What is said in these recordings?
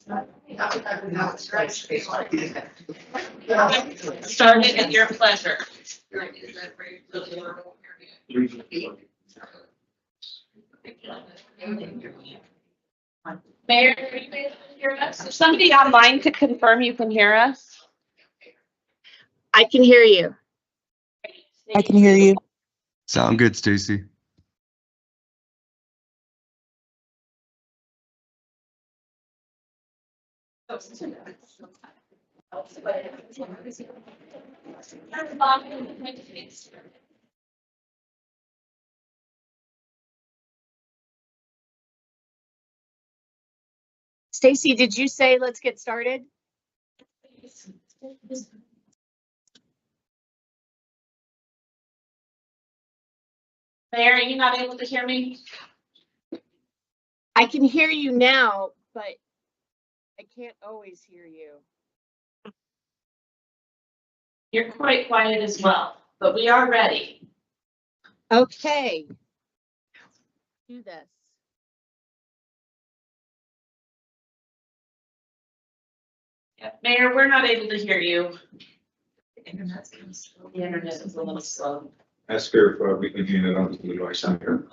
Start it at your pleasure. Mayor, can you hear us? If somebody online could confirm you can hear us. I can hear you. I can hear you. Sound good, Stacy. Stacy, did you say let's get started? Mayor, are you not able to hear me? I can hear you now, but I can't always hear you. You're quite quiet as well, but we are ready. Okay. Do this. Yeah, Mayor, we're not able to hear you. The internet's kind of slow. The internet is a little slow. Ask her if we can get it onto the device on here.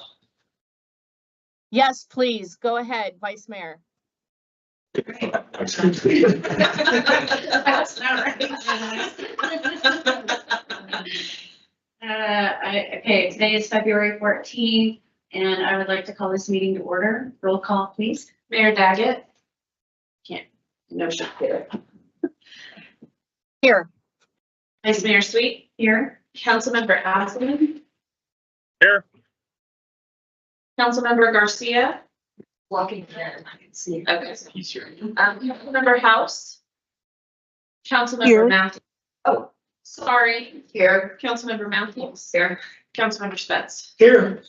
Yes, please. Go ahead, Vice Mayor. That's not right. Okay, today is February 14th, and I would like to call this meeting to order. Roll call, please. Mayor Daggett. No shit here. Here. Vice Mayor Sweet. Here. Councilmember Asselman. Here. Councilmember Garcia. Walking in, I can see. Okay. Councilmember House. Councilmember Here. Matthews. Oh, sorry. Here. Councilmember Matthews. Here. Councilmember Spetz. Here.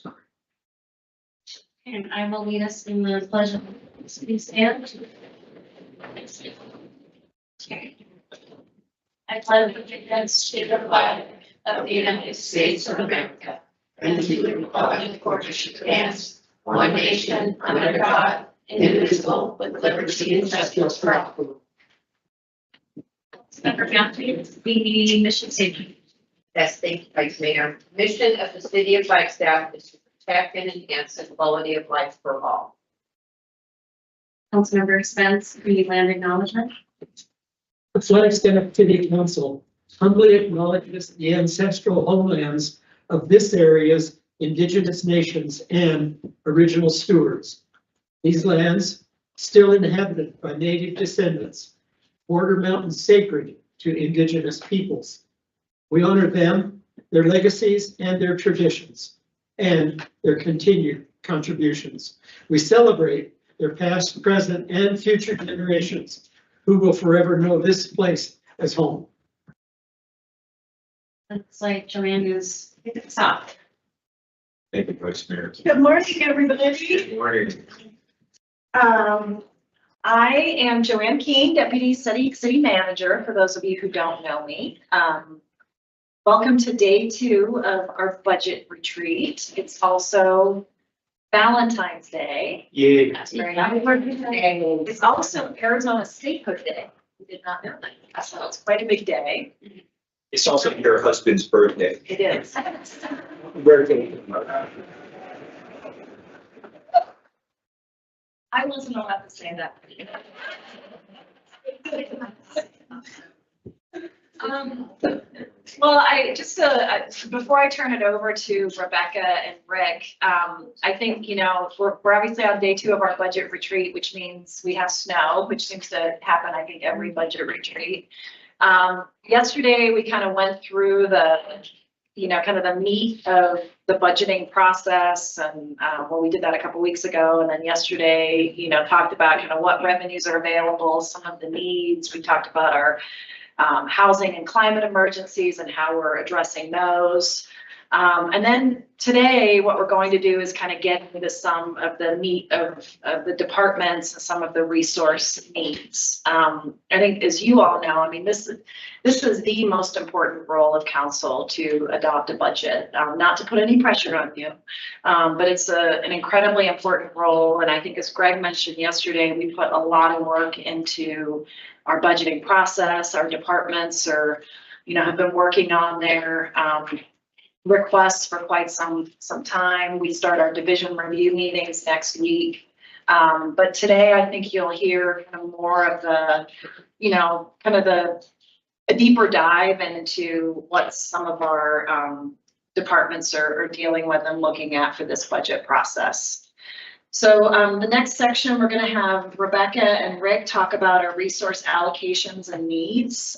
And I will lead us in the pledge of allegiance. Stand. Okay. I pledge allegiance to the flag of the United States of America and to the republic for which it stands, one nation, under God, indivisible, with liberty and justice for all. Member Matthews, the mission statement. Yes, thank you, Vice Mayor. Mission of the city of Flagstaff is to protect and enhance the quality of life for all. Councilmember Spence, the land acknowledgement. The Flagstaff City Council humbly acknowledges the ancestral homelands of this area's indigenous nations and original stewards. These lands, still inhabited by native descendants, border mountains sacred to indigenous peoples. We honor them, their legacies, and their traditions, and their continued contributions. We celebrate their past, present, and future generations who will forever know this place as home. Looks like Joanne is stopped. Thank you, Vice Mayor. Good morning, everybody. Good morning. I am Joanne King, Deputy City Manager, for those of you who don't know me. Welcome to day 2 of our budget retreat. It's also Valentine's Day. Yay. That's very happy birthday. It's also Arizona Statehood Day. We did not know that. So it's quite a big day. It's also your husband's birthday. It is. Birthday. I wasn't allowed to say that. Well, I just, before I turn it over to Rebecca and Rick, I think, you know, we're obviously on day 2 of our budget retreat, which means we have snow, which seems to happen, I think, every budget retreat. Yesterday, we kind of went through the, you know, kind of the meat of the budgeting process, and well, we did that a couple weeks ago, and then yesterday, you know, talked about kind of what revenues are available, some of the needs. We talked about our housing and climate emergencies and how we're addressing those. And then today, what we're going to do is kind of get into some of the meat of the departments and some of the resource needs. I think, as you all know, I mean, this is the most important role of council to adopt a budget, not to put any pressure on you. But it's an incredibly important role. And I think, as Greg mentioned yesterday, we put a lot of work into our budgeting process. Our departments are, have been working on their requests for quite some time. We start our division review meetings next week. But today I think you'll hear kind of more of the, a deeper dive into what some of our departments are dealing with and looking at for this budget process. So the next section, we're going to have Rebecca and Rick talk about our resource allocations and needs.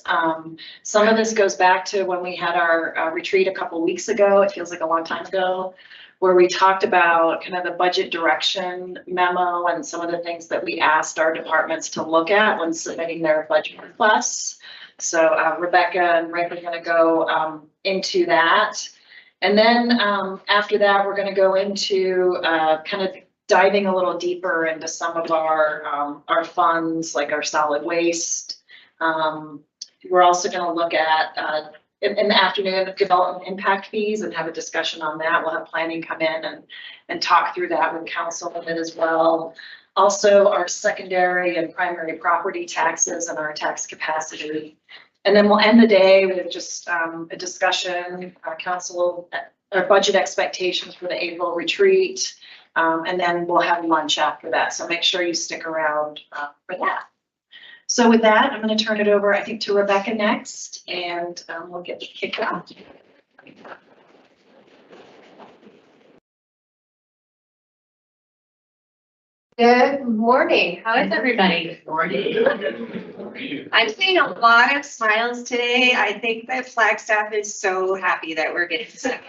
Some of this goes back to when we had our retreat a couple weeks ago. It feels like a long time ago, where we talked about kind of the budget direction memo and some of the things that we asked our departments to look at when submitting their budget requests. So Rebecca and Rick are going to go into that. And then after that, we're going to go into kind of diving a little deeper into some of our funds, like our solid waste. We're also going to look at in the afternoon development impact fees and have a discussion on that. We'll have planning come in and talk through that with council a bit as well. Also, our secondary and primary property taxes and our tax capacity. And then we'll end the day with just a discussion, council, our budget expectations for the April retreat. And then we'll have lunch after that. So make sure you stick around for that. So with that, I'm going to turn it over, I think, to Rebecca next, and we'll get kicked off. Good morning. How is everybody? Good morning. I'm seeing a lot of smiles today. I think that Flagstaff is so happy that we're getting sick.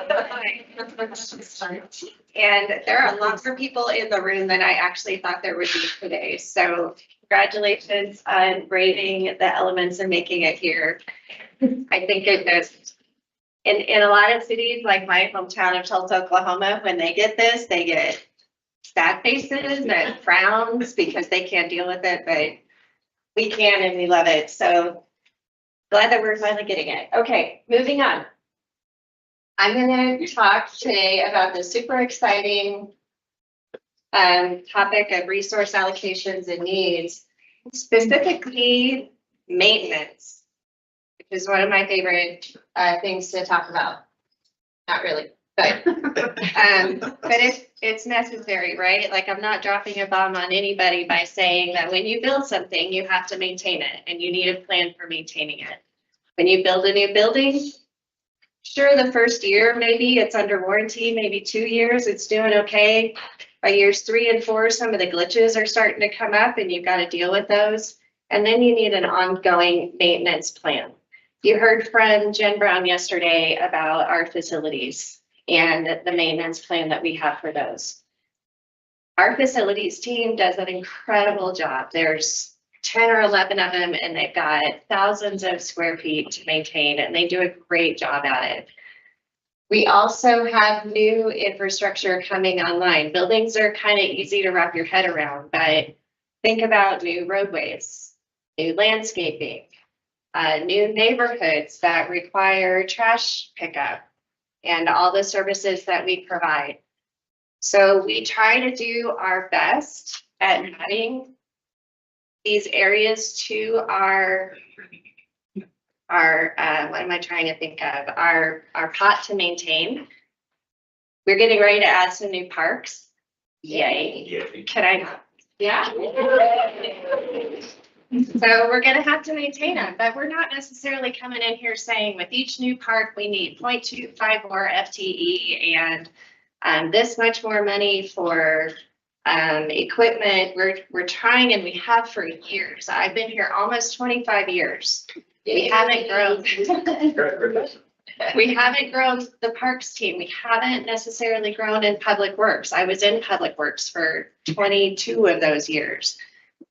And there are lots more people in the room than I actually thought there would be today. So congratulations on braving the elements and making it here. I think it is in a lot of cities, like my hometown of Tulsa, Oklahoma, when they get this, they get sad faces and frowns because they can't deal with it, but we can and we love it. So glad that we're finally getting it. Okay, moving on. I'm going to talk today about the super exciting topic of resource allocations and needs, specifically maintenance, which is one of my favorite things to talk about. Not really, but it's necessary, right? Like, I'm not dropping a bomb on anybody by saying that when you build something, you have to maintain it, and you need a plan for maintaining it. When you build a new building, sure, the first year, maybe it's under warranty, maybe 2 years, it's doing okay. By years 3 and 4, some of the glitches are starting to come up and you've got to deal with those. And then you need an ongoing maintenance plan. You heard from Jen Brown yesterday about our facilities and the maintenance plan that we have for those. Our facilities team does an incredible job. There's 10 or 11 of them, and they've got thousands of square feet to maintain, and they do a great job at it. We also have new infrastructure coming online. Buildings are kind of easy to wrap your head around, but think about new roadways, new landscaping, new neighborhoods that require trash pickup, and all the services that we provide. So we try to do our best at adding these areas to our what am I trying to think of? Our pot to maintain. We're getting ready to add some new parks. Yay. Can I? Yeah. So we're going to have to maintain them, but we're not necessarily coming in here saying with each new park, we need 0.25 more FTE and this much more money for equipment. We're trying, and we have for years. I've been here almost 25 years. We haven't grown. We haven't grown the parks team. We haven't necessarily grown in public works. I was in public works for 22 of those years.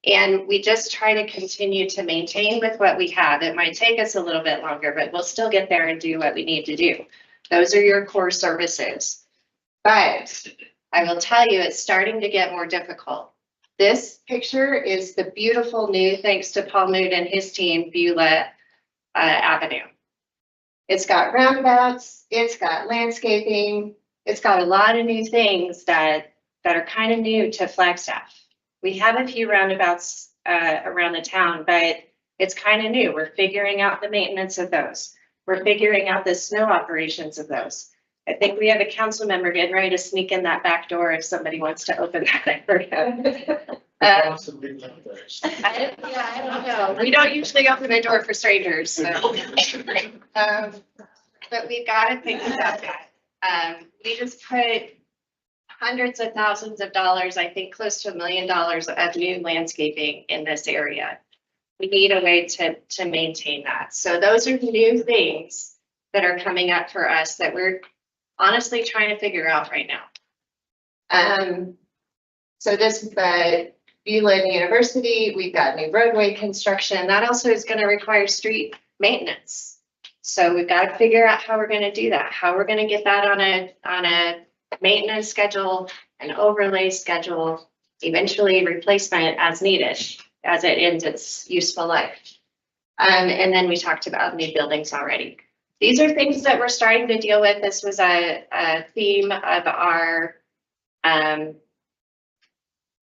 And we just try to continue to maintain with what we have. It might take us a little bit longer, but we'll still get there and do what we need to do. Those are your core services. But I will tell you, it's starting to get more difficult. This picture is the beautiful new, thanks to Paul Mood and his team, Beulah Avenue. It's got roundabouts, it's got landscaping, it's got a lot of new things that are kind of new to Flagstaff. We have a few roundabouts around the town, but it's kind of new. We're figuring out the maintenance of those. We're figuring out the snow operations of those. I think we have a council member getting ready to sneak in that back door if somebody wants to open that for him. I don't know. We don't usually open a door for strangers, so. But we've got to think about that. We just put hundreds of thousands of dollars, I think close to $1 million of new landscaping in this area. We need a way to maintain that. So those are new things that are coming up for us that we're honestly trying to figure out right now. So this is the Beulah University. We've got new roadway construction. That also is going to require street maintenance. So we've got to figure out how we're going to do that, how we're going to get that on a maintenance schedule, an overlay schedule, eventually replacement as needed, as it ends its useful life. And then we talked about new buildings already. These are things that we're starting to deal with. This was a theme of our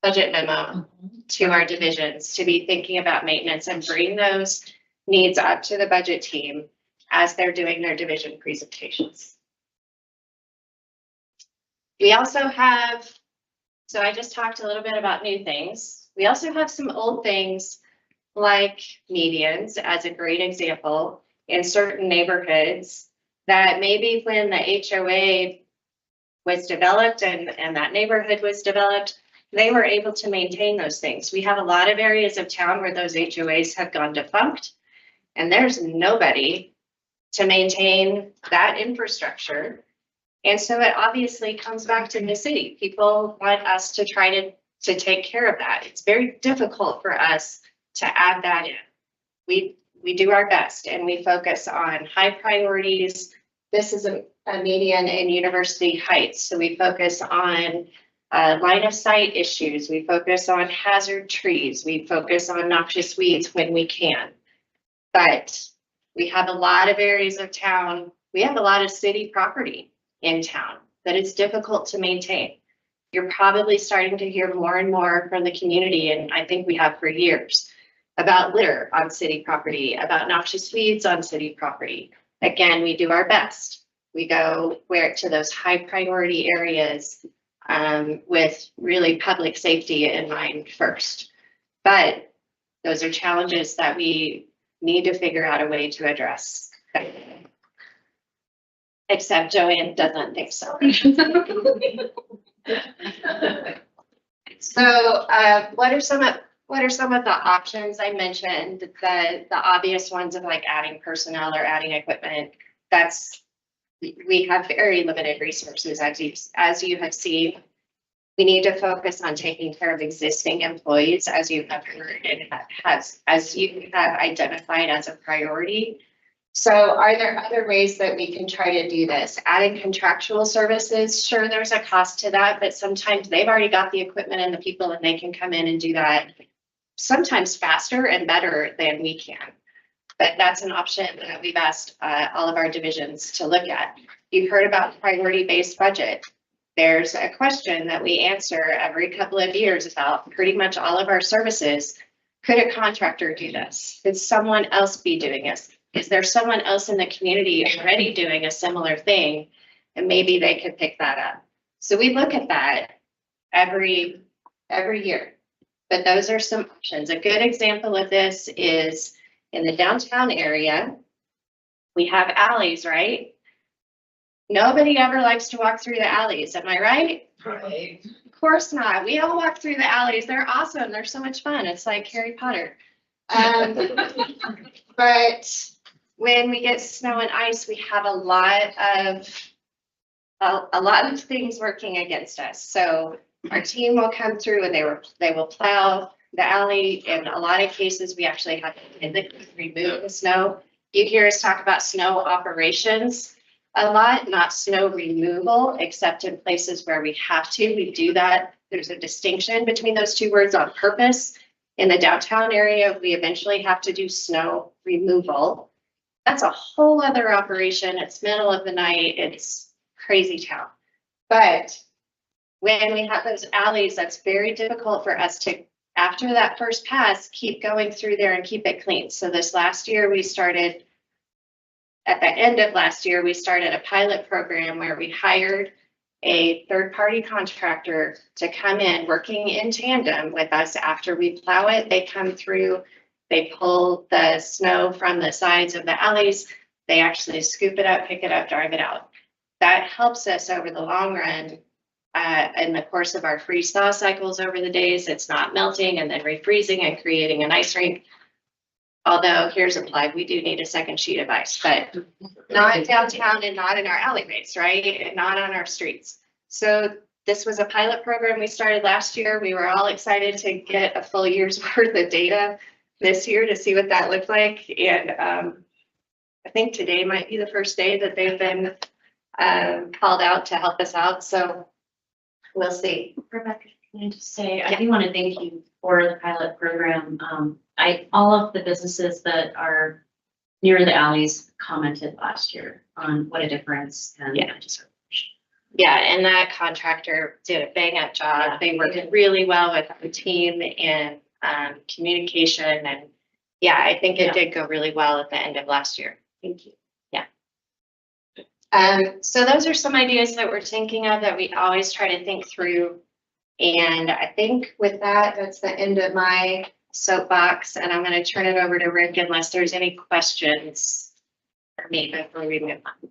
budget memo to our divisions, to be thinking about maintenance and bring those needs up to the budget team as they're doing their division presentations. We also have, so I just talked a little bit about new things. We also have some old things like medians as a great example in certain neighborhoods that maybe when the HOA was developed and that neighborhood was developed, they were able to maintain those things. We have a lot of areas of town where those HOAs have gone defunct and there's nobody to maintain that infrastructure. And so it obviously comes back to the city. People want us to try to take care of that. It's very difficult for us to add that in. We do our best and we focus on high priorities. This is a median in University Heights. So we focus on line of sight issues. We focus on hazard trees. We focus on noxious weeds when we can. But we have a lot of areas of town. We have a lot of city property in town that it's difficult to maintain. You're probably starting to hear more and more from the community, and I think we have for years, about litter on city property, about noxious weeds on city property. Again, we do our best. We go to those high priority areas with really public safety in mind first. But those are challenges that we need to figure out a way to address. Except Joanne doesn't think so. So what are some of the options I mentioned? The obvious ones of like adding personnel or adding equipment. We have very limited resources as you have seen. We need to focus on taking care of existing employees, as you have heard and as you have identified as a priority. So are there other ways that we can try to do this? Adding contractual services, sure, there's a cost to that, but sometimes they've already got the equipment and the people and they can come in and do that sometimes faster and better than we can. But that's an option that we've asked all of our divisions to look at. You've heard about priority-based budget. There's a question that we answer every couple of years about pretty much all of our services. Could a contractor do this? Could someone else be doing this? Is there someone else in the community already doing a similar thing? And maybe they could pick that up. So we look at that every year. But those are some options. A good example of this is in the downtown area. We have alleys, right? Nobody ever likes to walk through the alleys. Am I right? Right. Of course not. We all walk through the alleys. They're awesome. They're so much fun. It's like Harry Potter. But when we get snow and ice, we have a lot of things working against us. So our team will come through and they will plow the alley. In a lot of cases, we actually have to remove the snow. You hear us talk about snow operations. a lot, not snow removal, except in places where we have to. We do that. There's a distinction between those two words on purpose. In the downtown area, we eventually have to do snow removal. That's a whole other operation. It's middle of the night. It's crazy town. But when we have those alleys, that's very difficult for us to, after that first pass, keep going through there and keep it clean. So this last year, we started, at the end of last year, we started a pilot program where we hired a third-party contractor to come in, working in tandem with us after we plow it. They come through, they pull the snow from the sides of the alleys. They actually scoop it up, pick it up, drive it out. That helps us over the long run. In the course of our freeze thaw cycles over the days, it's not melting and then refreezing and creating an ice rink. Although here's a plug, we do need a second sheet of ice, but not downtown and not in our alleyways, right? And not on our streets. So this was a pilot program we started last year. We were all excited to get a full year's worth of data this year to see what that looked like. And I think today might be the first day that they've been called out to help us out. So we'll see. Rebecca, can I just say, I do want to thank you for the pilot program. All of the businesses that are near the alleys commented last year on what a difference, and Yeah. I just. Yeah, and that contractor did a bang up job. They worked really well with the team and communication, and yeah, I think it did go really well at the end of last year. Thank you. So those are some ideas that we're thinking of that we always try to think through. And I think with that, that's the end of my soapbox, and I'm going to turn it over to Rick unless there's any questions for me before we move on.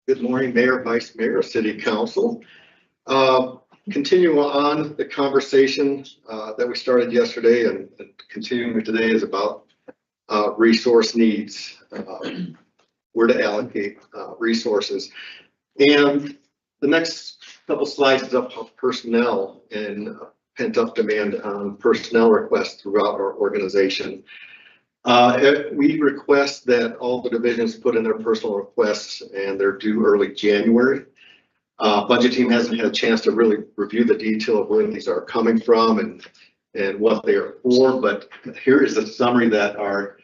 Good morning, Mayor, Vice Mayor, City Council. Continuing on the conversation that we started yesterday and continuing today is about resource needs, where to allocate resources. And the next couple slides is about personnel and pent-up demand on personnel requests throughout our organization. We request that all the divisions put in their personal requests, and they're due early January. Budget team hasn't had a chance to really review the detail of where these are coming from and what they are for, but here is the summary that our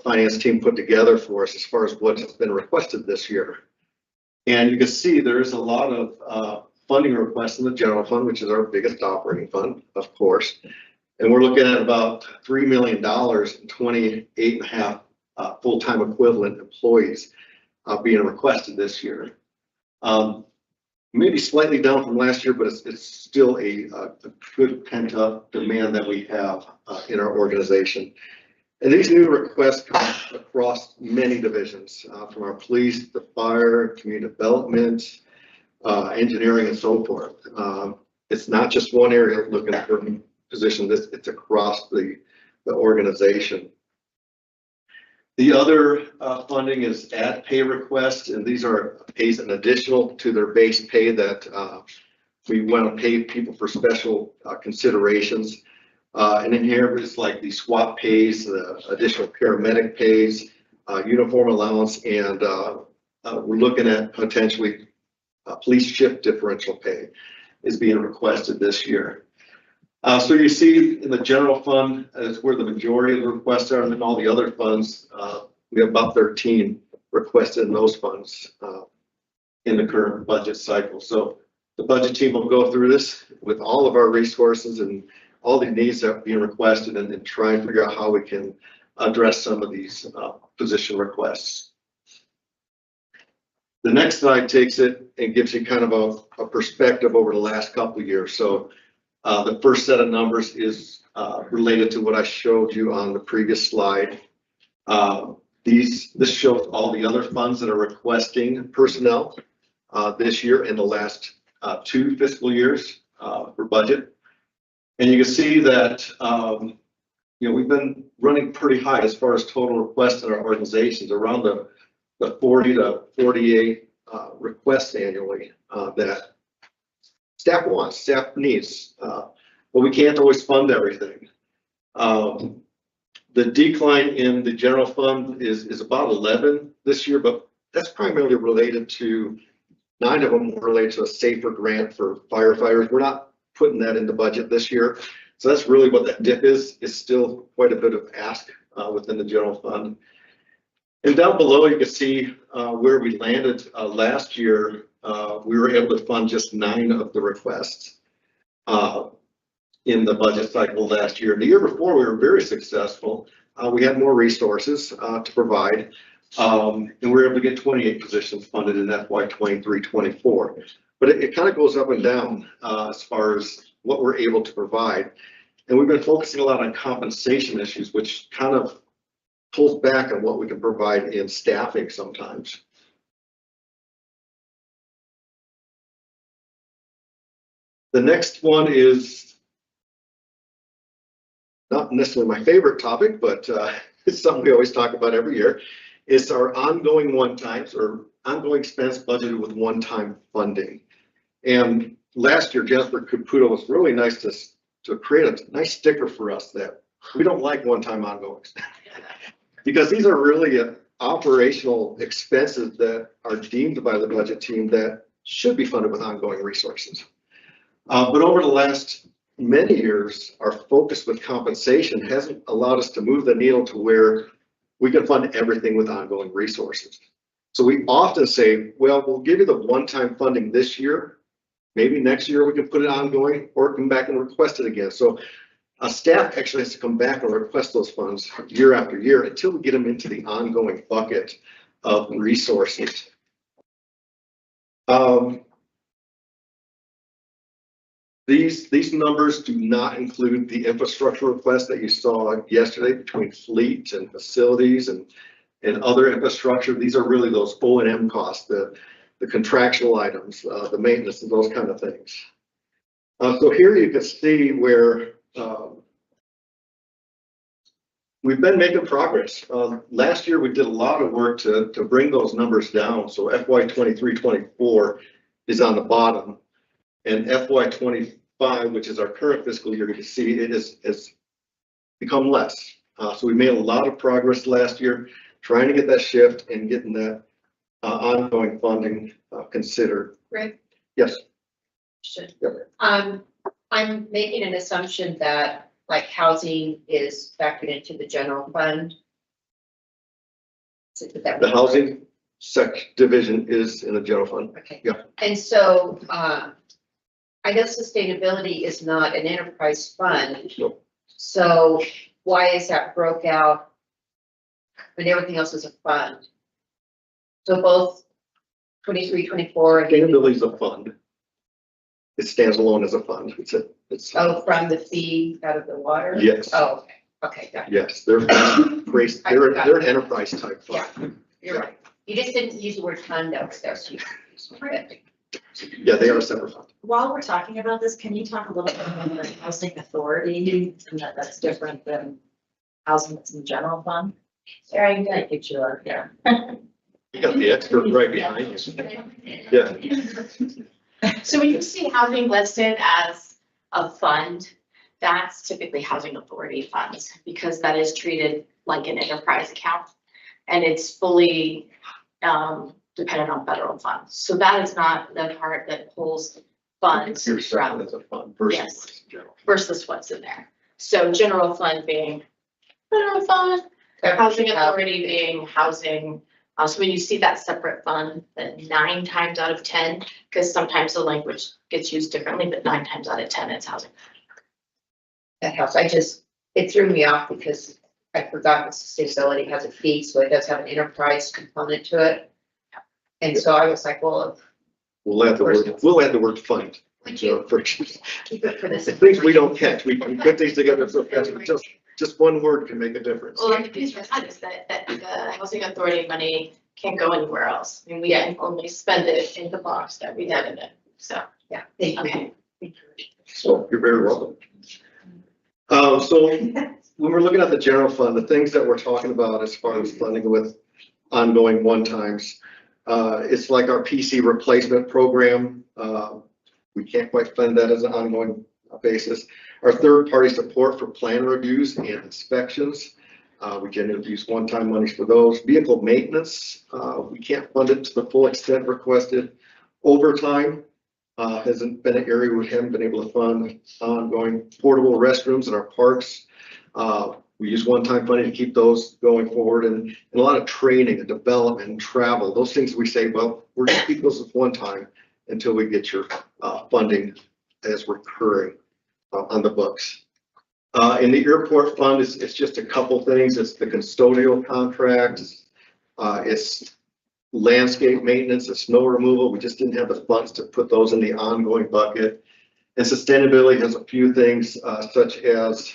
finance team put together for us as far as what has been requested this year. And you can see there's a lot of funding requests in the general fund, which is our biggest operating fund, of course. And we're looking at about $3 million and 28.5 full-time equivalent employees being requested this year. Maybe slightly down from last year, but it's still a good pent-up demand that we have in our organization. And these new requests come across many divisions, from our police, the fire, community development, engineering, and so forth. It's not just one area looking for positions, it's across the organization. The other funding is ad pay requests, and these are pays in additional to their base pay that we want to pay people for special considerations. And in here is like the SWAT pays, the additional paramedic pays, uniform allowance, and we're looking at potentially police shift differential pay is being requested this year. So you see in the general fund is where the majority of the requests are, and then all the other funds, we have about 13 requested in those funds in the current budget cycle. So the budget team will go through this with all of our resources and all the needs that are being requested and try and figure out how we can address some of these position requests. The next slide takes it and gives you kind of a perspective over the last couple of years. So the first set of numbers is related to what I showed you on the previous slide. This shows all the other funds that are requesting personnel this year in the last 2 fiscal years for budget. And you can see that we've been running pretty high as far as total requests in our organizations, around the 40 to 48 requests annually that staff wants, staff needs. But we can't always fund everything. The decline in the general fund is about 11 this year, but that's primarily related to 9 of them related to a safer grant for firefighters. We're not putting that in the budget this year. So that's really what that dip is still quite a bit of ask within the general fund. And down below, you can see where we landed last year. We were able to fund just 9 of the requests in the budget cycle last year. The year before, we were very successful. We had more resources to provide, and we were able to get 28 positions funded in FY 23-24. But it kind of goes up and down as far as what we're able to provide. And we've been focusing a lot on compensation issues, which kind of pulls back on what we can provide in staffing sometimes. The next one is not necessarily my favorite topic, but it's something we always talk about every year. It's our ongoing one-times or ongoing expense budgeted with one-time funding. And last year, Jennifer Caputo was really nice to create a nice sticker for us that we don't like one-time ongoings. Because these are really operational expenses that are deemed by the budget team that should be funded with ongoing resources. But over the last many years, our focus with compensation hasn't allowed us to move the needle to where we can fund everything with ongoing resources. So we often say, well, we'll give you the one-time funding this year. Maybe next year we can put it ongoing or come back and request it again. So staff actually has to come back and request those funds year after year until we get them into the ongoing bucket of resources. These numbers do not include the infrastructure requests that you saw yesterday between fleet and facilities and other infrastructure. These are really those O&M costs, the contractual items, the maintenance and those kind of things. So here you can see where we've been making progress. Last year we did a lot of work to bring those numbers down. So FY 23-24 is on the bottom, and FY 25, which is our current fiscal year, you can see it has become less. So we made a lot of progress last year, trying to get that shift and getting that ongoing funding considered. Rick? Yes. Yep. I'm making an assumption that like housing is factored into the general fund. The housing division is in the general fund. Okay. Yeah. And so I know sustainability is not an enterprise fund. Nope. So why is that broke out when everything else is a fund? So both 23-24. Sustainability is a fund. It stands alone as a fund. It's Oh, from the fee out of the water? Yes. Oh, okay, got it. Yes, they're an enterprise type fund. Yeah, you're right. You just didn't use the word fund though, so you. Yeah, they are a separate fund. While we're talking about this, can you talk a little bit about the housing authority and that's different than housing that's in the general fund? Sarah, you got a picture, yeah. You got the expert right behind you. Yeah. So when you see housing listed as a fund, that's typically housing authority funds because that is treated like an enterprise account and it's fully dependent on federal funds. So that is not the part that pulls funds You're saying from it's a fund versus Yes. what's in general. versus what's in there. So general fund being general fund, housing authority being housing. So when you see that separate fund, that 9 times out of 10, because sometimes the language gets used differently, but 9 times out of 10, it's housing. That helps. It threw me off because I forgot that sustainability has a fee, so it does have an enterprise component to it. And so I was like, well, We'll add the word fund. would you keep it for this? Things we don't catch. We can put these together so fast. Just one word can make a difference. Well, the piece for that is that the housing authority money can't go anywhere else. I mean, we can only spend it in the box that we have in it, so. Yeah, thank you. Okay. So you're very welcome. So when we're looking at the general fund, the things that we're talking about as far as funding with ongoing one-times, it's like our PC replacement program. We can't quite fund that as an ongoing basis. Our third-party support for plan reviews and inspections. We generally use one-time monies for those. Vehicle maintenance, we can't fund it to the full extent requested. Overtime hasn't been an area we haven't been able to fund. Ongoing portable restrooms in our parks. We use one-time money to keep those going forward, and a lot of training and development and travel. Those things we say, well, we're gonna keep those as one time until we get your funding as recurring on the books. In the airport fund, it's just a couple things. It's the custodial contracts. It's landscape maintenance, it's snow removal. We just didn't have the funds to put those in the ongoing bucket. And sustainability has a few things such as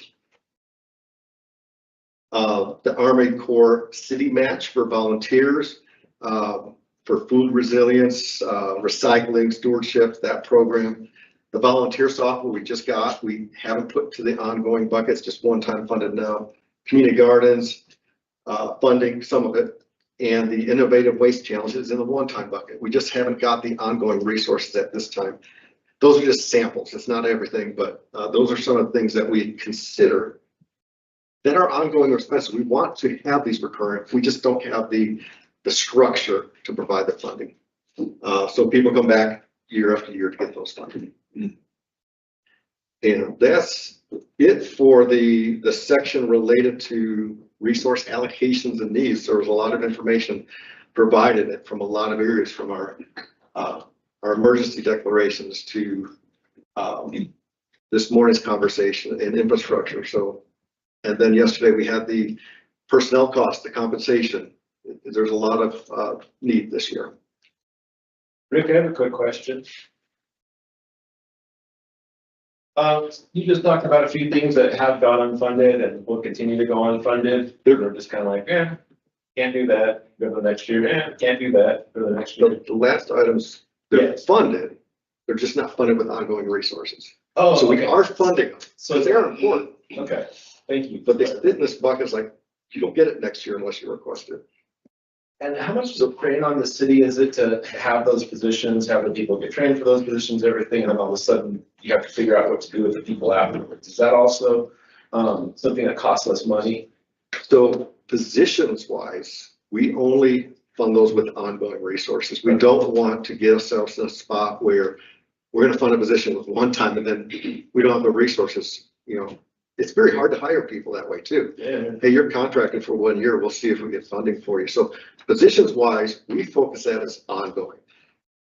the Army Corps City Match for volunteers, for food resilience, recycling, stewardship, that program. The volunteer software we just got, we haven't put to the ongoing buckets, just one-time funded now. Community gardens, funding, some of it, and the innovative waste challenges in the one-time bucket. We just haven't got the ongoing resources at this time. Those are just samples. It's not everything, but those are some of the things that we consider that are ongoing expenses. We want to have these recurrent. We just don't have the structure to provide the funding. So people come back year after year to get those funding. And that's it for the section related to resource allocations and needs. There was a lot of information provided from a lot of areas, from our emergency declarations to this morning's conversation and infrastructure. So, and then yesterday we had the personnel costs, the compensation. There's a lot of need this year. Rick, I have a quick question. You just talked about a few things that have gone unfunded and will continue to go unfunded. They're just kind of like, can't do that. Go to the next year. Can't do that. Go to the next year. The last items, they're Yes. funded. They're just not funded with ongoing resources. Oh, So we okay. are funding them. So So they're important, Okay, thank you. but they sit in this bucket. It's like, you don't get it next year unless you request it. And how much is a strain on the city is it to have those positions, have the people get trained for those positions, everything, and then all of a sudden you have to figure out what to do with the people afterwards? Is that also something that costs us money? So positions wise, we only fund those with ongoing resources. We don't want to get ourselves in a spot where we're gonna fund a position with one time and then we don't have the resources. You know, it's very hard to hire people that way too. Yeah. Hey, you're contracted for 1 year. We'll see if we get funding for you. So positions wise, we focus that as ongoing.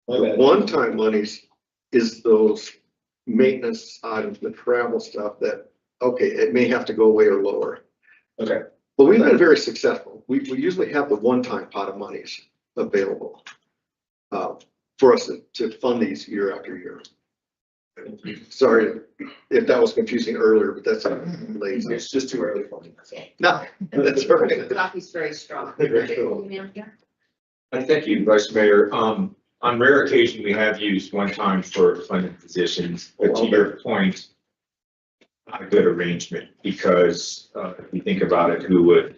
The one-time monies is those maintenance items, the travel stuff that, okay, it may have to go away or lower. Okay. But we've been very successful. We usually have the one-time pot of monies available for us to fund these year after year. Sorry if that was confusing earlier, but that's lazy. It's just too early for me. That's all. No, that's all right. Coffee's very strong. Thank you, Vice Mayor. On rare occasion, we have used one time for funded positions, but to your point, not a good arrangement, because if you think about it, who would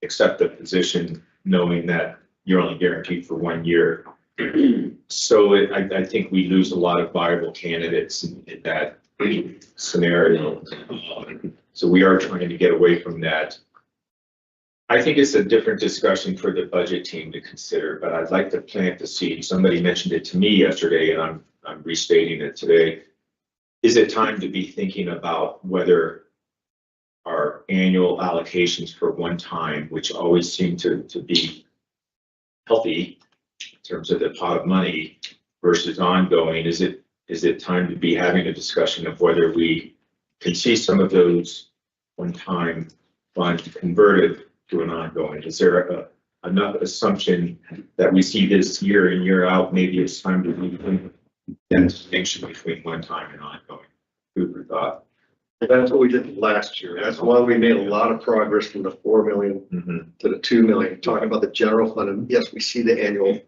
accept the position knowing that you're only guaranteed for 1 year? So I think we lose a lot of viable candidates in that scenario. So we are trying to get away from that. I think it's a different discussion for the budget team to consider, but I'd like to plant the seed. Somebody mentioned it to me yesterday, and I'm restating it today. Is it time to be thinking about whether our annual allocations for one time, which always seem to be healthy in terms of the pot of money versus ongoing, is it time to be having a discussion of whether we can see some of those one-time funds converted to an ongoing? Is there enough assumption that we see this year in, year out? Maybe it's time to rethink that distinction between one-time and ongoing. Food for thought. That's what we did last year. That's why we made a lot of progress from the 4 million to the 2 million, talking about the general fund. And yes, we see the annual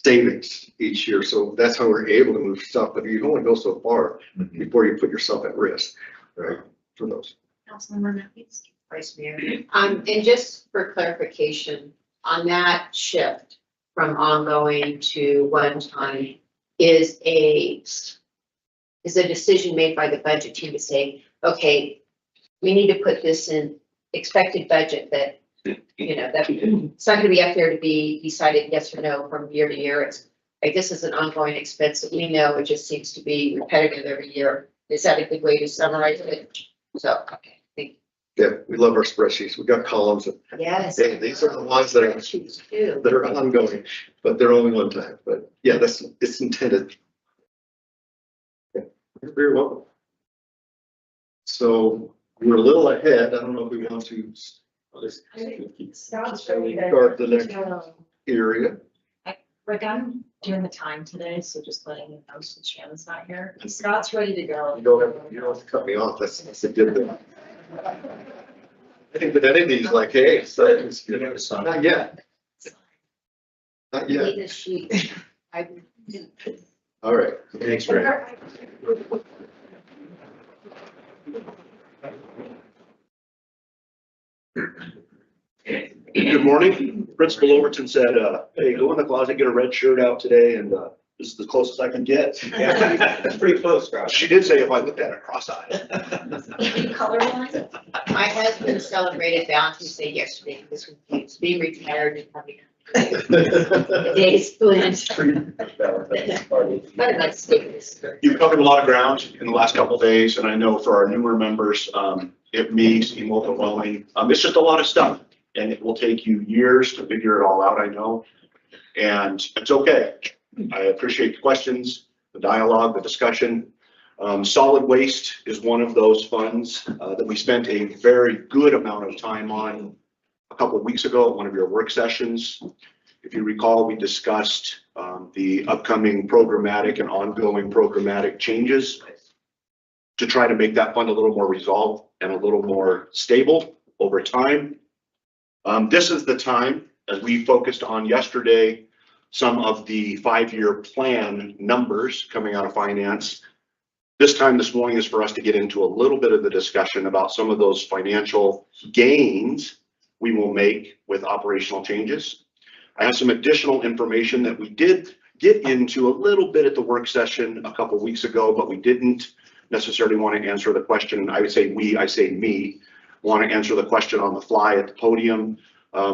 savings each year. So that's how we're able to move stuff, but you can only go so far before you put yourself at risk, right? For those. Councilmember Matthews. Vice Mayor. And just for clarification, on that shift from ongoing to one time is a decision made by the budget team to say, okay, we need to put this in expected budget that, you know, that it's not gonna be up there to be decided yes or no from year to year. It's like, this is an ongoing expense that we know, it just seems to be repetitive every year. Is that a good way to summarize it? So, okay, thank Yeah, we love our spreadsheets. We've got columns. you. Yes. Hey, these are the ones that are, Choose too. that are ongoing, but they're only one time. But yeah, it's intended. Yeah, you're very welcome. So we're a little ahead. I don't know if we want to. Scott's Start the next area. Rick, I'm doing the time today, so just letting you know since Shannon's not here. Scott's ready to go. You don't have to cut me off. That's a good thing. I think that any of these like, hey, not yet. Not yet. Need this sheet. All right. Thanks, Greg. Good morning. Principal Overton said, hey, go in the closet, get a red shirt out today, and this is the closest I can get. Yeah, that's pretty close, Scott. She did say if I looked at it cross-eyed. Colorblind? My husband celebrated Valentine's Day yesterday because he's being retired and having a day's blend. But I'd like to stay with this. You've covered a lot of ground in the last couple of days, and I know for our newer members, it may seem overwhelming. It's just a lot of stuff, and it will take you years to figure it all out, I know. And it's okay. I appreciate the questions, the dialogue, the discussion. Solid waste is one of those funds that we spent a very good amount of time on a couple of weeks ago at one of your work sessions. If you recall, we discussed the upcoming programmatic and ongoing programmatic changes to try to make that fund a little more resolved and a little more stable over time. This is the time, as we focused on yesterday, some of the 5-year plan numbers coming out of finance. This time this morning is for us to get into a little bit of the discussion about some of those financial gains we will make with operational changes. I have some additional information that we did get into a little bit at the work session a couple of weeks ago, but we didn't necessarily want to answer the question. I would say I say me, want to answer the question on the fly at the podium.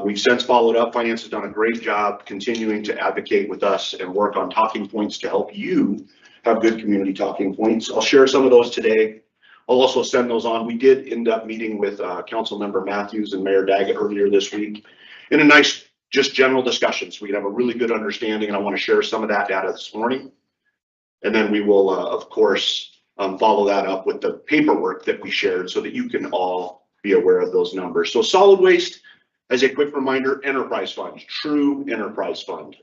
We've since followed up. Finance has done a great job continuing to advocate with us and work on talking points to help you have good community talking points. I'll share some of those today. I'll also send those on. We did end up meeting with Councilmember Matthews and Mayor Daggett earlier this week in a nice, just general discussion. So we can have a really good understanding, and I want to share some of that data this morning. And then we will, of course, follow that up with the paperwork that we shared so that you can all be aware of those numbers. So solid waste, as a quick reminder, enterprise fund, true enterprise fund.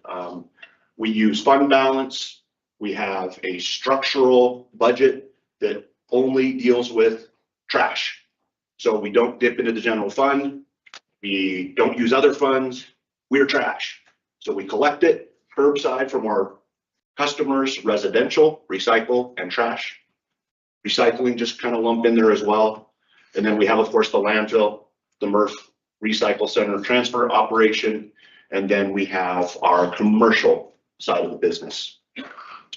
We use fund balance. We have a structural budget that only deals with trash. So we don't dip into the general fund. We don't use other funds. We're trash. So we collect it curbside from our customers, residential, recycle, and trash. Recycling just kind of lump in there as well. And then we have, of course, the landfill, the MRF recycle center transfer operation, and then we have our commercial side of the business.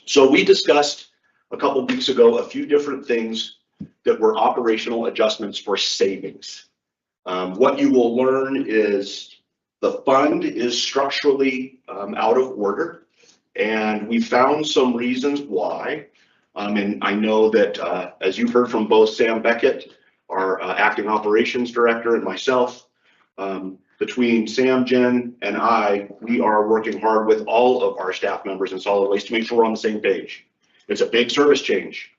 So we discussed a couple of weeks ago a few different things that were operational adjustments for savings. What you will learn is the fund is structurally out of order, and we found some reasons why. And I know that as you've heard from both Sam Beckett, our acting operations director, and myself, between Sam, Jen, and I, we are working hard with all of our staff members in solid waste to make sure we're on the same page. It's a big service change.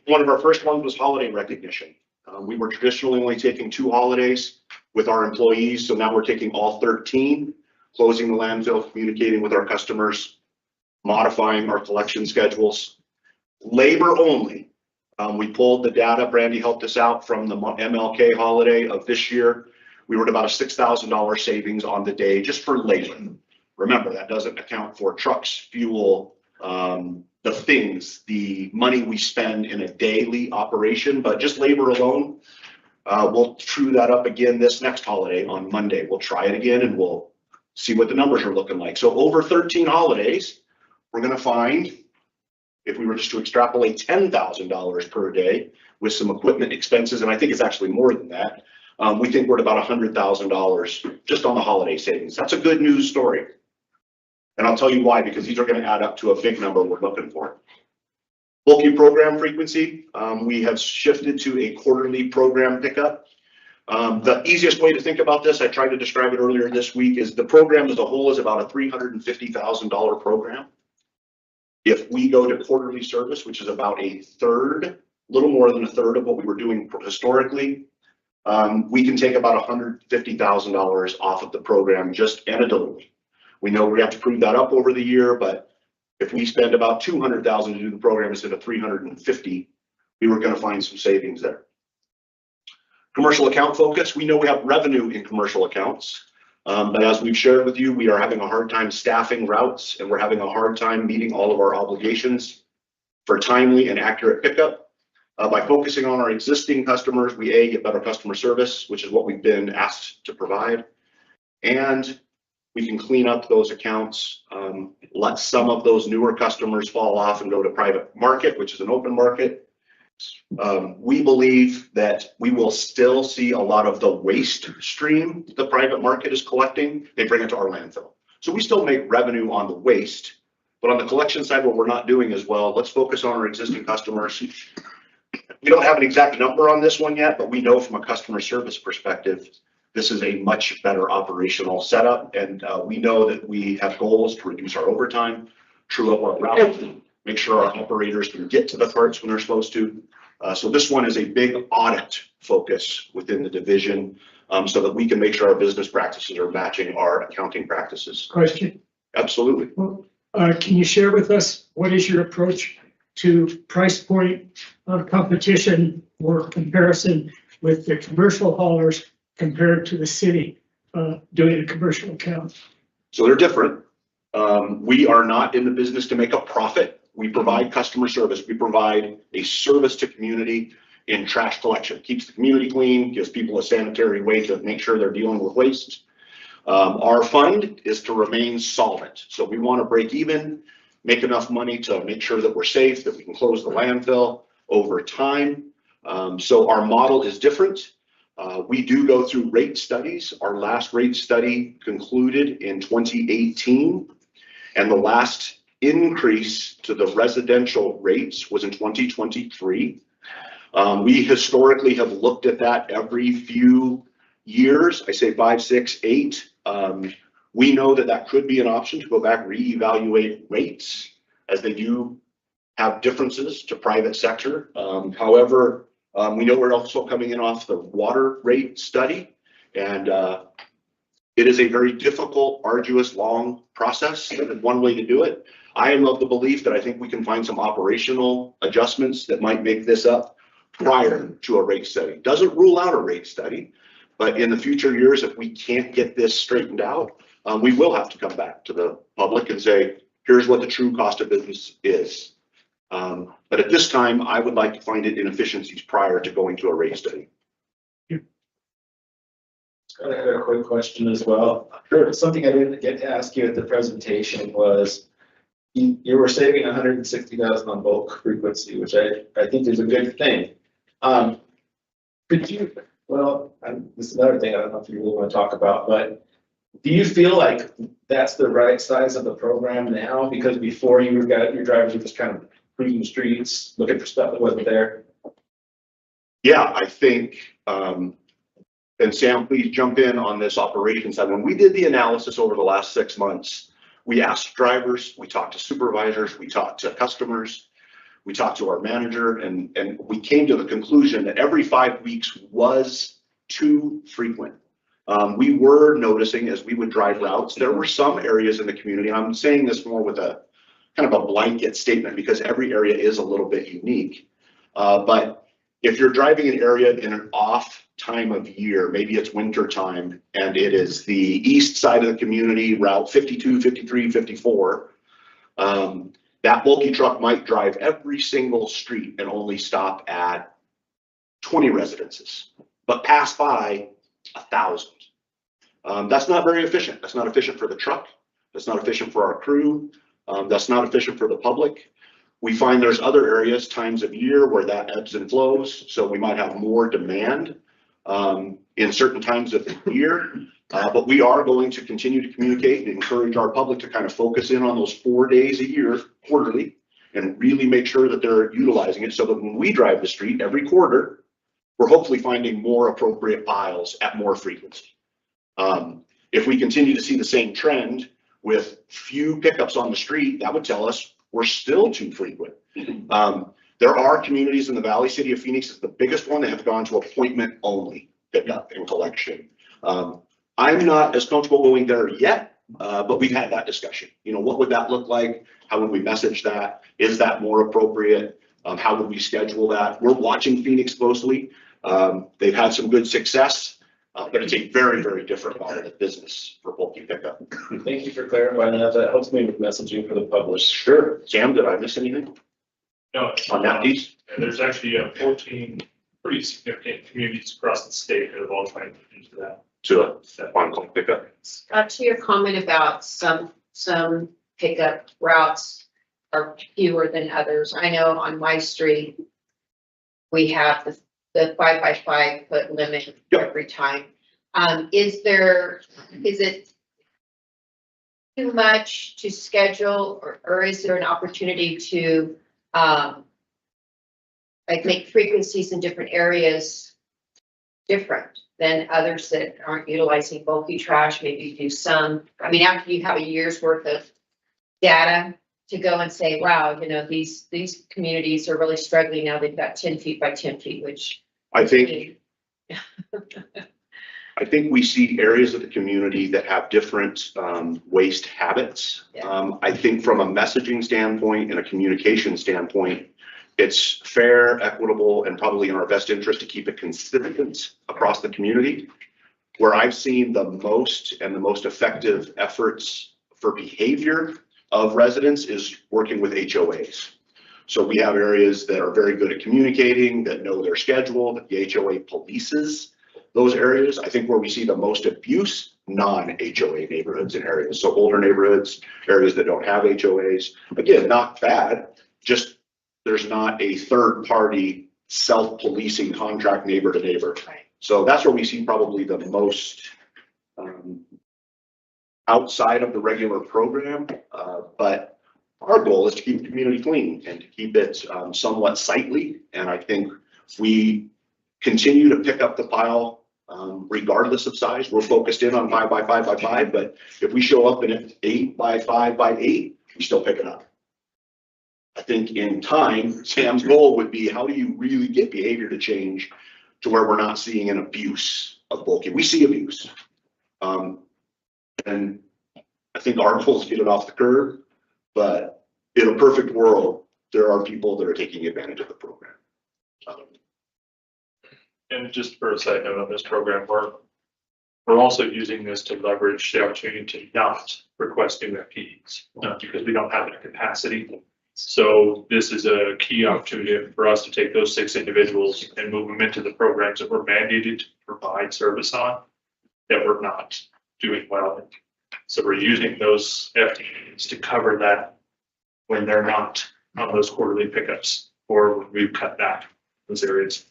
One of our first ones was holiday recognition. We were traditionally only taking 2 holidays with our employees, so now we're taking all 13, closing the landfill, communicating with our customers, modifying our collection schedules. Labor only. We pulled the data. Brandy helped us out from the MLK holiday of this year. We were at about a $6,000 savings on the day just for labor. Remember, that doesn't account for trucks, fuel, the things, the money we spend in a daily operation, but just labor alone. We'll true that up again this next holiday on Monday. We'll try it again and we'll see what the numbers are looking like. So over 13 holidays, we're gonna find, if we were just to extrapolate $10,000 per day with some equipment expenses, and I think it's actually more than that, we think we're at about $100,000 just on the holiday savings. That's a good news story. And I'll tell you why, because these are gonna add up to a big number we're looking for. Bulky program frequency, we have shifted to a quarterly program pickup. The easiest way to think about this, I tried to describe it earlier this week, is the program as a whole is about a $350,000 program. If we go to quarterly service, which is about a third, little more than a third of what we were doing historically, we can take about $150,000 off of the program just anecdotally. We know we have to prove that up over the year, but if we spend about $200,000 to do the program instead of $350,000, we were going to find some savings there. Commercial account focus, we know we have revenue in commercial accounts, but as we've shared with you, we are having a hard time staffing routes and we're having a hard time meeting all of our obligations for timely and accurate pickup. By focusing on our existing customers, we get better customer service, which is what we've been asked to provide. And we can clean up those accounts, let some of those newer customers fall off and go to private market, which is an open market. We believe that we will still see a lot of the waste stream the private market is collecting. They bring it to our landfill. So we still make revenue on the waste, but on the collection side, what we're not doing as well, let's focus on our existing customers. We don't have an exact number on this one yet, but we know from a customer service perspective, this is a much better operational setup. And we know that we have goals to reduce our overtime, true up our route, make sure our operators can get to the parts when they're supposed to. So this one is a big audit focus within the division, so that we can make sure our business practices are matching our accounting practices. Question. Absolutely. Can you share with us what is your approach to price point competition or comparison with the commercial haulers compared to the city doing a commercial account? So they're different. We are not in the business to make a profit. We provide customer service. We provide a service to community in trash collection. Keeps the community clean, gives people a sanitary way to make sure they're dealing with waste. Our fund is to remain solvent. So we want to break even, make enough money to make sure that we're safe, that we can close the landfill over time. So our model is different. We do go through rate studies. Our last rate study concluded in 2018, and the last increase to the residential rates was in 2023. We historically have looked at that every few years. I say 5, 6, 8. We know that that could be an option to go back, reevaluate rates as they do have differences to private sector. However, we know we're also coming in off the water rate study, and it is a very difficult, arduous, long process. That is one way to do it. I am of the belief that I think we can find some operational adjustments that might make this up prior to a rate study. Doesn't rule out a rate study, but in the future years, if we can't get this straightened out, we will have to come back to the public and say, here's what the true cost of business is. But at this time, I would like to find it inefficiencies prior to going to a rate study. I had a quick question as well. Sure. Something I didn't get to ask you at the presentation was you were saving $160,000 on bulk frequency, which I think is a good thing. Could you, well, this is another thing I don't know if you really want to talk about, but do you feel like that's the right size of the program now? Because before your drivers were just kind of cruising the streets, looking for stuff that wasn't there. Yeah, I think, and Sam, please jump in on this operations side. When we did the analysis over the last 6 months, we asked drivers, we talked to supervisors, we talked to customers, we talked to our manager, and we came to the conclusion that every 5 weeks was too frequent. We were noticing as we would drive routes, there were some areas in the community, and I'm saying this more with a kind of a blanket statement because every area is a little bit unique. But if you're driving an area in an off time of year, maybe it's winter time, and it is the east side of the community, route 52, 53, 54, That bulky truck might drive every single street and only stop at 20 residences, but pass by 1,000. That's not very efficient. That's not efficient for the truck. That's not efficient for our crew. That's not efficient for the public. We find there's other areas, times of year where that ebbs and flows. So we might have more demand in certain times of the year. But we are going to continue to communicate and encourage our public to kind of focus in on those 4 days a year, quarterly, and really make sure that they're utilizing it so that when we drive the street every quarter, we're hopefully finding more appropriate piles at more frequency. If we continue to see the same trend with few pickups on the street, that would tell us we're still too frequent. There are communities in the Valley. City of Phoenix is the biggest one that have gone to appointment only pickup and collection. I'm not as comfortable going there yet, but we've had that discussion. You know, what would that look like? How would we message that? Is that more appropriate? How would we schedule that? We're watching Phoenix closely. They've had some good success, but it's a very, very different model of business for bulky pickup. Thank you for clarifying that. That helps me with messaging for the public. Sure. Sam, did I miss anything No. on that piece? There's actually 14 pretty significant communities across the state that have all tried to into that. To on-call pickup? To your comment about some pickup routes are fewer than others. I know on my street, we have the 5 by 5 foot limit every time. Is it too much to schedule or is there an opportunity to like make frequencies in different areas different than others that aren't utilizing bulky trash? Maybe do some, I mean, after you have a year's worth of data to go and say, wow, you know, these communities are really struggling now. They've got 10 feet by 10 feet, which I think we see areas of the community that have different waste habits. Yeah. I think from a messaging standpoint and a communication standpoint, it's fair, equitable, and probably in our best interest to keep it consistent across the community. Where I've seen the most and the most effective efforts for behavior of residents is working with HOAs. So we have areas that are very good at communicating, that know their schedule, that the HOA polices those areas. I think where we see the most abuse, non-HOA neighborhoods and areas. So older neighborhoods, areas that don't have HOAs. Again, not bad, just there's not a third party self-policing contract neighbor to neighbor. Right. So that's where we see probably the most outside of the regular program. But our goal is to keep the community clean and to keep it somewhat sightly. And I think if we continue to pick up the pile, regardless of size, we're focused in on 5 by 5 by 5, but if we show up in it 8 by 5 by 8, we still pick it up. I think in time, Sam's goal would be, how do you really get behavior to change to where we're not seeing an abuse of bulky? We see abuse. And I think our goal is to get it off the curb, but in a perfect world, there are people that are taking advantage of the program. And just for a side note on this program, we're also using this to leverage the opportunity to not request new FTEs, because we don't have that capacity. So this is a key opportunity for us to take those 6 individuals and move them into the programs that we're mandated to provide service on that we're not doing well in. So we're using those FTEs to cover that when they're not on those quarterly pickups, or when we've cut back those areas.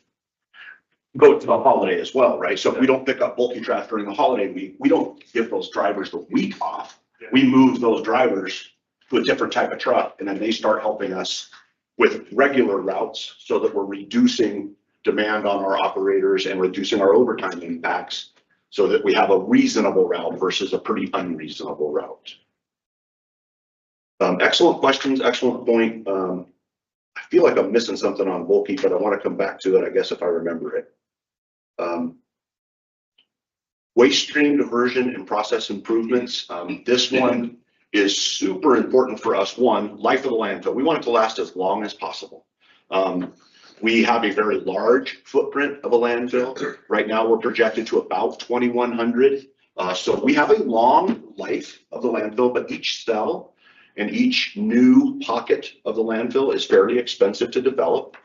Go to the holiday as well, right? So if we don't pick up bulky trash during the holiday week, we don't give those drivers the week off. Yeah. We move those drivers to a different type of truck, and then they start helping us with regular routes so that we're reducing demand on our operators and reducing our overtime impacts so that we have a reasonable route versus a pretty unreasonable route. Excellent questions, excellent point. I feel like I'm missing something on bulky, but I want to come back to it, I guess, if I remember it. Waste stream diversion and process improvements. This one is super important for us. One, life of the landfill. We want it to last as long as possible. We have a very large footprint of a landfill. Right now, we're projected to about 2,100. So we have a long life of the landfill, but each cell And each new pocket of the landfill is fairly expensive to develop.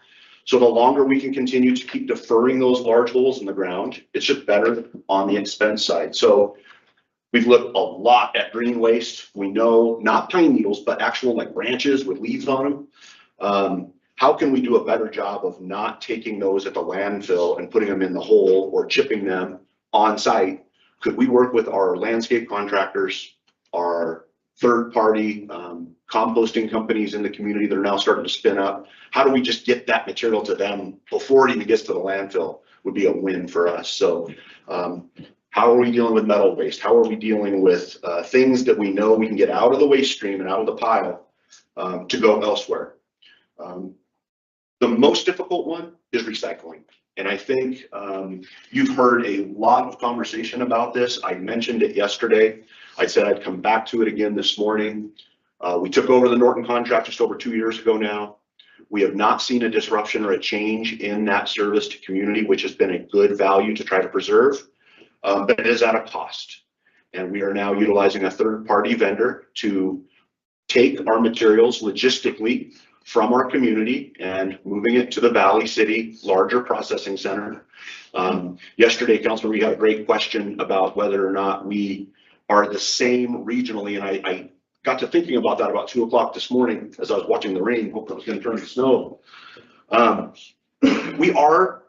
So the longer we can continue to keep deferring those large holes in the ground, it's just better on the expense side. So we've looked a lot at green waste. We know not pine needles, but actual like branches with leaves on them. How can we do a better job of not taking those at the landfill and putting them in the hole or chipping them on site? Could we work with our landscape contractors, our third-party composting companies in the community that are now starting to spin up? How do we just get that material to them before it even gets to the landfill? Would be a win for us. So how are we dealing with metal waste? How are we dealing with things that we know we can get out of the waste stream and out of the pile to go elsewhere? The most difficult one is recycling. And I think you've heard a lot of conversation about this. I mentioned it yesterday. I said I'd come back to it again this morning. We took over the Norton contract just over 2 years ago now. We have not seen a disruption or a change in that service to community, which has been a good value to try to preserve, but it is at a cost. And we are now utilizing a third-party vendor to take our materials logistically from our community and moving it to the Valley City larger processing center. Yesterday, Councilman, we had a great question about whether or not we are the same regionally, and I got to thinking about that about 2 o'clock this morning as I was watching the rain, hoping it was going to turn to snow. We are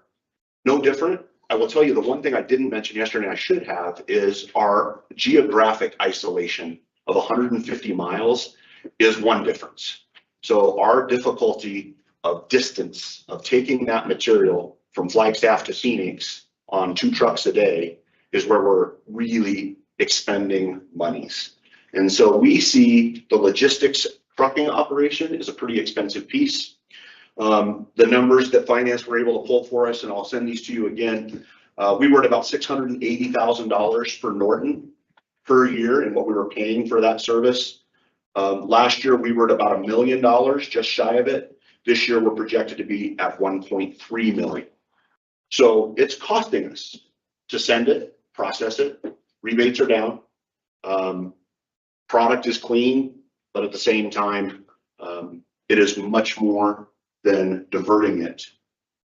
no different. I will tell you the one thing I didn't mention yesterday, and I should have, is our geographic isolation of 150 miles is one difference. So our difficulty of distance of taking that material from Flagstaff to Phoenix on 2 trucks a day is where we're really expending monies. And so we see the logistics trucking operation is a pretty expensive piece. The numbers that finance were able to pull for us, and I'll send these to you again, we were at about $680,000 for Norton per year in what we were paying for that service. Last year, we were at about $1 million, just shy of it. This year, we're projected to be at 1.3 million. So it's costing us to send it, process it. Rebates are down. Product is clean, but at the same time, it is much more than diverting it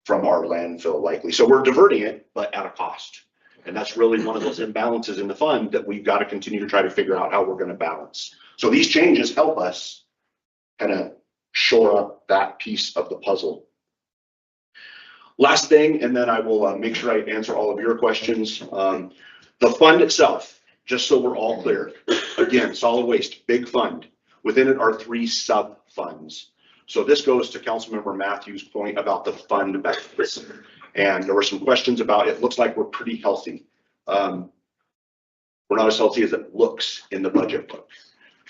from our landfill likely. So we're diverting it, but at a cost. And that's really one of those imbalances in the fund that we've got to continue to try to figure out how we're going to balance. So these changes help us kind of shore up that piece of the puzzle. Last thing, and then I will make sure I answer all of your questions. The fund itself, just so we're all clear, again, solid waste, big fund. Within it are 3 sub-funds. So this goes to Councilmember Matthews' point about the fund benefits. And there were some questions about it. Looks like we're pretty healthy. We're not as healthy as it looks in the budget book.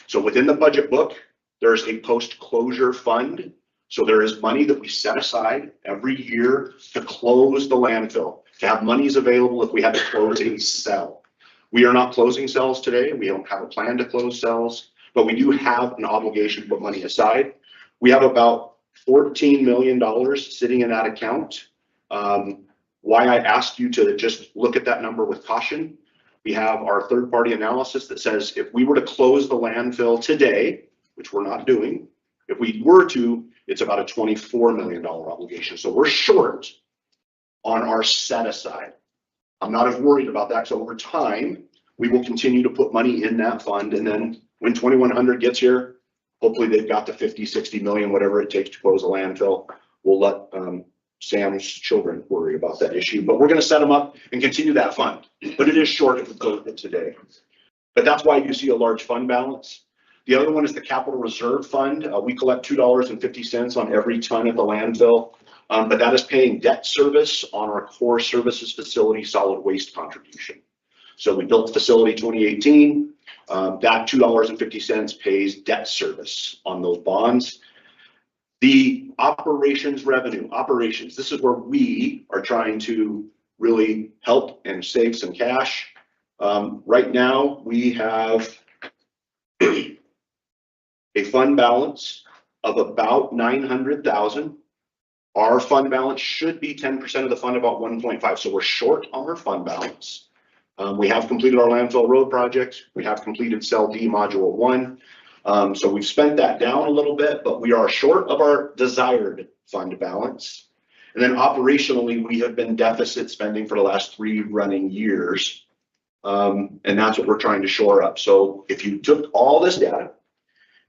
So within the budget book, there's a post-closure fund. So there is money that we set aside every year to close the landfill, to have monies available if we had to close a cell. We are not closing cells today. We don't have a plan to close cells, but we do have an obligation to put money aside. We have about $14 million sitting in that account. Why I asked you to just look at that number with caution. We have our third-party analysis that says if we were to close the landfill today, which we're not doing, if we were to, it's about a $24 million obligation. So we're short on our set aside. I'm not as worried about that. So over time, we will continue to put money in that fund. And then when 2100 gets here, hopefully they've got the 50, 60 million, whatever it takes to close a landfill. We'll let Sam's children worry about that issue, but we're going to set them up and continue that fund. But it is short if we close it today. But that's why you see a large fund balance. The other one is the capital reserve fund. We collect $2.50 on every ton at the landfill, but that is paying debt service on our core services facility solid waste contribution. So we built the facility 2018. That $2.50 pays debt service on those bonds. The operations revenue, this is where we are trying to really help and save some cash. Right now, we have a fund balance of about 900,000. Our fund balance should be 10% of the fund, about 1.5. So we're short on our fund balance. We have completed our landfill road project. We have completed cell D module 1. So we've spent that down a little bit, but we are short of our desired fund balance. And then operationally, we have been deficit spending for the last 3 running years. And that's what we're trying to shore up. So if you took all this data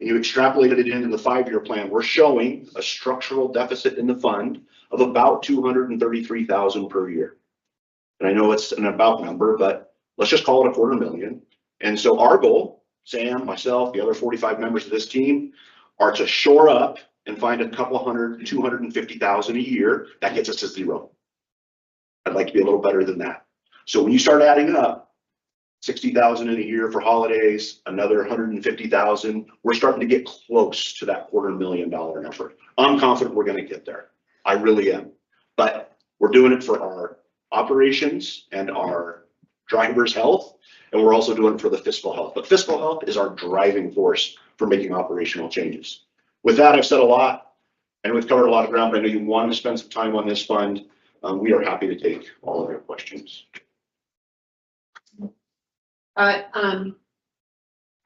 and you extrapolated it into the 5-year plan, we're showing a structural deficit in the fund of about 233,000 per year. And I know it's an about number, but let's just call it $250,000. And so our goal, Sam, myself, the other 45 members of this team, are to shore up and find a couple hundred, 250,000 a year. That gets us to 0. I'd like to be a little better than that. So when you start adding up 60,000 in a year for holidays, another 150,000, we're starting to get close to that $250,000 number. I'm confident we're going to get there. I really am. But we're doing it for our operations and our drivers' health, and we're also doing it for the fiscal health. But fiscal health is our driving force for making operational changes. With that, I've said a lot, and we've covered a lot of ground, but I know you want to spend some time on this fund. We are happy to take all of your questions. I'd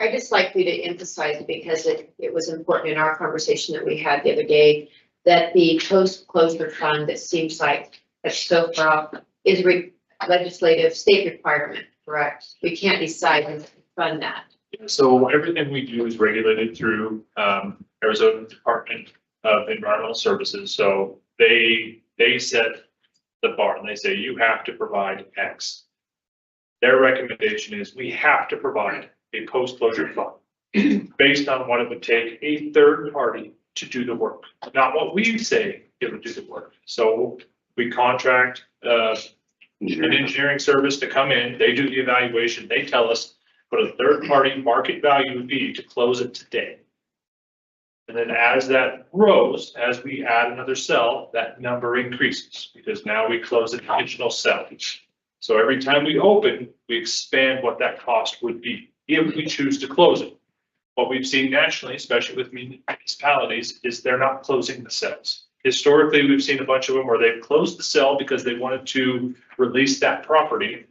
just like you to emphasize, because it was important in our conversation that we had the other day, that the post-closure fund that seems like that's so far off is legislative state requirement, correct? We can't decide to fund that. So everything we do is regulated through Arizona Department of Environmental Services. So they set the bar and they say you have to provide X. Their recommendation is we have to provide a post-closure fund based on what it would take a third party to do the work, not what we say it would do the work. So we contract an engineering service to come in, they do the evaluation, they tell us what a third party market value would be to close it today. And then as that grows, as we add another cell, that number increases because now we close an additional cell. So every time we open, we expand what that cost would be if we choose to close it. What we've seen nationally, especially with municipalities, is they're not closing the cells. Historically, we've seen a bunch of them where they've closed the cell because they wanted to release that property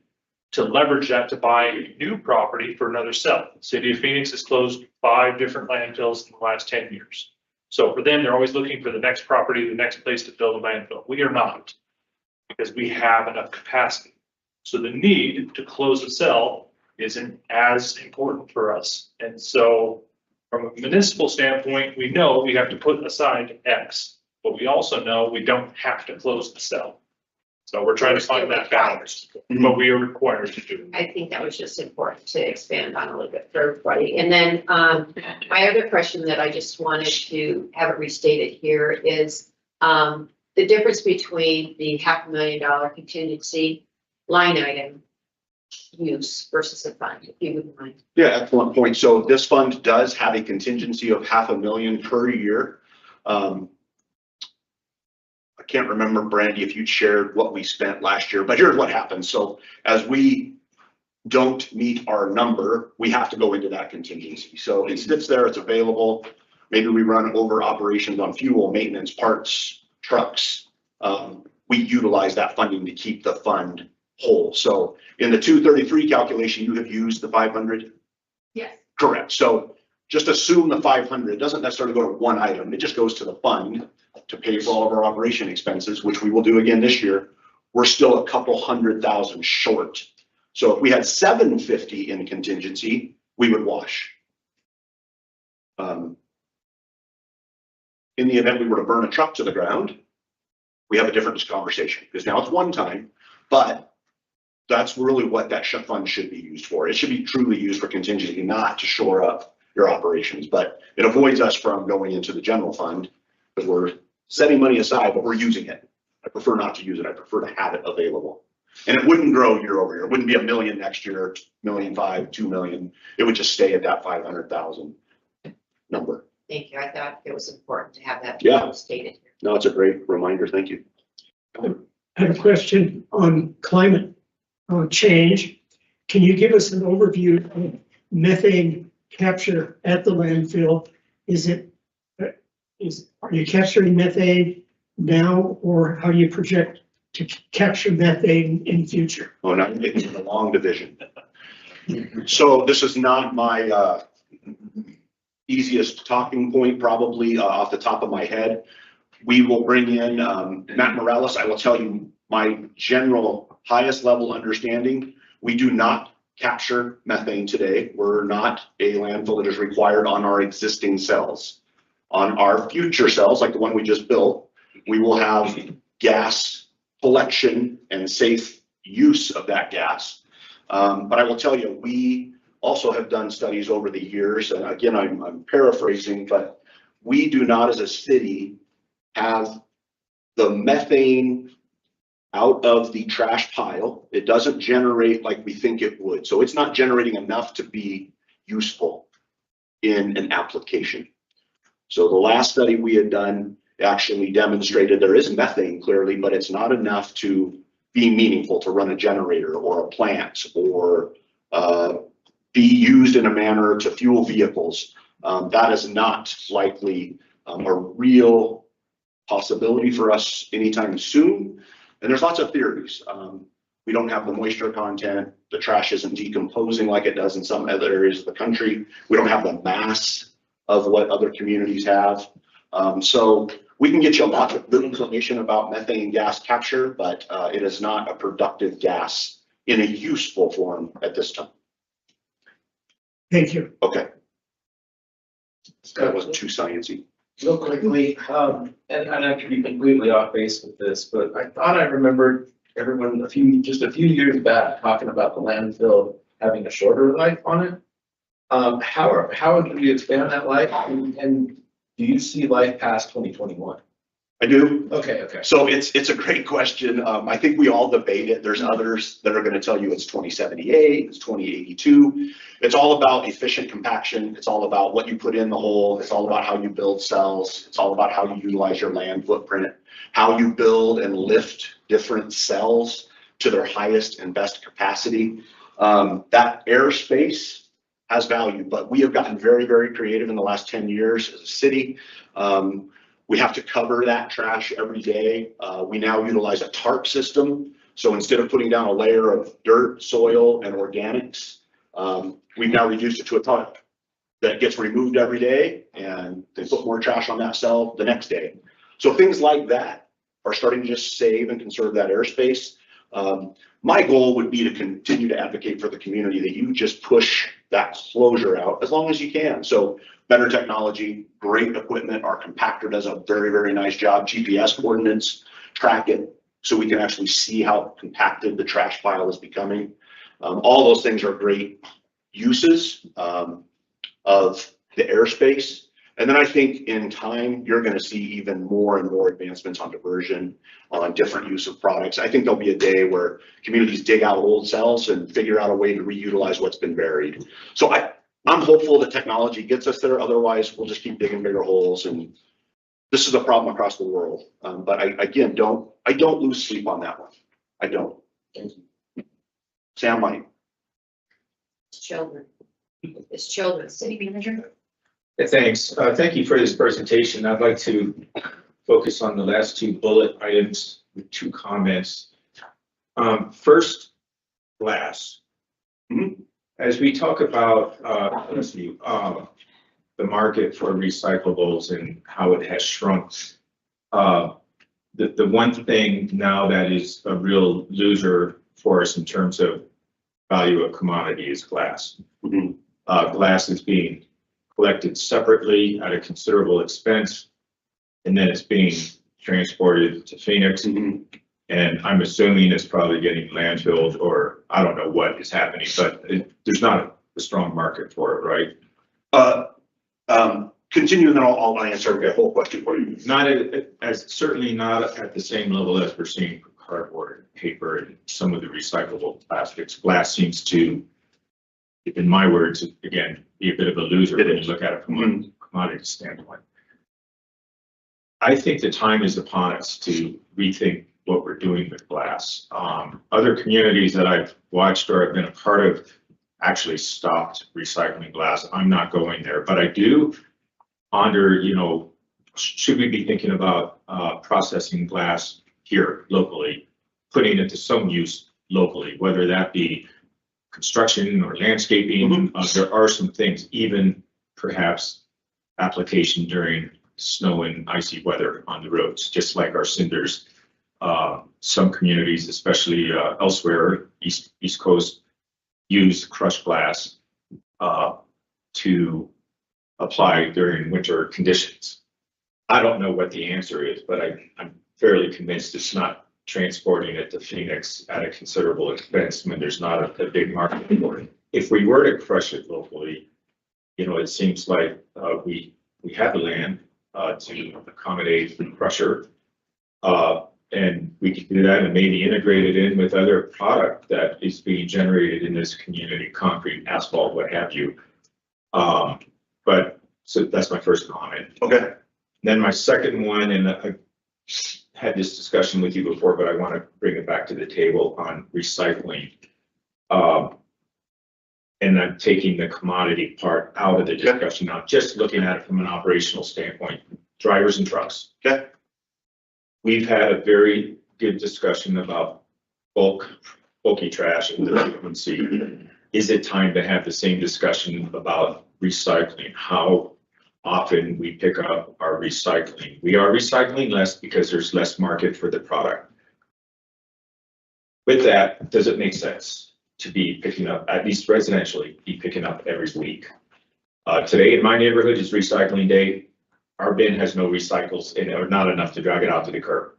to leverage that to buy new property for another cell. City of Phoenix has closed 5 different landfills in the last 10 years. So for them, they're always looking for the next property, the next place to build a landfill. We are not, because we have enough capacity. So the need to close a cell isn't as important for us. And so from a municipal standpoint, we know we have to put aside X, but we also know we don't have to close the cell. So we're trying to find that balance, but we are required to do it. I think that was just important to expand on a little bit for everybody. And then my other question that I just wanted to have it restated here is the difference between the $500,000 contingency line item use versus a fund, if you wouldn't mind. Yeah, excellent point. So this fund does have a contingency of $500,000 per year. I can't remember, Brandy, if you'd shared what we spent last year, but here's what happens. So as we don't meet our number, we have to go into that contingency. So it sits there, it's available. Maybe we run over operations on fuel, maintenance, parts, trucks. We utilize that funding to keep the fund whole. So in the 233 calculation, you have used the 500? Yes. Correct. So just assume the 500 doesn't necessarily go to one item. It just goes to the fund to pay for all of our operation expenses, which we will do again this year. We're still a couple 100,000 short. So if we had 750 in contingency, we would wash. In the event we were to burn a truck to the ground, we have a different conversation because now it's one time, but that's really what that fund should be used for. It should be truly used for contingency, not to shore up your operations, but it avoids us from going into the general fund because we're setting money aside, but we're using it. I prefer not to use it. I prefer to have it available. And it wouldn't grow year over year. It wouldn't be $1 million next year, $1.5 million, $2 million. It would just stay at that 500,000 number. Thank you. I thought it was important to have that stated here. No, it's a great reminder. Thank you. I have a question on climate change. Can you give us an overview of methane capture at the landfill? Are you capturing methane now, or how do you project to capture methane in the future? Oh, now you're getting into the long division. So this is not my easiest talking point probably off the top of my head. We will bring in Matt Morales. I will tell you my general highest level understanding. We do not capture methane today. We're not a landfill that is required on our existing cells. On our future cells, like the one we just built, we will have gas collection and safe use of that gas. But I will tell you, we also have done studies over the years, and again, I'm paraphrasing, but we do not as a city have the methane out of the trash pile. It doesn't generate like we think it would. So it's not generating enough to be useful in an application. So the last study we had done actually demonstrated there is methane clearly, but it's not enough to be meaningful to run a generator or a plant or be used in a manner to fuel vehicles. That is not likely a real possibility for us anytime soon. And there's lots of theories. We don't have the moisture content. The trash isn't decomposing like it does in some other areas of the country. We don't have the mass of what other communities have. So we can get you a lot of good information about methane gas capture, but it is not a productive gas in a useful form at this time. Thank you. Okay. That wasn't too sciencey. Real quickly, and I could be completely off base with this, but I thought I remembered everyone just a few years back talking about the landfill having a shorter life on it. How do we expand that life, and do you see life past 2021? I do. Okay. So it's a great question. I think we all debate it. There's others that are going to tell you it's 2078, it's 2082. It's all about efficient compaction. It's all about what you put in the hole. It's all about how you build cells. It's all about how you utilize your land footprint, how you build and lift different cells to their highest and best capacity. That airspace has value, but we have gotten very, very creative in the last 10 years as a city. We have to cover that trash every day. We now utilize a tarp system. So instead of putting down a layer of dirt, soil, and organics, we've now reduced it to a tarp that gets removed every day, and they put more trash on that cell the next day. So things like that are starting to just save and conserve that airspace. My goal would be to continue to advocate for the community that you just push that closure out as long as you can. So better technology, great equipment. Our compactor does a very, very nice job. GPS coordinates, track it so we can actually see how compacted the trash pile is becoming. All those things are great uses of the airspace. And then I think in time, you're going to see even more and more advancements on diversion, on different use of products. I think there'll be a day where communities dig out old cells and figure out a way to reutilize what's been buried. So I'm hopeful that technology gets us there. Otherwise, we'll just keep digging bigger holes. And this is a problem across the world. But I don't lose sleep on that one. I don't. Sam might. Children. It's children. City manager. Thanks. Thank you for this presentation. I'd like to focus on the last two bullet items with two comments. First, glass. As we talk about the market for recyclables and how it has shrunk, the one thing now that is a real loser for us in terms of value of commodity is glass. Glass is being collected separately at a considerable expense, and then it's being transported to Phoenix. And I'm assuming it's probably getting landfilled, or I don't know what is happening, but there's not a strong market for it, right? Continue, and then I'll answer the whole question for you. Certainly not at the same level as we're seeing for cardboard and paper and some of the recyclable plastics. Glass seems to, in my words, again, be a bit of a loser when you look at it from a commodity standpoint. I think the time is upon us to rethink what we're doing with glass. Other communities that I've watched or have been a part of actually stopped recycling glass. I'm not going there, but I do ponder, should we be thinking about processing glass here locally, putting it to some use locally, whether that be construction or landscaping. There are some things, even perhaps application during snow and icy weather on the roads, just like our cinders. Some communities, especially elsewhere, East Coast, use crushed glass to apply during winter conditions. I don't know what the answer is, but I'm fairly convinced it's not transporting it to Phoenix at a considerable expense when there's not a big market for it. If we were to crush it locally, you know, it seems like we have the land to accommodate the crusher. And we could do that and maybe integrate it in with other product that is being generated in this community, concrete, asphalt, what have you. But so that's my first comment. Okay. Then my second one, and I had this discussion with you before, but I want to bring it back to the table on recycling. And I'm taking the commodity part out of the discussion now, just looking at it from an operational standpoint, drivers and trucks. Okay. We've had a very good discussion about bulky trash and the frequency. Is it time to have the same discussion about recycling? How often we pick up our recycling? We are recycling less because there's less market for the product. With that, does it make sense to be picking up, at least residentially, be picking up every week? Today in my neighborhood is recycling day. Our bin has no recycles in it, or not enough to drag it out to the curb.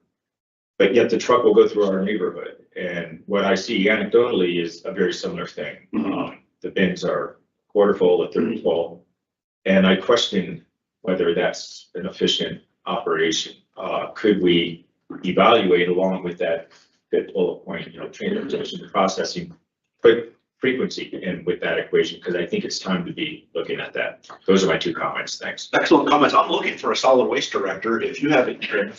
But yet the truck will go through our neighborhood. And what I see anecdotally is a very similar thing. The bins are quarter full, a third full. And I question whether that's an efficient operation. Could we evaluate along with that bullet point, you know, transportation, processing, put frequency in with that equation, because I think it's time to be looking at that. Those are my two comments. Thanks. Excellent comments. I'm looking for a solid waste director. If you have it, you're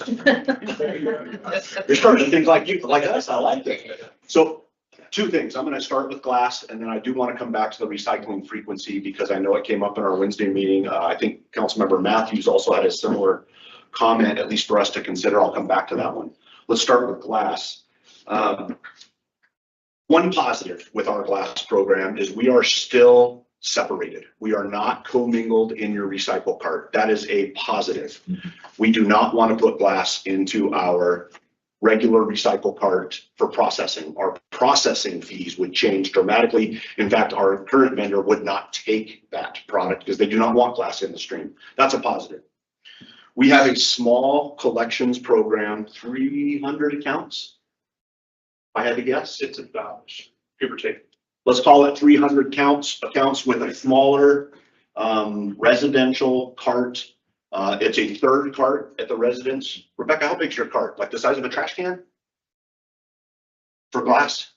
starting to think like us. I like it. So two things. I'm going to start with glass, and then I do want to come back to the recycling frequency because I know it came up in our Wednesday meeting. I think Councilmember Matthews also had a similar comment, at least for us to consider. I'll come back to that one. Let's start with glass. One positive with our glass program is we are still separated. We are not commingled in your recycle cart. That is a positive. We do not want to put glass into our regular recycle cart for processing. Our processing fees would change dramatically. In fact, our current vendor would not take that product because they do not want glass in the stream. That's a positive. We have a small collections program, 300 accounts. I had to guess. It's about, give or take. Let's call it 300 accounts with a smaller residential cart. It's a third cart at the residence. Rebecca, how big's your cart? Like the size of a trash can? For glass?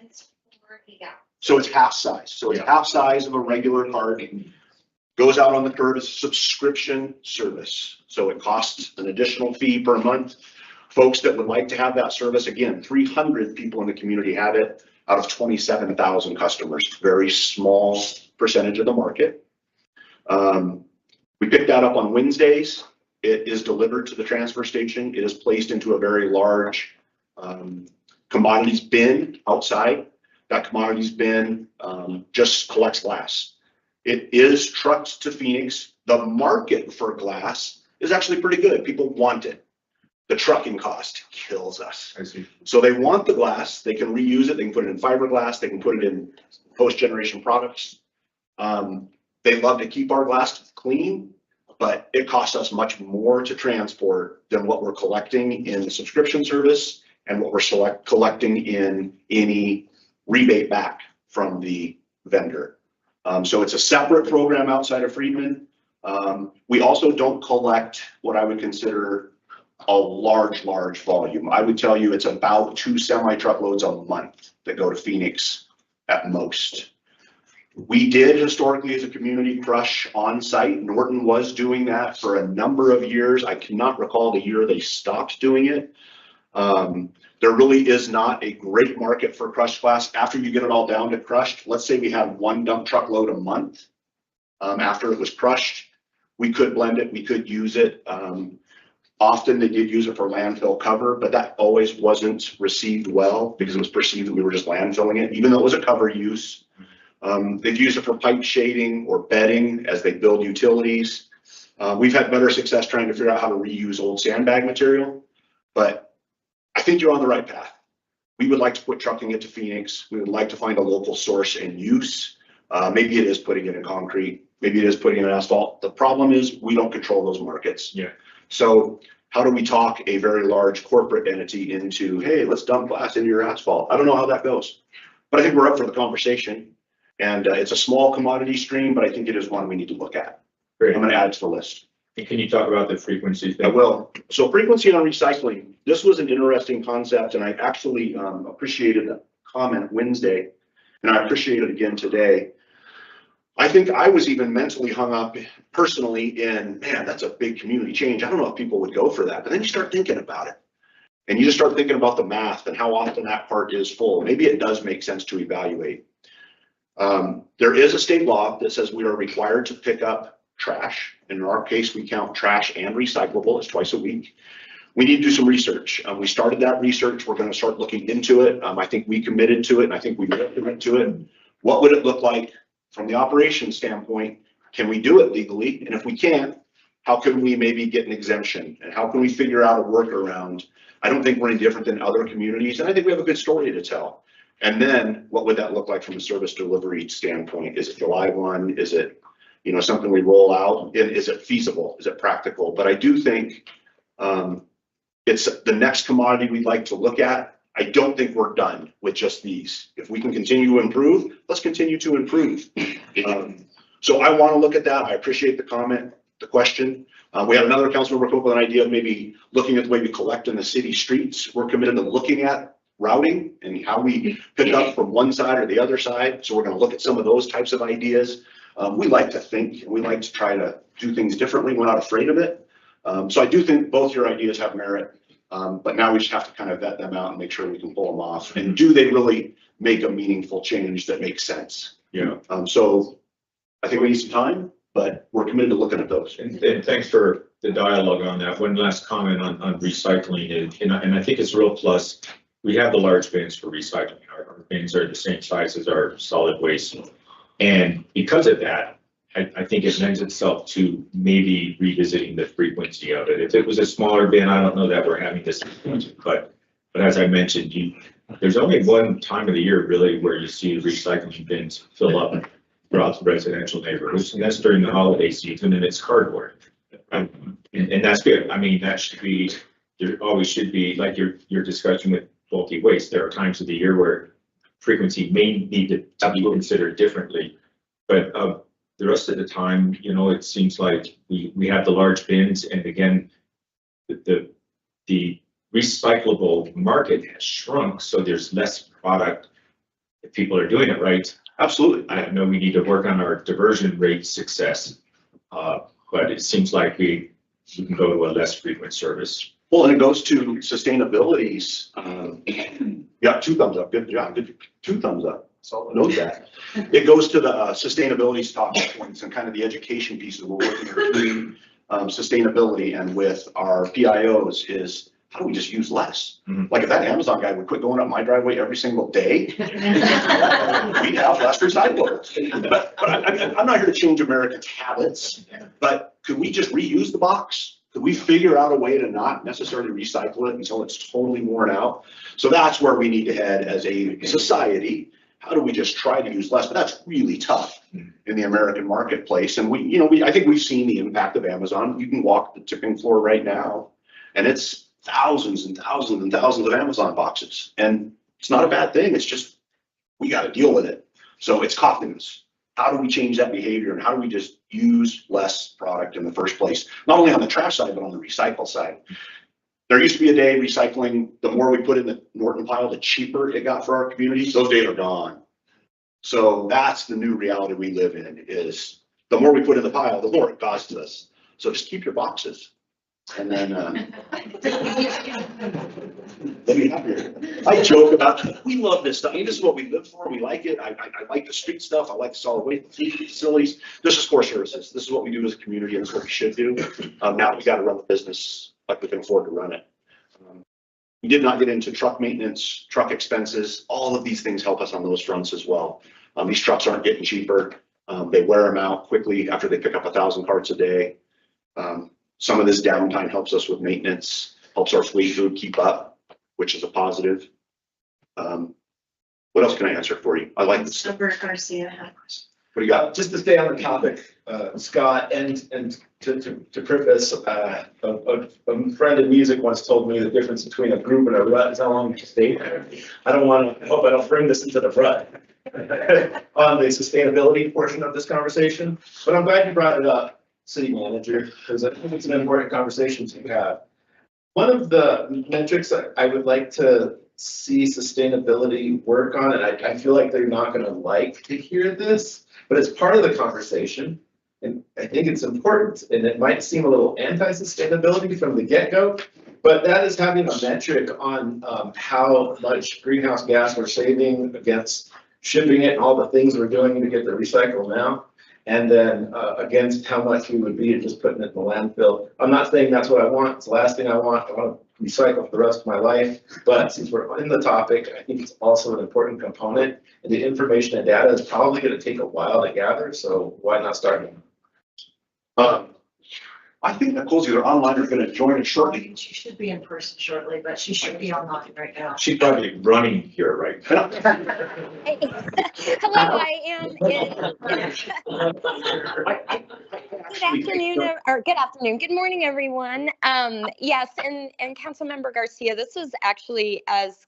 It's 40, yeah. So it's half size. So it's half size of a regular cart. Goes out on the curb as a subscription service. So it costs an additional fee per month. Folks that would like to have that service, again, 300 people in the community have it out of 27,000 customers, very small percentage of the market. We pick that up on Wednesdays. It is delivered to the transfer station. It is placed into a very large commodities bin outside. That commodities bin just collects glass. It is trucked to Phoenix. The market for glass is actually pretty good. People want it. The trucking cost kills us. I see. So they want the glass, they can reuse it, they can put it in fiberglass, they can put it in post-generation products. They love to keep our glass clean, but it costs us much more to transport than what we're collecting in the subscription service and what we're collecting in any rebate back from the vendor. So it's a separate program outside of Friedman. We also don't collect what I would consider a large volume. I would tell you it's about 2 semi-truckloads a month that go to Phoenix at most. We did historically as a community crush on site. Norton was doing that for a number of years. I cannot recall the year they stopped doing it. There really is not a great market for crushed glass. After you get it all down to crushed, let's say we had 1 dump truckload a month. After it was crushed, we could blend it, we could use it. Often they did use it for landfill cover, but that always wasn't received well because it was perceived that we were just landfilling it, even though it was a cover use. They've used it for pipe shading or bedding as they build utilities. We've had better success trying to figure out how to reuse old sandbag material, but I think you're on the right path. We would like to put trucking into Phoenix. We would like to find a local source and use. Maybe it is putting it in concrete. Maybe it is putting it in asphalt. The problem is we don't control those markets. Yeah. So how do we talk a very large corporate entity into, hey, let's dump glass into your asphalt? I don't know how that goes, but I think we're up for the conversation. And it's a small commodity stream, but I think it is one we need to look at. Great. I'm going to add it to the list. And can you talk about the frequency? I will. So frequency on recycling, this was an interesting concept, and I actually appreciated the comment Wednesday, and I appreciate it again today. I think I was even mentally hung up personally in, man, that's a big community change. I don't know if people would go for that, but then you start thinking about it. And you just start thinking about the math and how often that part is full. Maybe it does make sense to evaluate. There is a state law that says we are required to pick up trash. In our case, we count trash and recyclable as twice a week. We need to do some research. We started that research. We're going to start looking into it. I think we committed to it, and I think we committed to it. What would it look like from the operations standpoint? Can we do it legally? And if we can't, how can we maybe get an exemption? And how can we figure out a workaround? I don't think we're any different than other communities, and I think we have a good story to tell. And then what would that look like from a service delivery standpoint? Is it July 1? Is it, something we roll out? And is it feasible? Is it practical? But I do think it's the next commodity we'd like to look at. I don't think we're done with just these. If we can continue to improve, let's continue to improve. So I want to look at that. I appreciate the comment, the question. We had another council member come up with an idea of maybe looking at the way we collect in the city streets. We're committed to looking at routing and how we pick up from one side or the other side. So we're going to look at some of those types of ideas. We like to think, and we like to try to do things differently. We're not afraid of it. So I do think both your ideas have merit, but now we just have to kind of vet them out and make sure we can pull them off. And do they really make a meaningful change that makes sense? Yeah. So I think we need some time, but we're committed to looking at those. And thanks for the dialogue on that. One last comment on recycling, and I think it's a real plus. We have the large bins for recycling. Our bins are the same size as our solid waste. And because of that, I think it lends itself to maybe revisiting the frequency of it. If it was a smaller bin, I don't know that we're having this discussion, but as I mentioned, there's only one time of the year really where you see the recycling bins fill up throughout the residential neighborhoods, and that's during the holiday season, and it's cardboard. And that's good. I mean, that should be, there always should be, like your discussion with bulky waste. There are times of the year where frequency may need to be considered differently, but the rest of the time, it seems like we have the large bins, and again, the recyclable market has shrunk, so there's less product if people are doing it right. Absolutely. I know we need to work on our diversion rate success, but it seems like we can go to a less frequent service. Well, and it goes to sustainability's, yeah, 2 thumbs up, good job, good, 2 thumbs up, so note that. It goes to the sustainability's talking points and kind of the education piece of what we're working between sustainability and with our PIOs is, how do we just use less? Mm-hmm. Like if that Amazon guy would quit going up my driveway every single day, we'd have less recyclables. But I'm not here to change Americans' habits, but could we just reuse the box? Could we figure out a way to not necessarily recycle it until it's totally worn out? So that's where we need to head as a society. How do we just try to use less? But that's really tough in the American marketplace. And I think we've seen the impact of Amazon. You can walk the tipping floor right now, and it's thousands and thousands and thousands of Amazon boxes. And it's not a bad thing. It's just, we got to deal with it. So it's costing us. How do we change that behavior, and how do we just use less product in the first place? Not only on the trash side, but on the recycle side. There used to be a day recycling, the more we put in the Norton pile, the cheaper it got for our communities. Those days are gone. So that's the new reality we live in, is the more we put in the pile, the more it costs us. So just keep your boxes. And then let me have your, I joke about, we love this stuff. I mean, this is what we live for. We like it. I like the street stuff. I like the solid waste facilities. This is core services. This is what we do as a community, and this is what we should do. Now we got to run the business like we can afford to run it. We did not get into truck maintenance, truck expenses. All of these things help us on those fronts as well. These trucks aren't getting cheaper. They wear them out quickly after they pick up 1,000 parts a day. Some of this downtime helps us with maintenance, helps our fleet crew keep up, which is a positive. What else can I answer for you? I like this stuff. Member Garcia had a question. What do you got? Just to stay on the topic, Scott, and to preface, a friend in music once told me the difference between a groove and a rut is how long you stay there. I hope I don't bring this into the rut on the sustainability portion of this conversation, but I'm glad you brought it up, city manager, because I think it's an important conversation to have. One of the metrics I would like to see sustainability work on, and I feel like they're not gonna like to hear this, but it's part of the conversation. And I think it's important, and it might seem a little anti-sustainability from the get-go, but that is having a metric on how much greenhouse gas we're saving against shipping it and all the things we're doing to get the recycle now. And then against how much we would be just putting it in the landfill. I'm not saying that's what I want. It's the last thing I want. I want to recycle for the rest of my life. But since we're in the topic, I think it's also an important component. And the information and data is probably going to take a while to gather. So why not start? I think Nicole's either online or going to join us shortly. She should be in person shortly, but she should be online right now. She's probably running here right now. Hello, I am good afternoon, good morning, everyone. Yes, and Councilmember Garcia, this is actually, as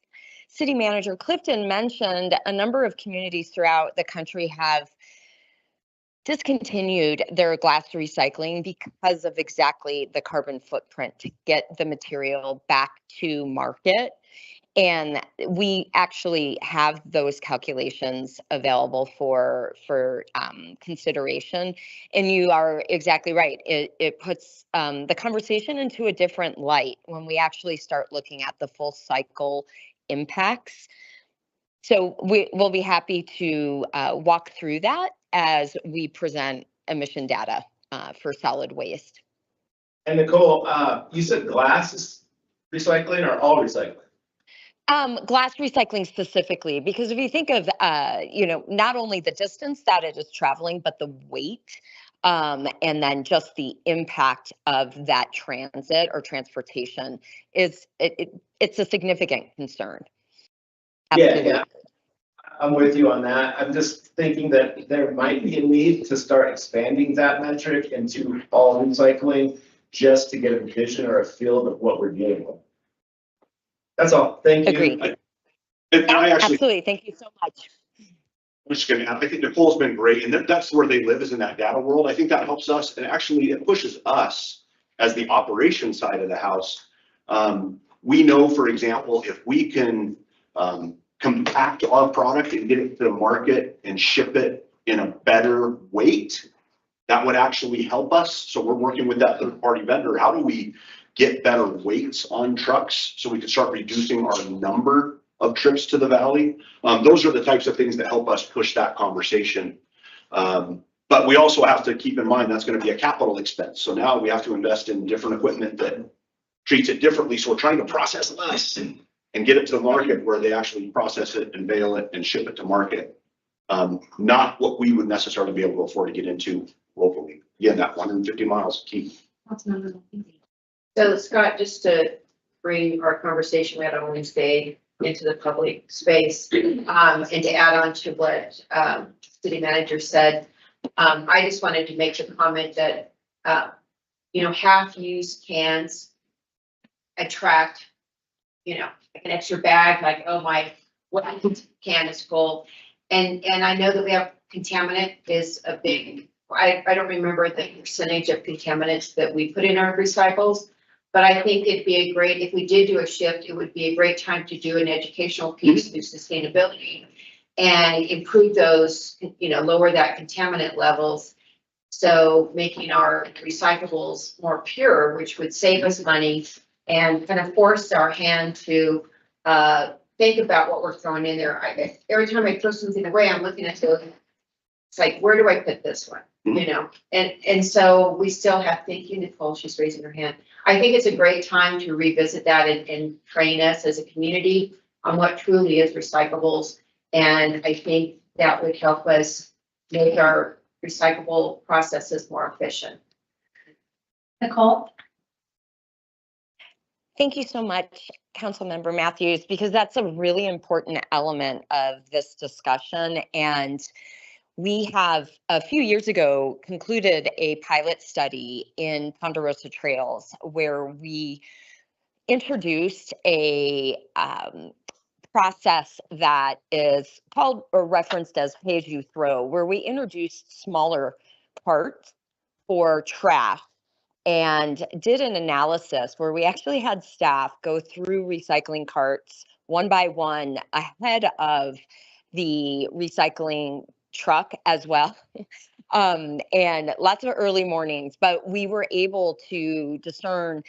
City Manager Clifton mentioned, a number of communities throughout the country have discontinued their glass recycling because of exactly the carbon footprint to get the material back to market. And we actually have those calculations available for consideration. And you are exactly right. It puts the conversation into a different light when we actually start looking at the full cycle impacts. So we'll be happy to walk through that as we present emission data for solid waste. And Nicole, you said glass is recycling or all recycling? Glass recycling specifically, because if you think of, not only the distance that it is traveling, but the weight, and then just the impact of that transit or transportation it's a significant concern. Absolutely. Yeah. I'm with you on that. I'm just thinking that there might be a need to start expanding that metric into all recycling just to get a vision or a feel of what we're dealing with. That's all. Thank you. Agreed. Absolutely. Thank you so much. I'm just going to add, I think Nicole's been great, and that's where they live, is in that data world. I think that helps us, and actually it pushes us as the operation side of the house. We know, for example, if we can compact our product and get it to the market and ship it in a better weight, that would actually help us. So we're working with that third-party vendor. How do we get better weights on trucks so we can start reducing our number of trips to the valley? Those are the types of things that help us push that conversation. But we also have to keep in mind that's going to be a capital expense. So now we have to invest in different equipment that treats it differently. So we're trying to process less and get it to the market where they actually process it and bale it and ship it to market. Not what we would necessarily be able to afford to get into locally. Again, that 150 miles key. So Scott, just to bring our conversation we had on Wednesday into the public space, and to add on to what city manager said, I just wanted to make the comment that half-used cans attract, like an extra bag, like, oh, my can is full. And I know that we have contaminant is a big, I don't remember the percentage of contaminants that we put in our recycles, but I think it'd be if we did do a shift, it would be a great time to do an educational piece through sustainability and improve those, lower that contaminant levels. So making our recyclables more pure, which would save us money and kind of force our hand to think about what we're throwing in there. Every time I throw something away, I'm looking at it. It's like, where do I put this one? And so we still have, thank you, Nicole, she's raising her hand. I think it's a great time to revisit that and train us as a community on what truly is recyclables. And I think that would help us make our recyclable processes more efficient. Nicole? Thank you so much, Councilmember Matthews, because that's a really important element of this discussion. And we have a few years ago concluded a pilot study in Ponderosa Trails where we introduced a process that is called or referenced as pay as you throw, where we introduced smaller parts for trash and did an analysis where we actually had staff go through recycling carts one by one ahead of the recycling truck as well. And lots of early mornings, but we were able to discern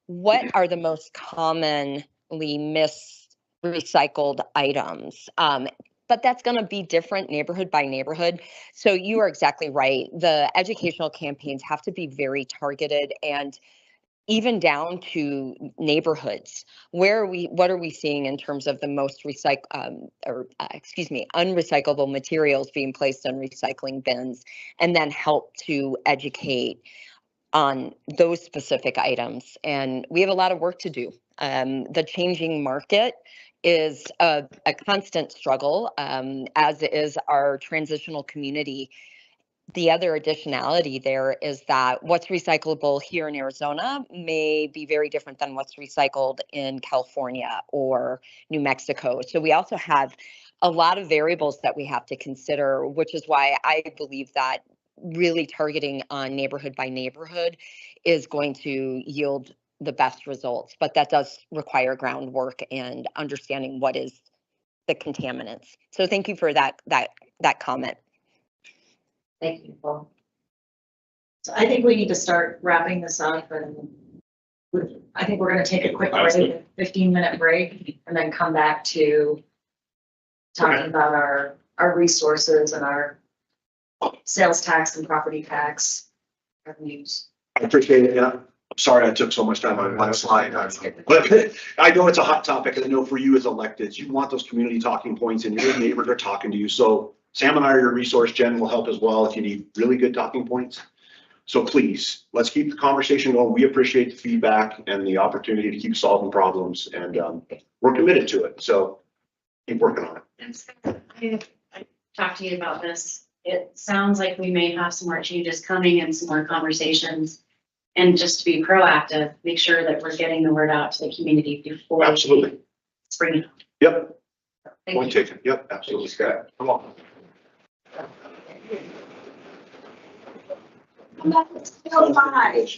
what are the most commonly missed recycled items. But that's going to be different neighborhood by neighborhood. So you are exactly right. The educational campaigns have to be very targeted and even down to neighborhoods. What are we seeing in terms of the most unrecyclable materials being placed in recycling bins, and then help to educate on those specific items. And we have a lot of work to do. The changing market is a constant struggle, as is our transitional community. The other additionality there is that what's recyclable here in Arizona may be very different than what's recycled in California or New Mexico. So we also have a lot of variables that we have to consider, which is why I believe that really targeting on neighborhood by neighborhood is going to yield the best results. But that does require groundwork and understanding what is the contaminants. So thank you for that comment. Thank you, Nicole. So I think we need to start wrapping this up, and I think we're gonna take a quick break, 15-minute break, and then come back to talking about our resources and our sales tax and property tax revenues. I appreciate it, and I'm sorry I took so much time on one slide. But I know it's a hot topic, and I know for you as electeds, you want those community talking points and your neighbors are talking to you. So Sam and I are your resource. Jen will help as well if you need really good talking points. So please, let's keep the conversation going. We appreciate the feedback and the opportunity to keep solving problems, and we're committed to it. So keep working on it. I talked to you about this. It sounds like we may have some more changes coming and some more conversations. And just to be proactive, make sure that we're getting the word out to the community before. Absolutely. Spring. Yep. Thank Point you. taken. Yep, absolutely, Scott. Come on. Let's go by.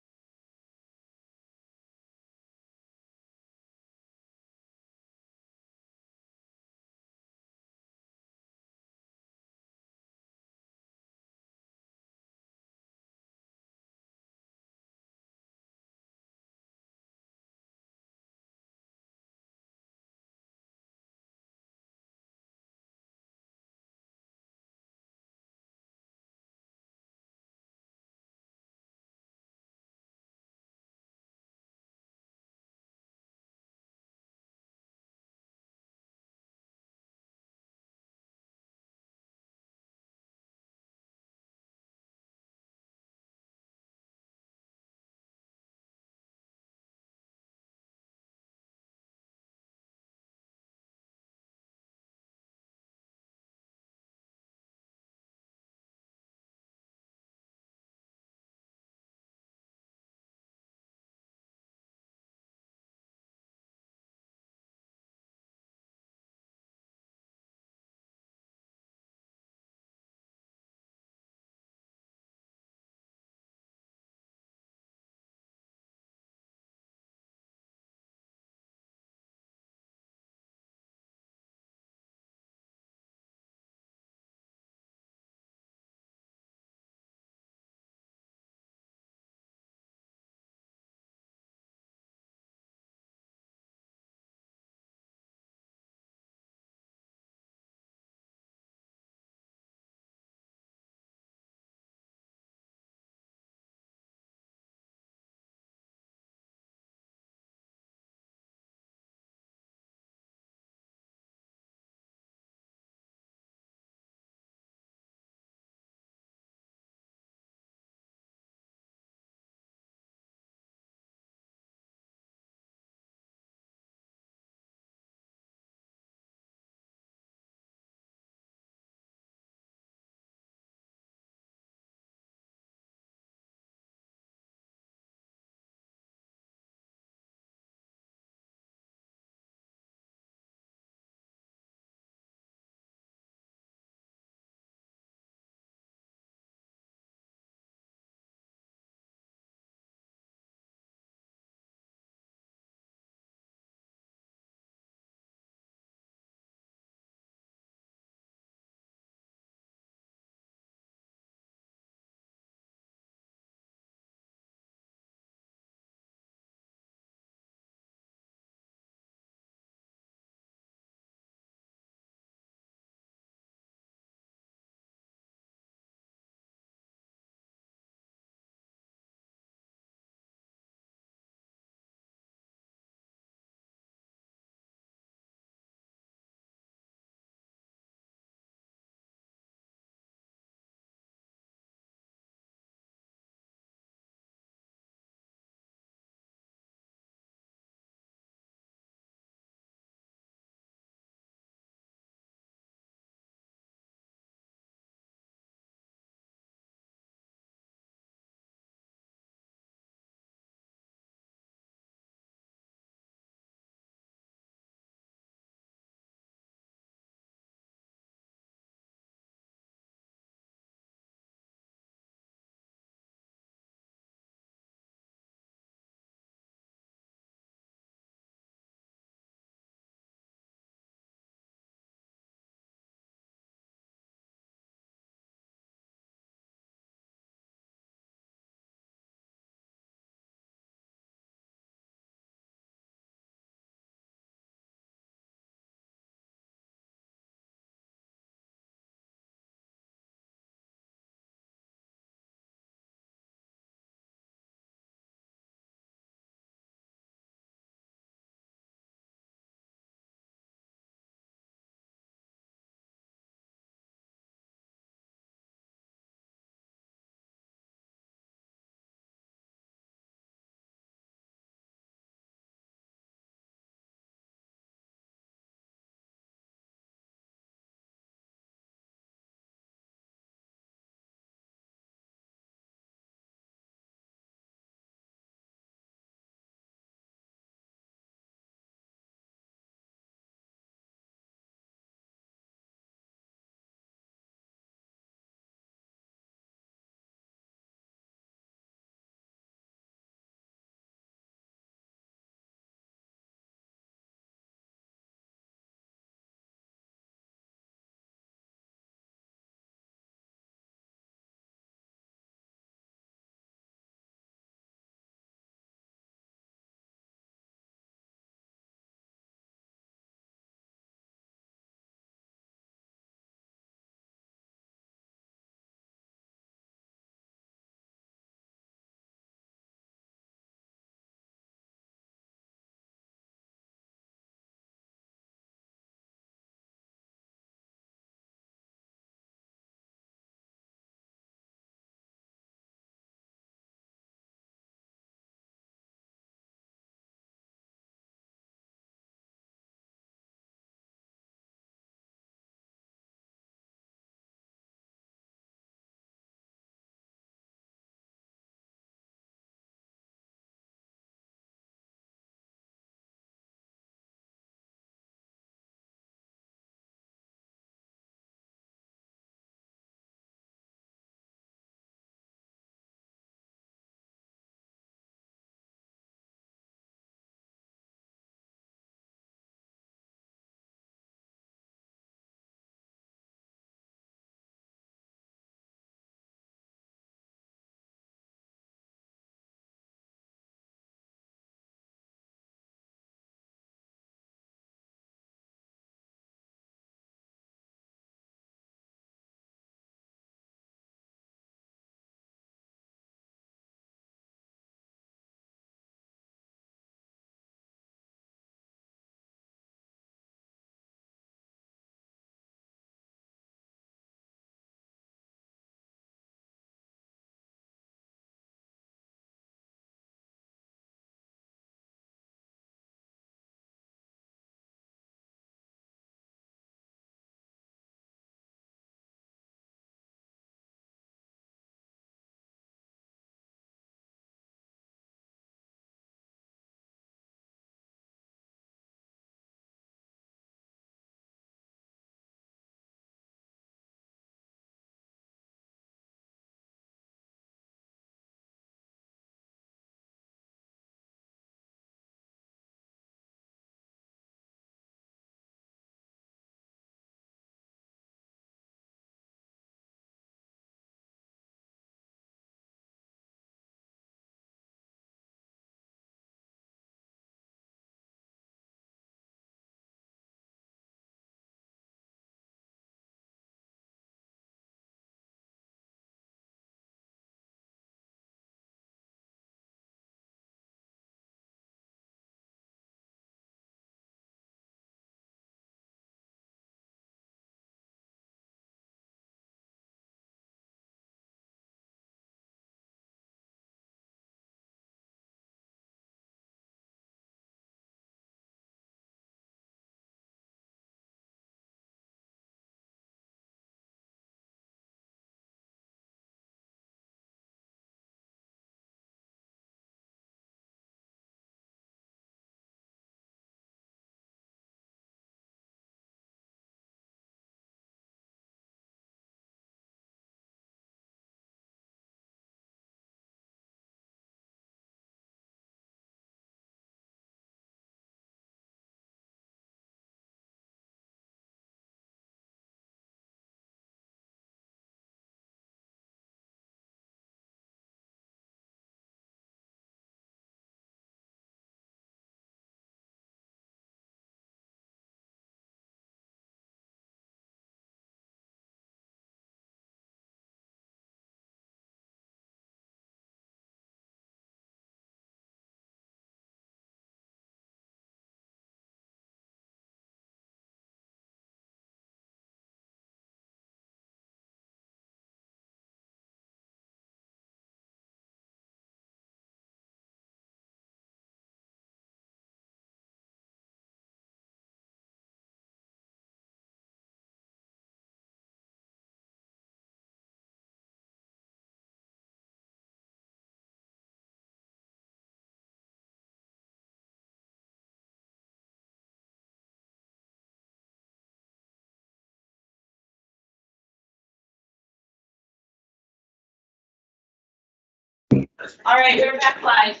All right, we're back live.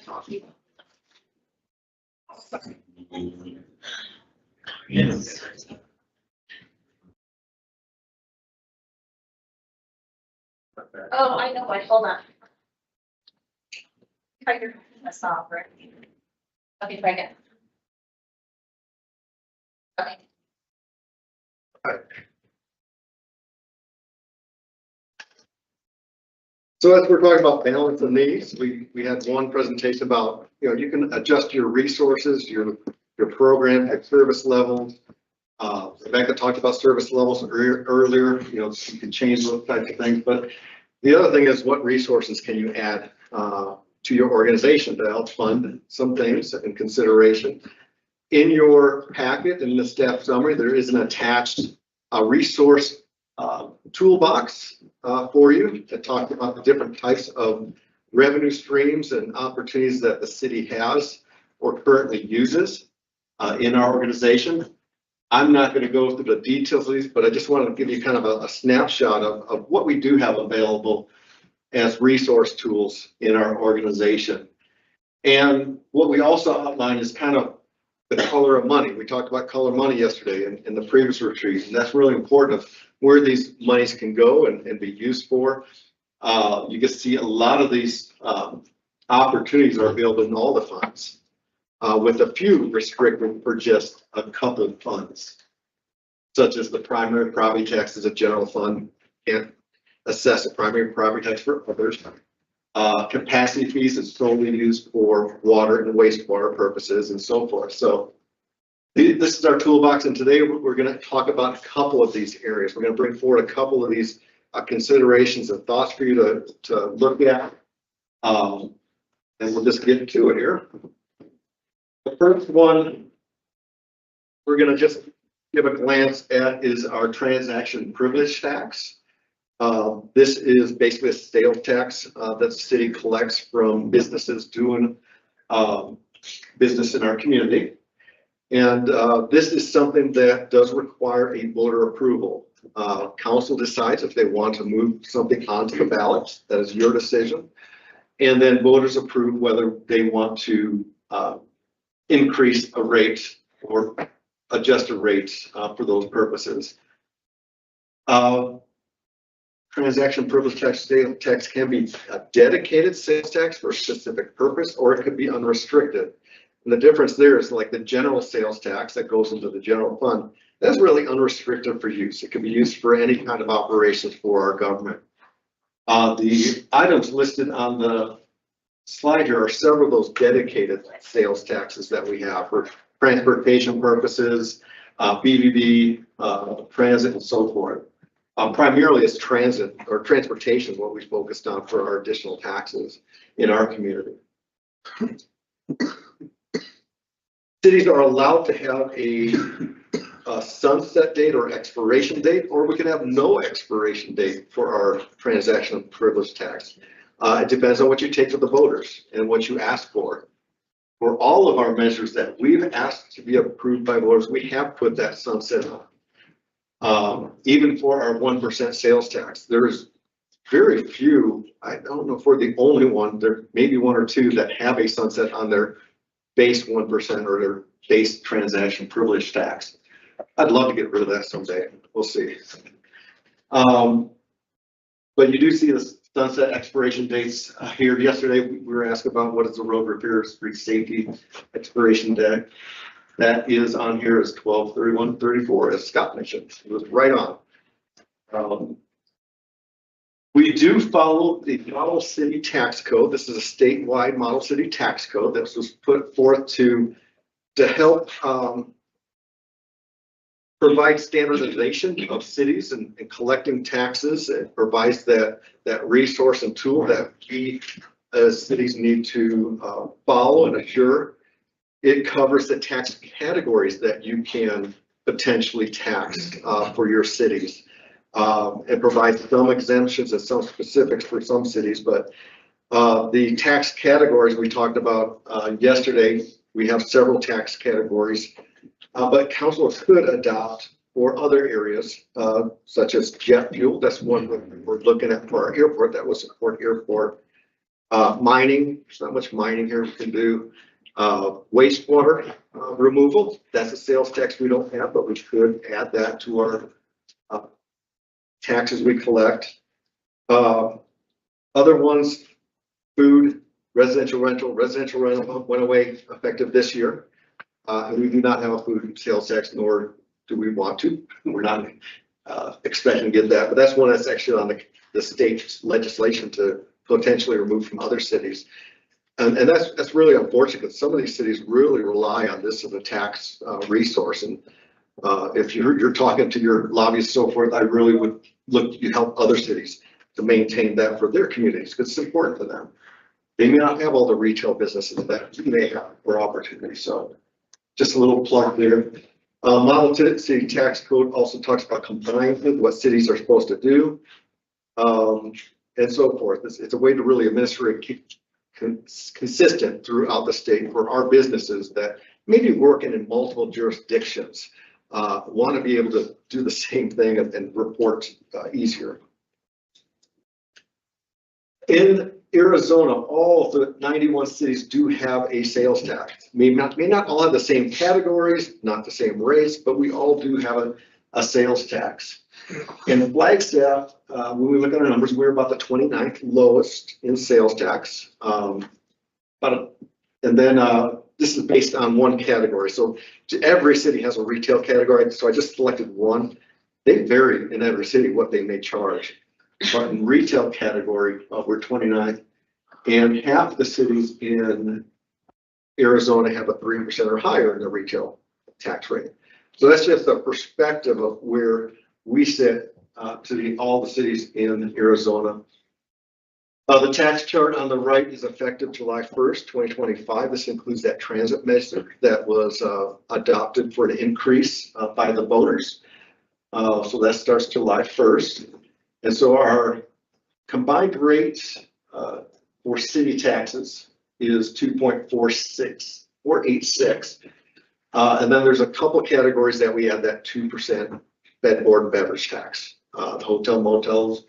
Oh, I know, hold on. Try your, that's off, right? Okay, try again. Okay. So as we're talking about balance of needs, we had one presentation about, you can adjust your resources, your program at service levels. Rebecca talked about service levels earlier, you can change those types of things, but the other thing is what resources can you add to your organization to help fund some things in consideration. In your packet, in the staff summary, there is an attached resource toolbox for you to talk about the different types of revenue streams and opportunities that the city has or currently uses in our organization. I'm not going to go through the details of these, but I just wanted to give you kind of a snapshot of what we do have available as resource tools in our organization. And what we also outline is kind of the color of money. We talked about color money yesterday in the previous retreat, and that's really important of where these monies can go and be used for. You can see a lot of these opportunities are available in all the funds, with a few restricted for just a couple of funds, such as the primary property tax as a general fund, can't assess a primary property tax for others. Capacity fees is solely used for water and wastewater purposes and so forth. So this is our toolbox, and today we're going to talk about a couple of these areas. We're going to bring forward a couple of these considerations and thoughts for you to look at, and we'll just get to it here. The first one we're going to just give a glance at is our transaction privilege tax. This is basically a sales tax that the city collects from businesses doing business in our community. And this is something that does require a voter approval. Council decides if they want to move something onto the ballot. That is your decision. And then voters approve whether they want to increase a rate or adjust a rate for those purposes. Transaction privilege tax, sales tax can be a dedicated sales tax for a specific purpose, or it could be unrestricted. And the difference there is like the general sales tax that goes into the general fund, that's really unrestricted for use. It can be used for any kind of operations for our government. The items listed on the slide here are several of those dedicated sales taxes that we have for transportation purposes, BBB, transit, and so forth. Primarily it's transit or transportation is what we focused on for our additional taxes in our community. Cities are allowed to have a sunset date or expiration date, or we can have no expiration date for our transaction privilege tax. It depends on what you take to the voters and what you ask for. For all of our measures that we've asked to be approved by voters, we have put that sunset on. Even for our 1% sales tax, there's very few, I don't know if we're the only one, there may be one or two that have a sunset on their base 1% or their base transaction privilege tax. I'd love to get rid of that someday. We'll see. But you do see the sunset expiration dates here. Yesterday, we were asked about what is the road repair street safety expiration date. That is on here as 12/31/34, as Scott mentioned. It was right on. We do follow the Model City Tax Code. This is a statewide Model City Tax Code that was put forth to help provide standardization of cities and collecting taxes. It provides that resource and tool that we as cities need to follow and assure. It covers the tax categories that you can potentially tax for your cities. It provides some exemptions and some specifics for some cities, but the tax categories we talked about yesterday, we have several tax categories, but council could adopt for other areas, such as jet fuel. That's one we're looking at for our airport. That will support airport Mining, there's not much mining here we can do. Wastewater removal, that's a sales tax we don't have, but we could add that to our taxes we collect. Other ones, food, residential rental went away effective this year. And we do not have a food sales tax, nor do we want to. We're not expecting to get that, but that's one that's actually on the state legislation to potentially remove from other cities. And that's really unfortunate because some of these cities really rely on this as a tax resource. And if you're talking to your lobbyists and so forth, I really would look to help other cities to maintain that for their communities because it's important to them. They may not have all the retail businesses that you may have for opportunity. So just a little plug there. Model city tax code also talks about complying with what cities are supposed to do, and so forth. It's a way to really administer and keep consistent throughout the state for our businesses that maybe working in multiple jurisdictions want to be able to do the same thing and report easier. In Arizona, all of the 91 cities do have a sales tax. May not all have the same categories, not the same rates, but we all do have a sales tax. In Flagstaff, when we look at our numbers, we're about the 29th lowest in sales tax. And then this is based on one category. So every city has a retail category. So I just selected one. They vary in every city what they may charge. But in retail category, we're 29th, and half the cities in Arizona have a 3% or higher in the retail tax rate. So that's just a perspective of where we sit to all the cities in Arizona. The tax chart on the right is effective July 1st, 2025. This includes that transit measure that was adopted for an increase by the voters. So that starts July 1st. And so our combined rates for city taxes is 2.486. And then there's a couple categories that we add that 2% bed, board, and beverage tax, hotel, motels,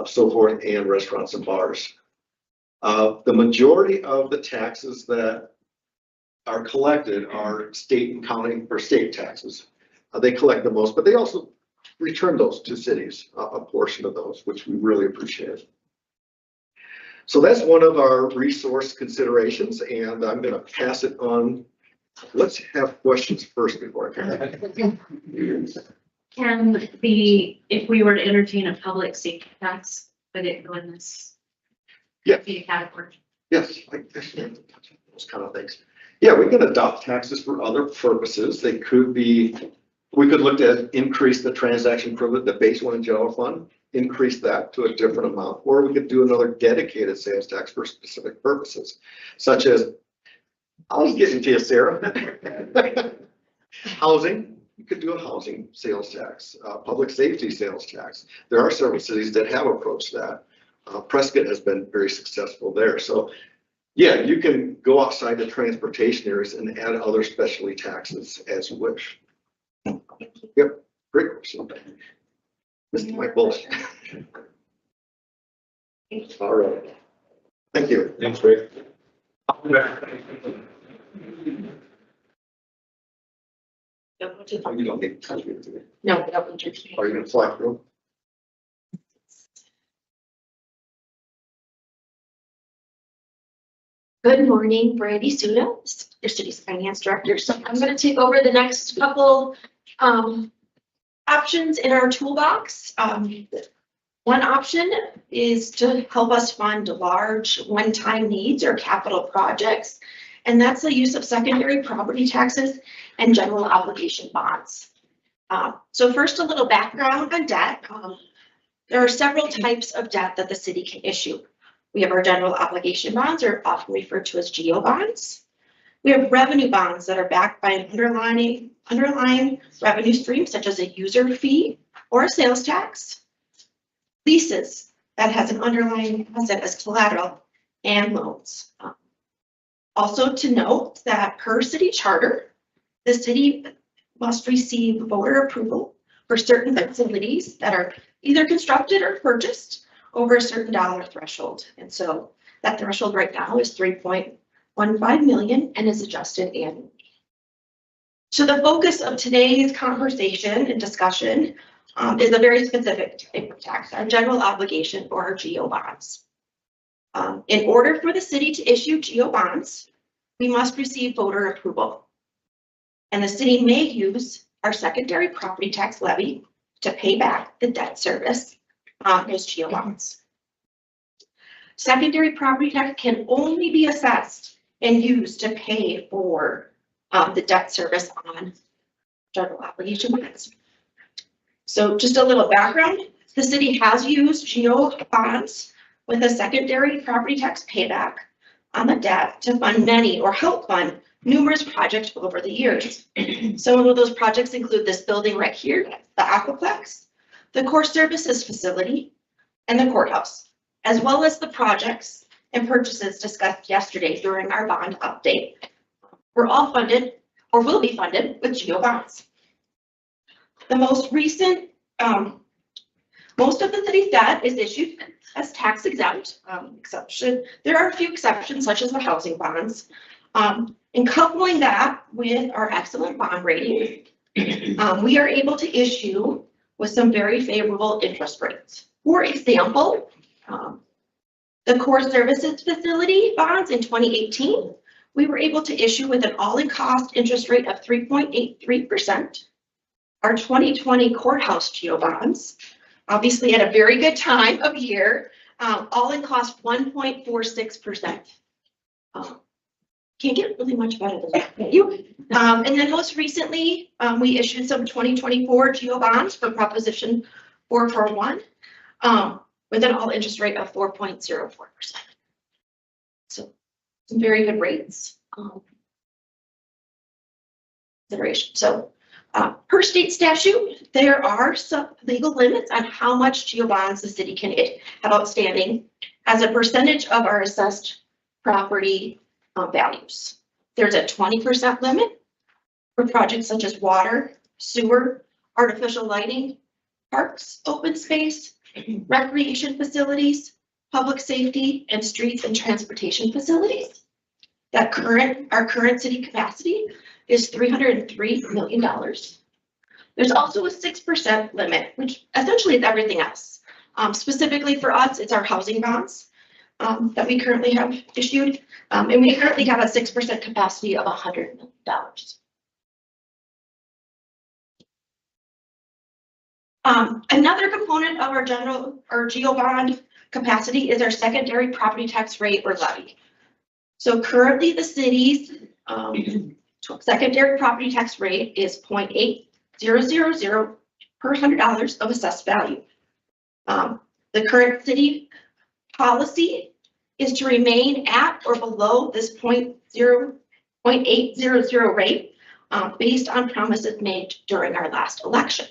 so forth, and restaurants and bars. The majority of the taxes that are collected are state and county or state taxes. They collect the most, but they also return those to cities, a portion of those, which we really appreciate. So that's one of our resource considerations, and I'm going to pass it on. Let's have questions first before I pass it. If we were to entertain a public safety tax, would it go in this? Yeah. Be a category? Yes, I understand those kind of things. Yeah, we can adopt taxes for other purposes. They could be, we could look at increase the transaction privilege, the base one in general fund, increase that to a different amount, or we could do another dedicated sales tax for specific purposes, such as, I was getting to you, Sarah. Housing, you could do a housing sales tax, public safety sales tax. There are several cities that have approached that. Prescott has been very successful there. So yeah, you can go outside the transportation areas and add other specialty taxes as you wish. Yep, great question. Mr. Mike Bullock. All right. Thank you. Thanks, Rick. Oh, you don't need to touch me today. No, we don't need to. Are you gonna fly through? Good morning, Brandy Suda, your city's finance director. So I'm going to take over the next couple options in our toolbox. One option is to help us fund large one-time needs or capital projects, and that's the use of secondary property taxes and general obligation bonds. So first, a little background on debt. There are several types of debt that the city can issue. We have our general obligation bonds, or often referred to as GO bonds. We have revenue bonds that are backed by an underlying revenue stream, such as a user fee or a sales tax. Leases that has an underlying asset as collateral, and loans. Also to note that per city charter, the city must receive voter approval for certain facilities that are either constructed or purchased over a certain dollar threshold. And so That threshold right now is 3.15 million and is adjusted annually. So the focus of today's conversation and discussion is a very specific type of tax, our general obligation for our GO bonds. In order for the city to issue GO bonds, we must receive voter approval. And the city may use our secondary property tax levy to pay back the debt service on those GO bonds. Secondary property tax can only be assessed and used to pay for the debt service on general obligation bonds. So just a little background, the city has used GO bonds with a secondary property tax payback on the debt to fund many or help fund numerous projects over the years. Some of those projects include this building right here, the Aquaplex, the core services facility, and the courthouse, as well as the projects and purchases discussed yesterday during our bond update. We're all funded or will be funded with GO bonds. The most recent, most of the city's debt is issued as tax exempt, exception. There are a few exceptions such as the housing bonds. And coupling that with our excellent bond rating, we are able to issue with some very favorable interest rates. For example, the core services facility bonds in 2018, we were able to issue with an all-in cost interest rate of 3.83%. Our 2020 courthouse GO bonds, obviously at a very good time of year, all-in cost 1.46%. Can't get really much better than that, can you? And then most recently, we issued some 2024 GO bonds for Proposition 441 with an all interest rate of 4.04%. So some very good rates. So per state statute, there are some legal limits on how much GO bonds the city can have outstanding as a percentage of our assessed property values. There's a 20% limit for projects such as water, sewer, artificial lighting, parks, open space, recreation facilities, public safety, and streets and transportation facilities. Our current city capacity is $303 million. There's also a 6% limit, which essentially is everything else. Specifically for us, it's our housing bonds that we currently have issued. And we currently have a 6% capacity of $100 million. Another component of our GO bond capacity is our secondary property tax rate or levy. So currently the city's secondary property tax rate is 0.8000 per $100 of assessed value. The current city policy is to remain at or below this 0.800 rate based on promises made during our last election.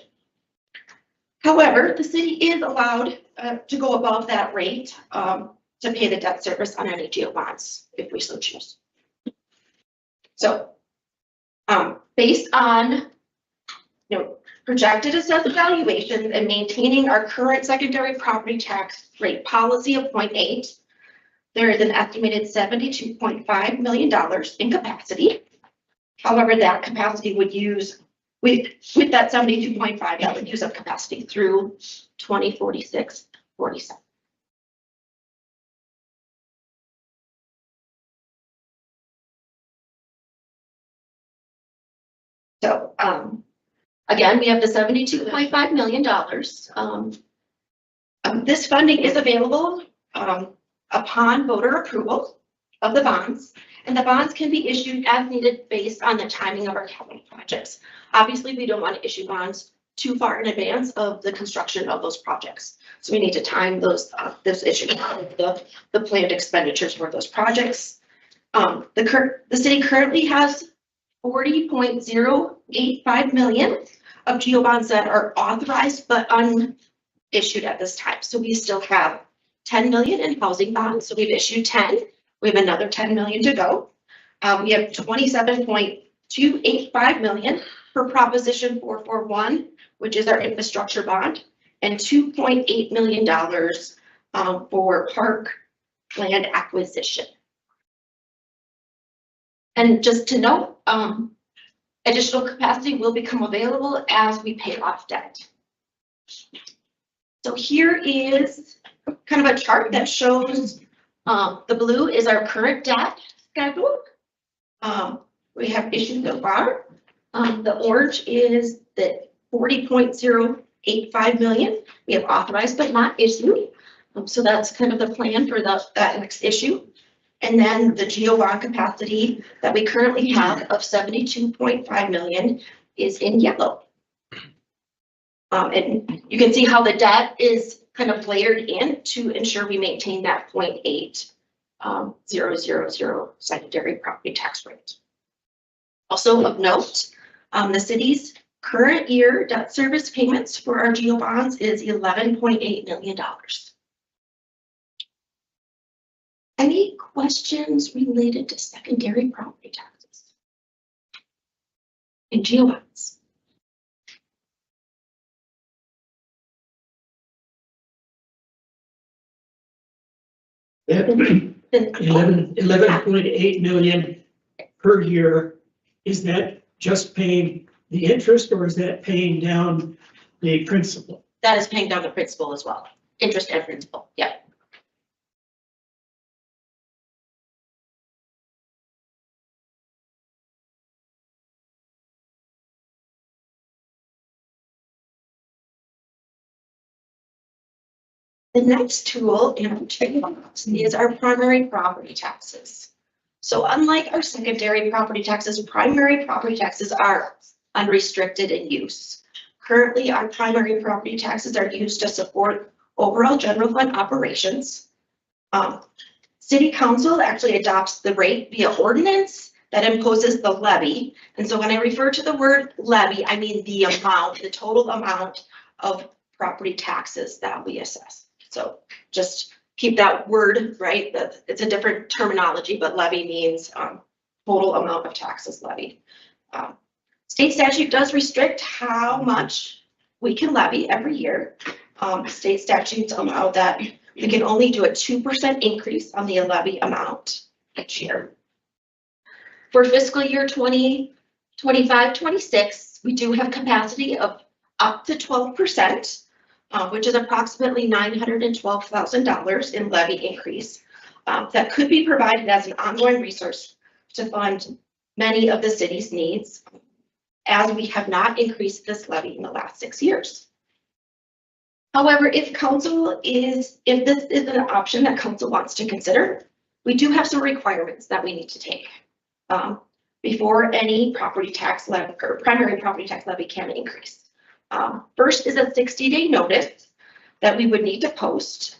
However, the city is allowed to go above that rate to pay the debt service on any GO bonds if we so choose. So based on projected assessed valuations and maintaining our current secondary property tax rate policy of 0.8, there is an estimated $72.5 million in capacity. However, that capacity would use, with that 72.5, that would use up capacity through 2046-47. So again, we have the $72.5 million. This funding is available upon voter approval of the bonds, and the bonds can be issued as needed based on the timing of our capital projects. Obviously, we don't want to issue bonds too far in advance of the construction of those projects. So we need to time those issues with the planned expenditures for those projects. The city currently has $40.085 million of GO bonds that are authorized but unissued at this time. So we still have 10 million in housing bonds. So we've issued 10. We have another 10 million to go. We have 27.285 million for Proposition 441, which is our infrastructure bond, and $2.8 million for park land acquisition. And just to note, additional capacity will become available as we pay off debt. So here is kind of a chart that shows the blue is our current debt schedule. We have issued so far. The orange is the 40.085 million. We have authorized but not issued. So that's kind of the plan for that next issue. And then the GO bond capacity that we currently have of 72.5 million is in yellow. And you can see how the debt is kind of layered in to ensure we maintain that 0.8000 secondary property tax rate. Also of note, the city's current year debt service payments for our GO bonds is $11.8 million. Any questions related to secondary property taxes and GO bonds? That 11.8 million per year, is that just paying the interest or is that paying down the principal? That is paying down the principal as well. Interest and principal, yeah. The next tool in our toolbox is our primary property taxes. So unlike our secondary property taxes, primary property taxes are unrestricted in use. Currently, our primary property taxes are used to support overall general fund operations. City council actually adopts the rate via ordinance that imposes the levy. And so when I refer to the word levy, I mean the amount, the total amount of property taxes that we assess. So just keep that word right. That it's a different terminology, but levy means total amount of taxes levied. State statute does restrict how much we can levy every year. State statutes allow that we can only do a 2% increase on the levy amount each year. For fiscal year 2025-26, we do have capacity of up to 12%. Which is approximately $912,000 in levy increase that could be provided as an ongoing resource to fund many of the city's needs, as we have not increased this levy in the last 6 years. However, if this is an option that council wants to consider, we do have some requirements that we need to take before any property tax levy or primary property tax levy can increase. First is a 60-day notice that we would need to post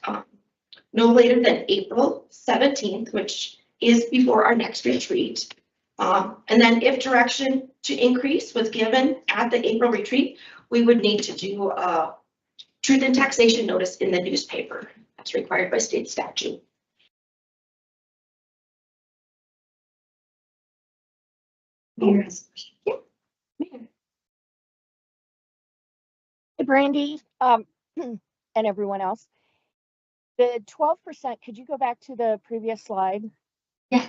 no later than April 17th, which is before our next retreat. And then if direction to increase was given at the April retreat, we would need to do a truth and taxation notice in the newspaper. That's required by state statute. Yes. Yeah. Hey, Brandy, and everyone else. The 12%, could you go back to the previous slide? Yeah.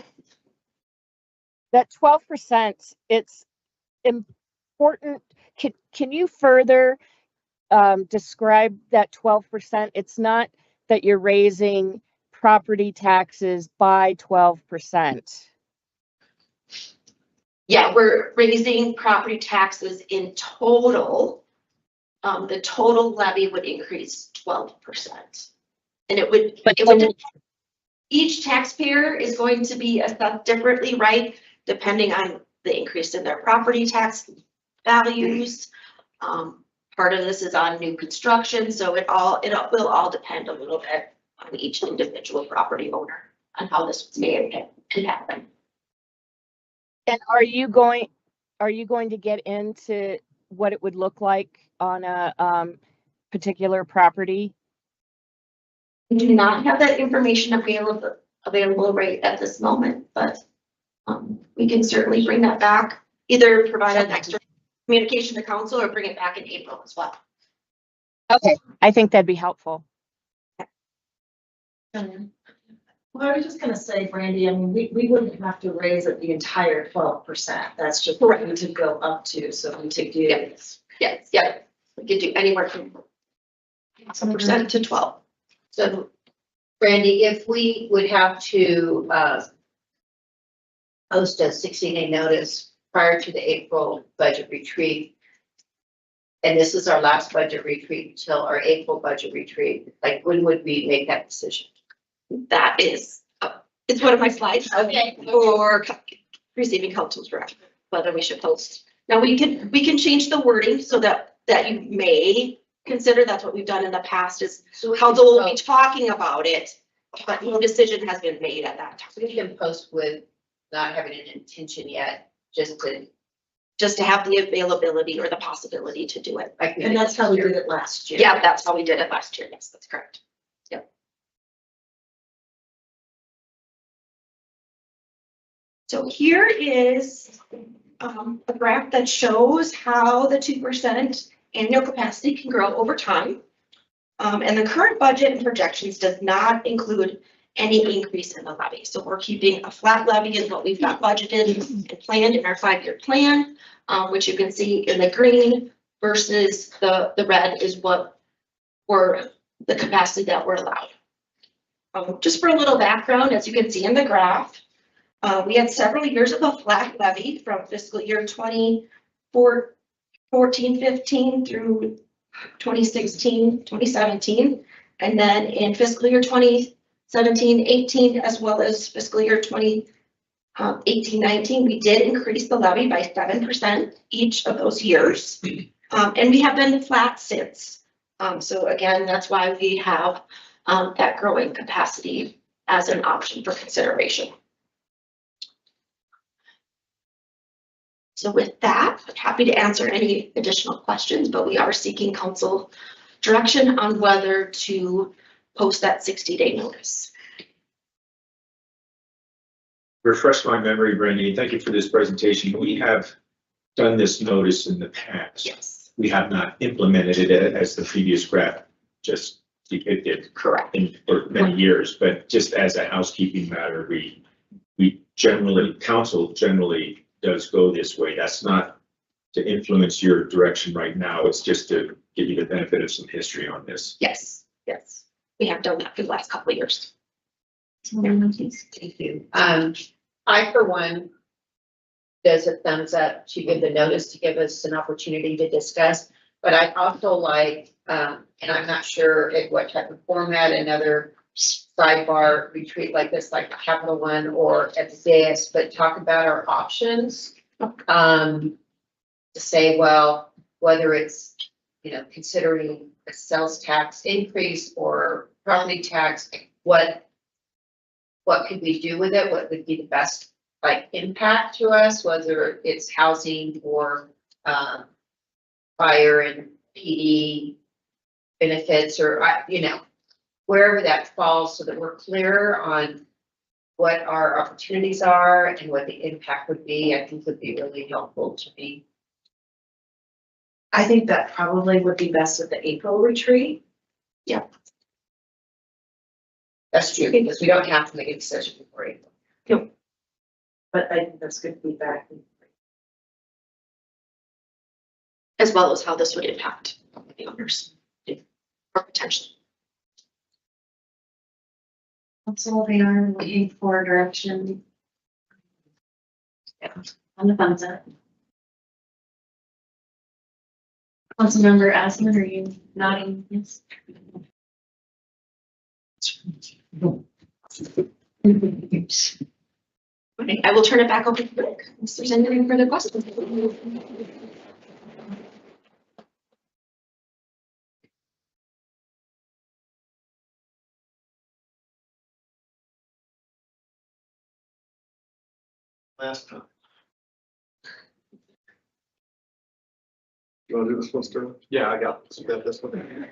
That 12%, it's important. Can you further describe that 12%? It's not that you're raising property taxes by 12%. Yeah, we're raising property taxes in total. The total levy would increase 12%. And it would, each taxpayer is going to be assessed differently, right? Depending on the increase in their property tax values. Part of this is on new construction, so it will all depend a little bit on each individual property owner on how this may happen. And are you going to get into what it would look like on a particular property? We do not have that information available right at this moment, but we can certainly bring that back, either provide an extra communication to council or bring it back in April as well. Okay, I think that'd be helpful. Well, I was just gonna say, Brandy, I mean, we wouldn't have to raise it the entire 12%. That's just what we to go up to, so we to do. Yes, yeah, we could do anywhere from some percent to 12. So Brandy, if we would have to, post a 60-day notice prior to the April budget retreat, and this is our last budget retreat until our April budget retreat, like when would we make that decision? That is, it's one of my slides. Okay. For receiving council's draft, whether we should post. Now, we can change the wording so that you may consider, that's what we've done in the past, is council will be talking about it, but no decision has been made at that time. We can post with not having an intention yet, just to have the availability or the possibility to do it. And that's how we did it last year. Yeah, that's how we did it last year. Yes, that's correct. Yep. So here is a graph that shows how the 2% annual capacity can grow over time. And the current budget and projections does not include any increase in the levy. So we're keeping a flat levy is what we've got budgeted and planned in our 5-year plan, which you can see in the green versus the red is what were the capacity that we're allowed. Just for a little background, as you can see in the graph, we had several years of a flat levy from fiscal year 2014-15 through 2016-2017. And then in fiscal year 2017-18, as well as fiscal year 2018-19, we did increase the levy by 7% each of those years. And we have been flat since. So again, that's why we have that growing capacity as an option for consideration. So with that, I'm happy to answer any additional questions, but we are seeking council direction on whether to post that 60-day notice. Refresh my memory, Brandy. Thank you for this presentation. We have done this notice in the past. Yes. We have not implemented it as the previous graph just depicted. Correct. For many years, but just as a housekeeping matter, we generally, council generally does go this way. That's not to influence your direction right now. It's just to give you the benefit of some history on this. Yes, yes. We have done that for the last couple of years. Thank you. I, for one, does a thumbs up to give the notice to give us an opportunity to discuss, but I also like, and I'm not sure at what type of format, another sidebar retreat like this, like Capital One or at the dais, but talk about our options. To say, well, whether it's, considering a sales tax increase or property tax, what could we do with it? What would be the best impact to us, whether it's housing or fire and PD benefits or, wherever that falls, so that we're clear on what our opportunities are and what the impact would be, I think would be really helpful to me. I think that probably would be best at the April retreat. Yeah. That's true, because we don't have to make a decision before April. Yep. But I think that's good feedback. As well as how this would impact the owners or potentially. So they are looking for direction. Yeah, on the thumbs up. Councilmember Asman, are you nodding? Yes. Okay, I will turn it back over to Rick, if there's any further questions. Last time. You want to do this one, Sterling? Yeah, I got You got this one?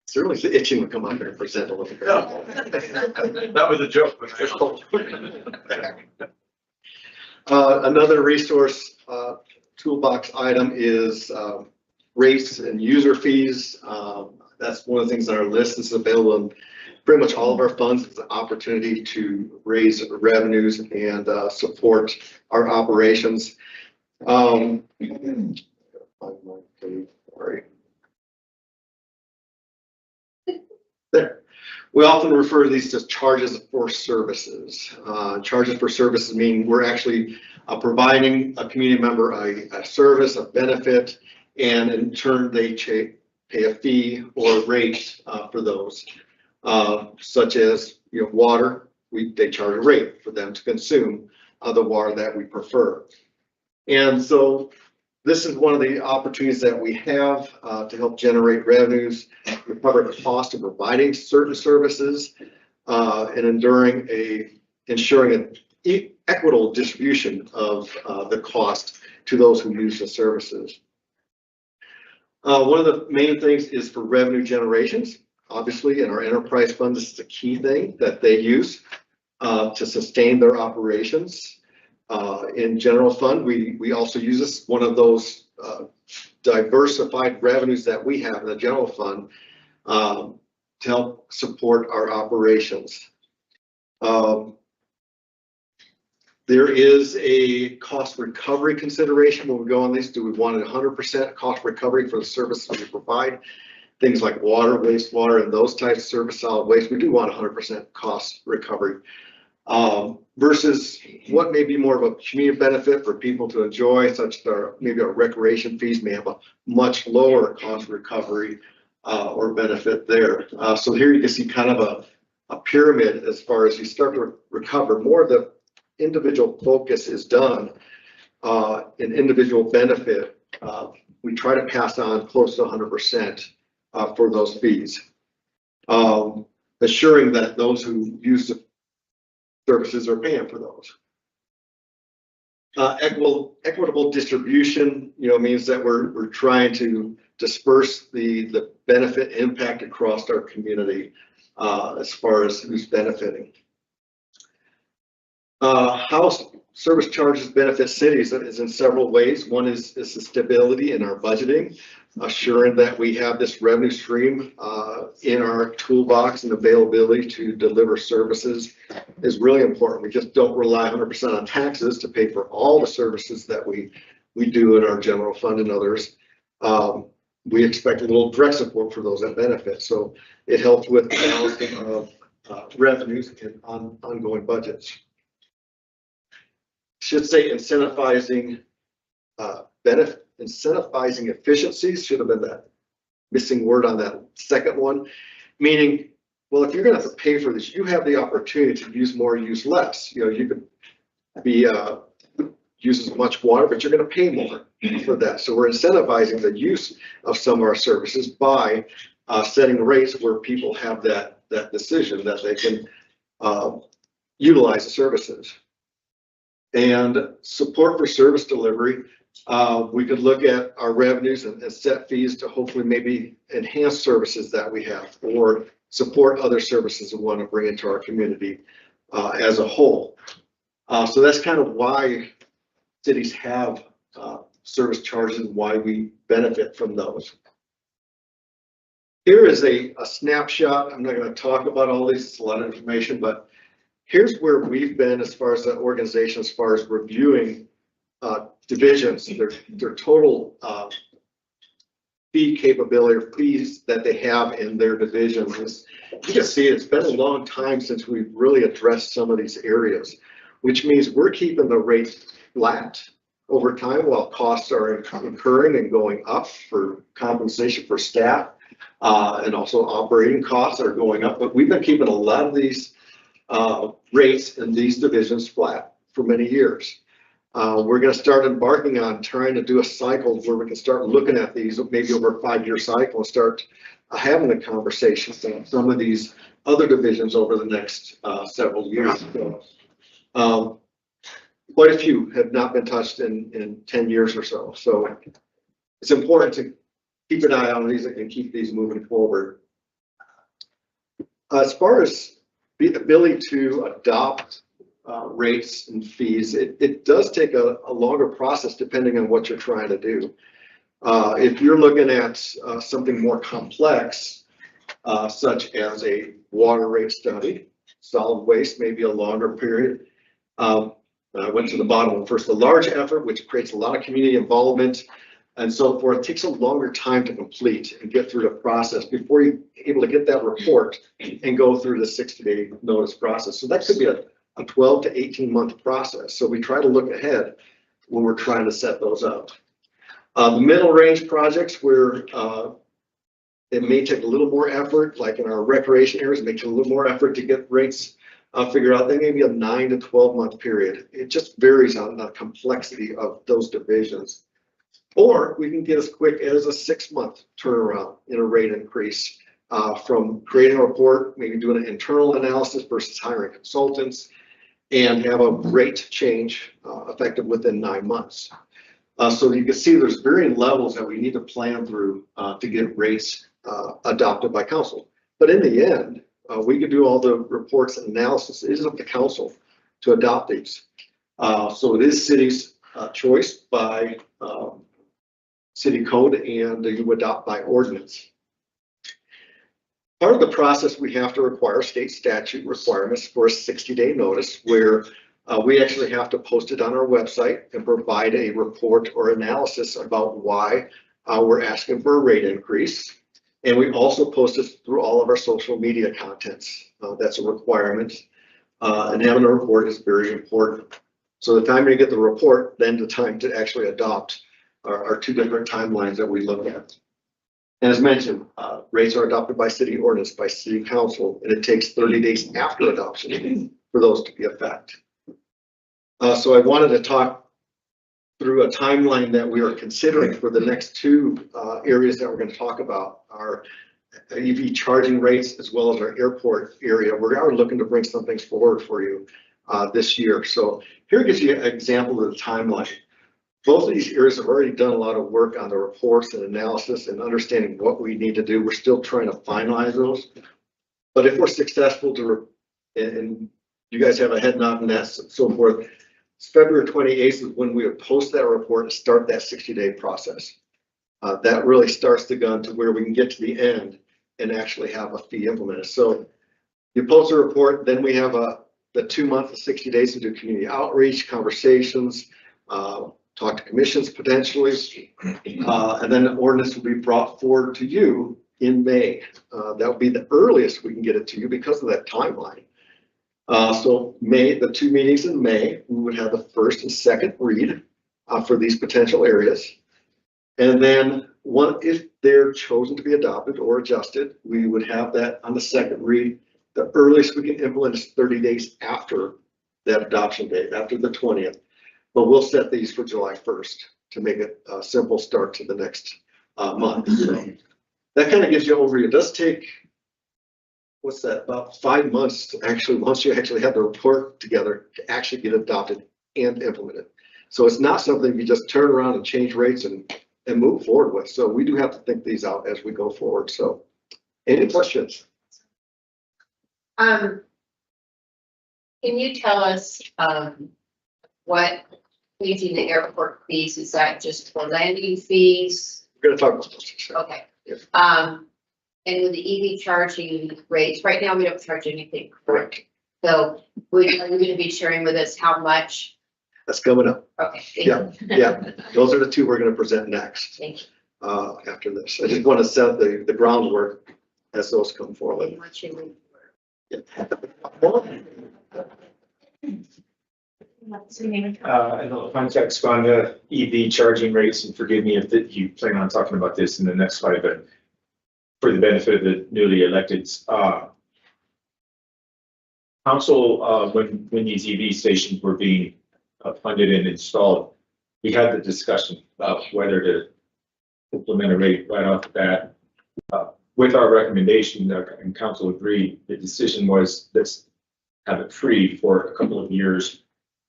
Sterling's itching to come out there and present a little bit. That was a joke. Another resource toolbox item is rates and user fees. That's one of the things on our list. This is available in pretty much all of our funds. It's an opportunity to raise revenues and support our operations. Sorry. There. We often refer to these as charges for services. Charges for services mean we're actually providing a community member a service, a benefit, and in turn they pay a fee or a rate for those. Such as, you know, water, they charge a rate for them to consume the water that we prefer. And so this is one of the opportunities that we have to help generate revenues, recover the cost of providing certain services, and ensuring an equitable distribution of the cost to those who use the services. One of the main things is for revenue generations. Obviously, in our enterprise fund, this is a key thing that they use to sustain their operations. In general fund, we also use this, one of those diversified revenues that we have in the general fund to help support our operations. There is a cost recovery consideration when we go on these. Do we want 100% cost recovery for the services we provide? Things like water, wastewater, and those types of service, solid waste, we do want 100% cost recovery. Versus what may be more of a community benefit for people to enjoy, such as maybe our recreation fees may have a much lower cost recovery or benefit there. So here you can see kind of a pyramid as far as you start to recover. More of the individual focus is done in individual benefit. We try to pass on close to 100% for those fees, assuring that those who use the services are paying for those. Equitable distribution, you know, means that we're trying to disperse the benefit impact across our community as far as who's benefiting. How service charges benefit cities is in several ways. One is the stability in our budgeting, assuring that we have this revenue stream in our toolbox and availability to deliver services is really important. We just don't rely 100% on taxes to pay for all the services that we do in our general fund and others. We expect a little direct support for those that benefit. So it helps with balancing of revenues and ongoing budgets. Should say incentivizing incentivizing efficiencies should have been that missing word on that second one, meaning, well, if you're going to have to pay for this, you have the opportunity to use more, use less. You know, you could be use as much water, but you're going to pay more for that. So we're incentivizing the use of some of our services by setting rates where people have that decision that they can utilize the services. And support for service delivery. We could look at our revenues and set fees to hopefully maybe enhance services that we have or support other services we want to bring into our community as a whole. So that's kind of why cities have service charges and why we benefit from those. Here is a snapshot. I'm not going to talk about all these, it's a lot of information, but here's where we've been as far as the organization, as far as reviewing divisions, their total fee capability or fees that they have in their divisions. You can see it's been a long time since we've really addressed some of these areas, which means we're keeping the rates flat over time while costs are incurring and going up for compensation for staff and also operating costs are going up. But we've been keeping a lot of these rates in these divisions flat for many years. We're going to start embarking on trying to do a cycle where we can start looking at these maybe over a 5-year cycle and start having the conversations on some of these other divisions over the next several years. So, quite a few have not been touched in 10 years or so. So it's important to keep an eye on these and keep these moving forward. As far as the ability to adopt rates and fees, it does take a longer process depending on what you're trying to do. If you're looking at something more complex, such as a water rate study, solid waste, maybe a longer period. I went to the bottom one first. The large effort, which creates a lot of community involvement and so forth, takes a longer time to complete and get through the process before you're able to get that report and go through the 60-day notice process. So that could be a 12 to 18-month process. So we try to look ahead when we're trying to set those up. The middle range projects where it may take a little more effort, like in our recreation areas, it may take a little more effort to get rates figured out. They may be a 9 to 12-month period. It just varies on the complexity of those divisions. Or we can get as quick as a 6-month turnaround in a rate increase from creating a report, maybe doing an internal analysis versus hiring consultants, and have a rate change effective within 9 months. So you can see there's varying levels that we need to plan through to get rates adopted by council. But in the end, we can do all the reports and analysis. It is up to council to adopt these. So it is city's choice by city code, and you adopt by ordinance. Part of the process, we have to require state statute requirements for a 60-day notice where we actually have to post it on our website and provide a report or analysis about why we're asking for a rate increase. And we also post it through all of our social media contents. That's a requirement. And having a report is very important. So the time you get the report, then the time to actually adopt are two different timelines that we look at. And as mentioned, rates are adopted by city ordinance, by city council, and it takes 30 days after adoption for those to be effective. So I wanted to talk through a timeline that we are considering for the next two areas that we're going to talk about, our EV charging rates as well as our airport area. We are looking to bring some things forward for you this year. So here gives you an example of the timeline. Both of these areas have already done a lot of work on the reports and analysis and understanding what we need to do. We're still trying to finalize those. But if we're successful and you guys have a head nod and that so forth, February 28th is when we would post that report and start that 60-day process. That really starts the gun to where we can get to the end and actually have a fee implemented. So you post a report, then we have the 2 months of 60 days to do community outreach, conversations, talk to commissions potentially, and then the ordinance will be brought forward to you in May. That will be the earliest we can get it to you because of that timeline. So May, the 2 meetings in May, we would have the first and second read for these potential areas. And then if they're chosen to be adopted or adjusted, we would have that on the second read. The earliest we can implement is 30 days after that adoption date, after the 20th. But we'll set these for July 1st to make it a simple start to the next month. So that kind of gives you an overview. It does take, what's that, about 5 months to actually, once you actually have the report together, to actually get adopted and implemented. So it's not something you just turn around and change rates and move forward with. So we do have to think these out as we go forward. So any questions? Can you tell us what using the airport fees, is that just for landing fees? We're going to talk about those. Okay. Yes. And with the EV charging rates, right now we don't charge anything, correct? So are you going to be sharing with us how much? That's coming up. Okay. Yeah. Those are the two we're going to present next. Thank you. After this, I just want to set the groundwork as those come forward. Yeah. A little context on the EV charging rates, and forgive me if you plan on talking about this in the next slide, but for the benefit of the newly electeds, council, when these EV stations were being funded and installed, we had the discussion about whether to implement a rate right off the bat. With our recommendation, and council agreed, the decision was let's have it free for a couple of years,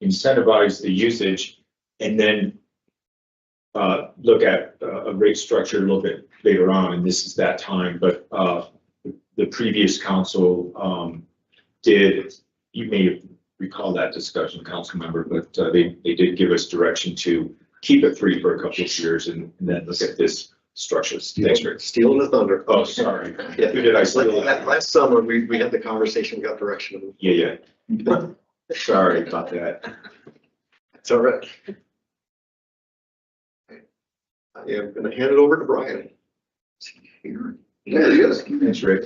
incentivize the usage, and then look at a rate structure a little bit later on, and this is that time. But the previous council did, you may recall that discussion, council member, but they did give us direction to keep it free for a couple of years and then look at this structures. Thanks, Rick. Stealing the thunder. Oh, sorry. Yeah. Who did I steal that? Last summer, we had the conversation, we got direction. Yeah. Sorry about that. It's all right. I am gonna hand it over to Brian. Is he here? There he is. Thanks, Rick.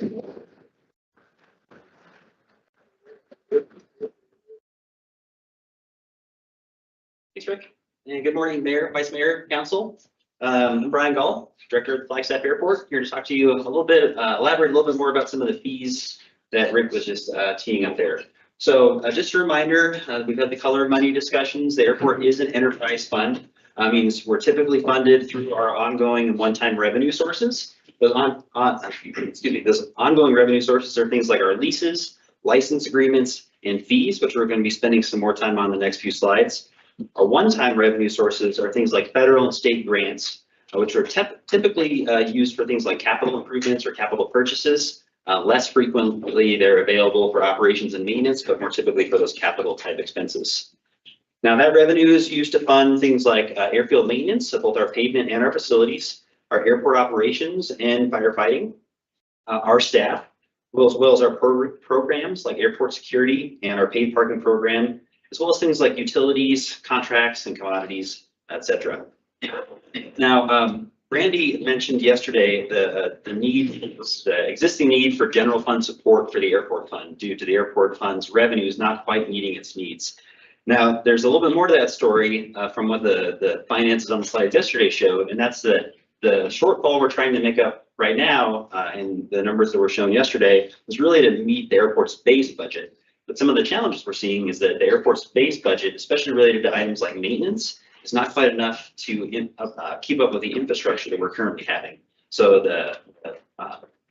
Thanks, Rick. And good morning, Mayor, Vice Mayor, Council. I'm Brian Gall, Director of Flagstaff Airport, here to talk to you a little bit, elaborate a little bit more about some of the fees that Rick was just teeing up there. So just a reminder, we've had the color of money discussions. The airport is an enterprise fund. Means we're typically funded through our ongoing and one-time revenue sources. Those those ongoing revenue sources are things like our leases, license agreements, and fees, which we're going to be spending some more time on the next few slides. Our one-time revenue sources are things like federal and state grants, which are typically used for things like capital improvements or capital purchases. Less frequently, they're available for operations and maintenance, but more typically for those capital type expenses. Now that revenue is used to fund things like airfield maintenance of both our pavement and our facilities, our airport operations and firefighting, our staff, as well as our programs like airport security and our paid parking program, as well as things like utilities, contracts, and commodities, etc. Now, Randy mentioned yesterday the existing need for general fund support for the airport fund due to the airport fund's revenues not quite meeting its needs. Now, there's a little bit more to that story from what the finances on the slides yesterday showed, and that's the shortfall we're trying to make up right now, and the numbers that were shown yesterday was really to meet the airport's base budget. But some of the challenges we're seeing is that the airport's base budget, especially related to items like maintenance, is not quite enough to keep up with the infrastructure that we're currently having. So the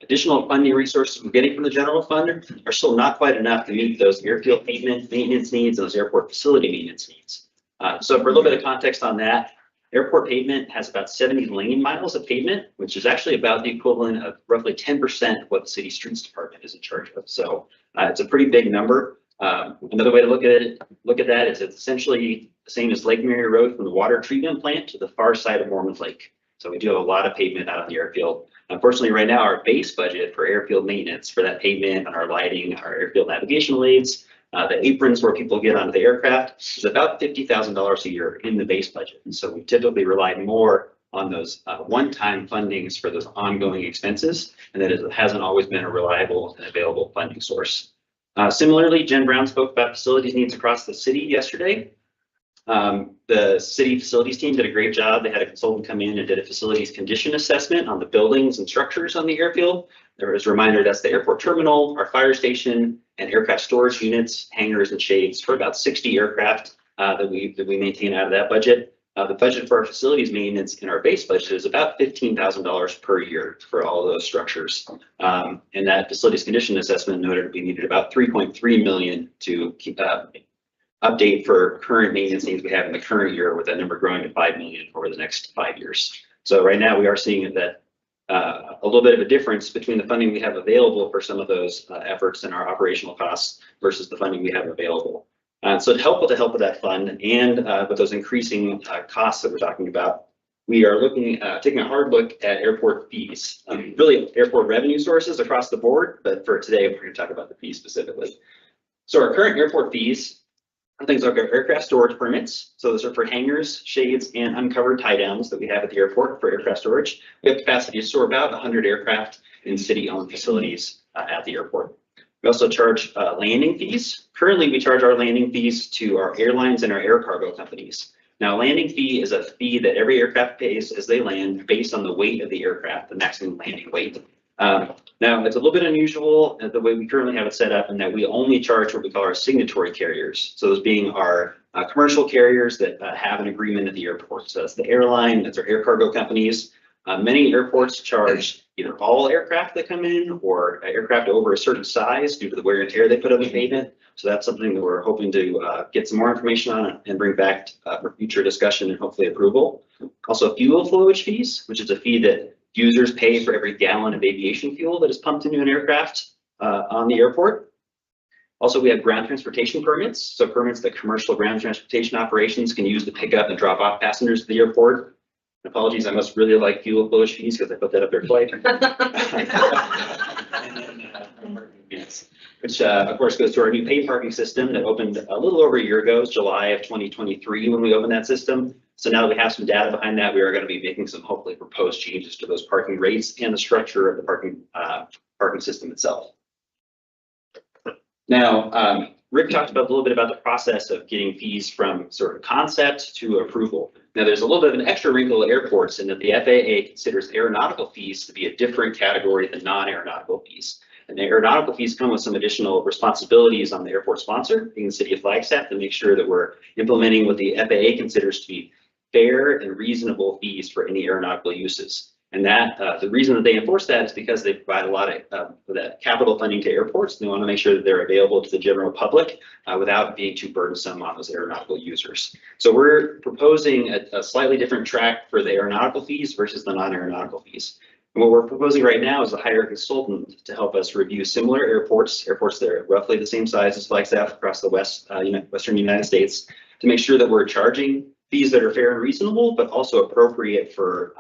additional funding resources we're getting from the general fund are still not quite enough to meet those airfield pavement maintenance needs and those airport facility maintenance needs. So for a little bit of context on that, airport pavement has about 70 lane miles of pavement, which is actually about the equivalent of roughly 10% of what the city streets department is in charge of. So it's a pretty big number. Another way to look at that is it's essentially the same as Lake Mary Road from the water treatment plant to the far side of Mormon Lake. So we do have a lot of pavement out on the airfield. Unfortunately, right now, our base budget for airfield maintenance for that pavement and our lighting, our airfield navigational aids, the aprons where people get onto the aircraft is about $50,000 a year in the base budget. And so we typically rely more on those one-time fundings for those ongoing expenses, and that it hasn't always been a reliable and available funding source. Similarly, Jen Brown spoke about facilities needs across the city yesterday. The city facilities team did a great job. They had a consultant come in and did a facilities condition assessment on the buildings and structures on the airfield. There was a reminder that's the airport terminal, our fire station, and aircraft storage units, hangars, and shades for about 60 aircraft that we maintain out of that budget. The budget for our facilities maintenance in our base budget is about $15,000 per year for all of those structures. And that facilities condition assessment noted we needed about $3.3 million to keep update for current maintenance needs we have in the current year, with that number growing to $5 million over the next 5 years. So right now we are seeing that a little bit of a difference between the funding we have available for some of those efforts and our operational costs versus the funding we have available. So to help with that fund and with those increasing costs that we're talking about, we are taking a hard look at airport fees, really airport revenue sources across the board, but for today, we're going to talk about the fees specifically. So our current airport fees are things like our aircraft storage permits. So those are for hangars, shades, and uncovered tie downs that we have at the airport for aircraft storage. We have capacity to store about 100 aircraft in city-owned facilities at the airport. We also charge landing fees. Currently, we charge our landing fees to our airlines and our air cargo companies. Now, landing fee is a fee that every aircraft pays as they land based on the weight of the aircraft, the maximum landing weight. Now, it's a little bit unusual the way we currently have it set up, in that we only charge what we call our signatory carriers. So those being our commercial carriers that have an agreement at the airport. So that's the airline, that's our air cargo companies. Many airports charge either all aircraft that come in or aircraft over a certain size due to the wear and tear they put on the pavement. So that's something that we're hoping to get some more information on and bring back for future discussion and hopefully approval. Also, fuel flowage fees, which is a fee that users pay for every gallon of aviation fuel that is pumped into an aircraft on the airport. Also, we have ground transportation permits. So permits that commercial ground transportation operations can use to pick up and drop off passengers to the airport. Apologies, I must really like fuel flow fees because I put that up there twice. Which of course goes to our new paid parking system that opened a little over a year ago, July of 2023 when we opened that system. So now that we have some data behind that, we are going to be making some hopefully proposed changes to those parking rates and the structure of the parking system itself. Now, Rick talked about a little bit about the process of getting fees from sort of concept to approval. Now, there's a little bit of an extra wrinkle at airports in that the FAA considers aeronautical fees to be a different category than non-aeronautical fees. And the aeronautical fees come with some additional responsibilities on the airport sponsor, being the city of Flagstaff, to make sure that we're implementing what the FAA considers to be fair and reasonable fees for any aeronautical uses. And that the reason that they enforce that is because they provide a lot of that capital funding to airports. They want to make sure that they're available to the general public without being too burdensome on those aeronautical users. So we're proposing a slightly different track for the aeronautical fees versus the non-aeronautical fees. And what we're proposing right now is to hire a consultant to help us review similar airports that are roughly the same size as Flagstaff across the Western United States, to make sure that we're charging fees that are fair and reasonable, but also appropriate for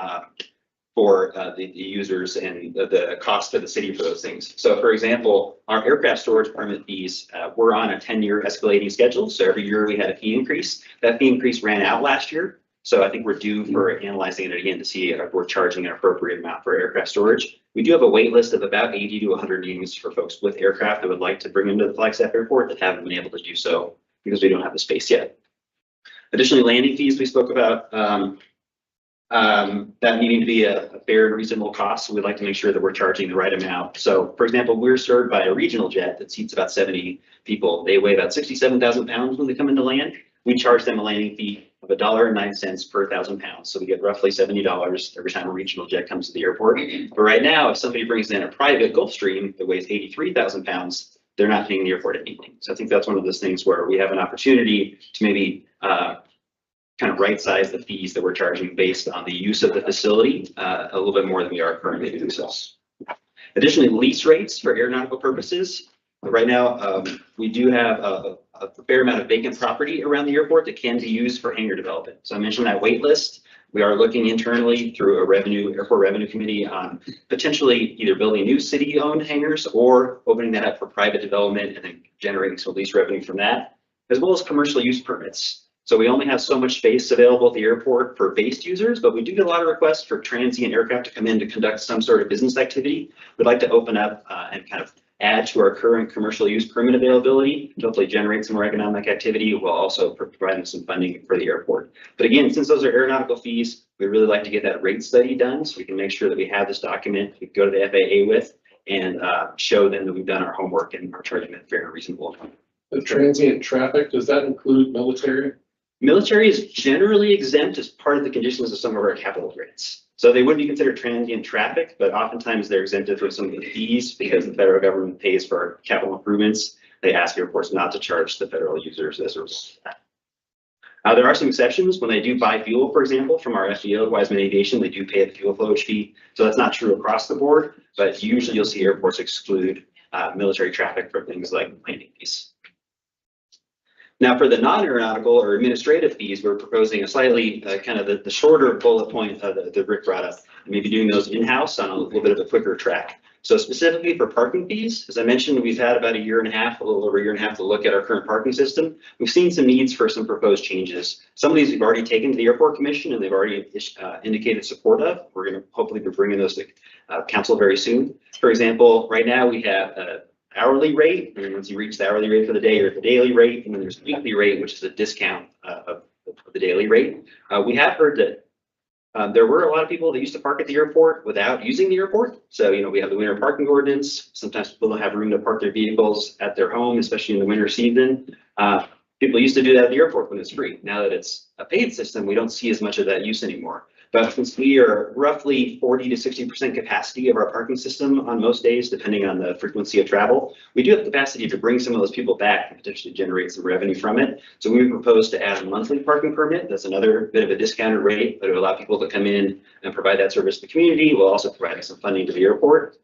the users and the cost to the city for those things. So for example, our aircraft storage permit fees, we're on a 10-year escalating schedule. So every year we had a fee increase. That fee increase ran out last year. So I think we're due for analyzing it again to see if we're charging an appropriate amount for aircraft storage. We do have a wait list of about 80 to 100 units for folks with aircraft that would like to bring into the Flagstaff Airport that haven't been able to do so because we don't have the space yet. Additionally, landing fees we spoke about. That needing to be a fair and reasonable cost. So we'd like to make sure that we're charging the right amount. So for example, we're served by a regional jet that seats about 70 people. They weigh about 67,000 pounds when they come into land. We charge them a landing fee of $1.09 per 1,000 pounds. So we get roughly $70 every time a regional jet comes to the airport. But right now, if somebody brings in a private Gulfstream that weighs 83,000 pounds, they're not paying the airport anything. So I think that's one of those things where we have an opportunity to maybe kind of right size the fees that we're charging based on the use of the facility a little bit more than we are currently doing so. Additionally, lease rates for aeronautical purposes. Right now, we do have a fair amount of vacant property around the airport that can be used for hangar development. So I mentioned that wait list. We are looking internally through a airport revenue committee on potentially either building new city-owned hangars or opening that up for private development and then generating some lease revenue from that, as well as commercial use permits. So we only have so much space available at the airport for based users, but we do get a lot of requests for transient aircraft to come in to conduct some sort of business activity. We'd like to open up and kind of add to our current commercial use permit availability to hopefully generate some more economic activity while also providing some funding for the airport. But again, since those are aeronautical fees, we really like to get that rate study done so we can make sure that we have this document we go to the FAA with and show them that we've done our homework and are charging that fair and reasonable. The transient traffic, does that include military? Military is generally exempt as part of the conditions of some of our capital grants. So they wouldn't be considered transient traffic, but oftentimes they're exempted from some of the fees because the federal government pays for capital improvements. They ask airports not to charge the federal users as a result of that. There are some exceptions when they do buy fuel, for example, from our FBO, Wiseman Aviation, they do pay a fuel flowage fee. So that's not true across the board, but usually you'll see airports exclude military traffic for things like landing fees. Now for the non-aeronautical or administrative fees, we're proposing a slightly kind of the shorter bullet point that Rick brought up, maybe doing those in-house on a little bit of a quicker track. So specifically for parking fees, as I mentioned, we've had about a year and a half, a little over a year and a half to look at our current parking system. We've seen some needs for some proposed changes. Some of these we've already taken to the airport commission and they've already indicated support of. We're going to hopefully be bringing those to council very soon. For example, right now we have hourly rate, and once you reach the hourly rate for the day, you're at the daily rate, and then there's a weekly rate, which is a discount of the daily rate. We have heard that there were a lot of people that used to park at the airport without using the airport. So, we have the winter parking ordinance. Sometimes people don't have room to park their vehicles at their home, especially in the winter season. People used to do that at the airport when it's free. Now that it's a paid system, we don't see as much of that use anymore. But since we are roughly 40 to 60% capacity of our parking system on most days, depending on the frequency of travel, we do have capacity to bring some of those people back and potentially generate some revenue from it. So we propose to add a monthly parking permit. That's another bit of a discounted rate, but it will allow people to come in and provide that service to the community while also providing some funding to the airport.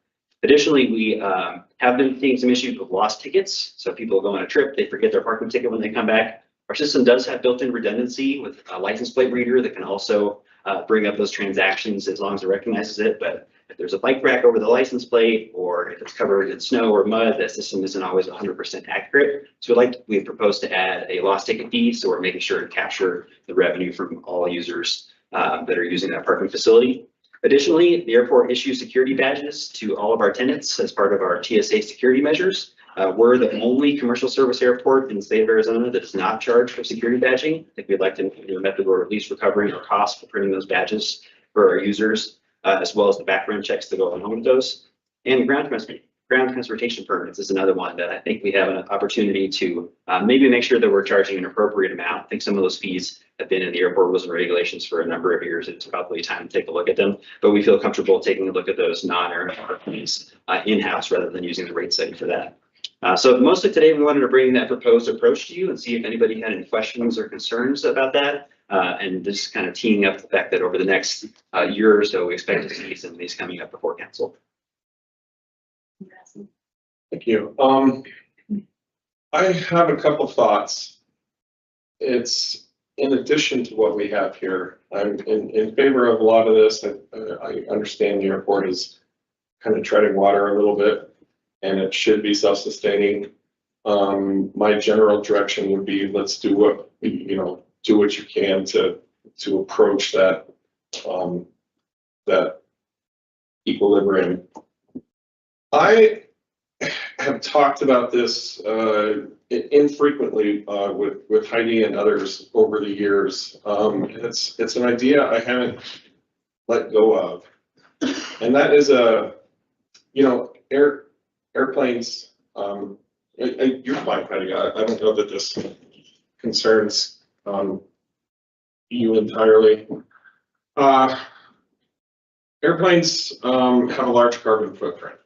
Additionally, we have been seeing some issues with lost tickets. So people go on a trip, they forget their parking ticket when they come back. Our system does have built-in redundancy with a license plate reader that can also bring up those transactions as long as it recognizes it. But if there's a bike rack over the license plate, or if it's covered in snow or mud, that system isn't always 100% accurate. So we proposed to add a lost ticket fee, so we're making sure to capture the revenue from all users that are using that parking facility. Additionally, the airport issues security badges to all of our tenants as part of our TSA security measures. We're the only commercial service airport in the state of Arizona that does not charge for security badging. I think we'd like to do a method or at least recovering our costs for printing those badges for our users, as well as the background checks that go along with those. And ground transportation permits is another one that I think we have an opportunity to maybe make sure that we're charging an appropriate amount. I think some of those fees have been in the airport rules and regulations for a number of years. It's probably time to take a look at them, but we feel comfortable taking a look at those non-airport fees in-house rather than using the rate setting for that. So mostly today, we wanted to bring that proposed approach to you and see if anybody had any questions or concerns about that. And just kind of teeing up the fact that over the next year or so, we expect to see some of these coming up before council. Thank you. I have a couple thoughts. It's in addition to what we have here. I'm in favor of a lot of this. I understand the airport is kind of treading water a little bit, and it should be self-sustaining. My general direction would be, let's do what do what you can to approach that that equilibrium. I have talked about this infrequently with Heidi and others over the years. It's an idea I haven't let go of, and that is airplanes. You're fine, Heidi. I don't know that this concerns you entirely. Airplanes have a large carbon footprint.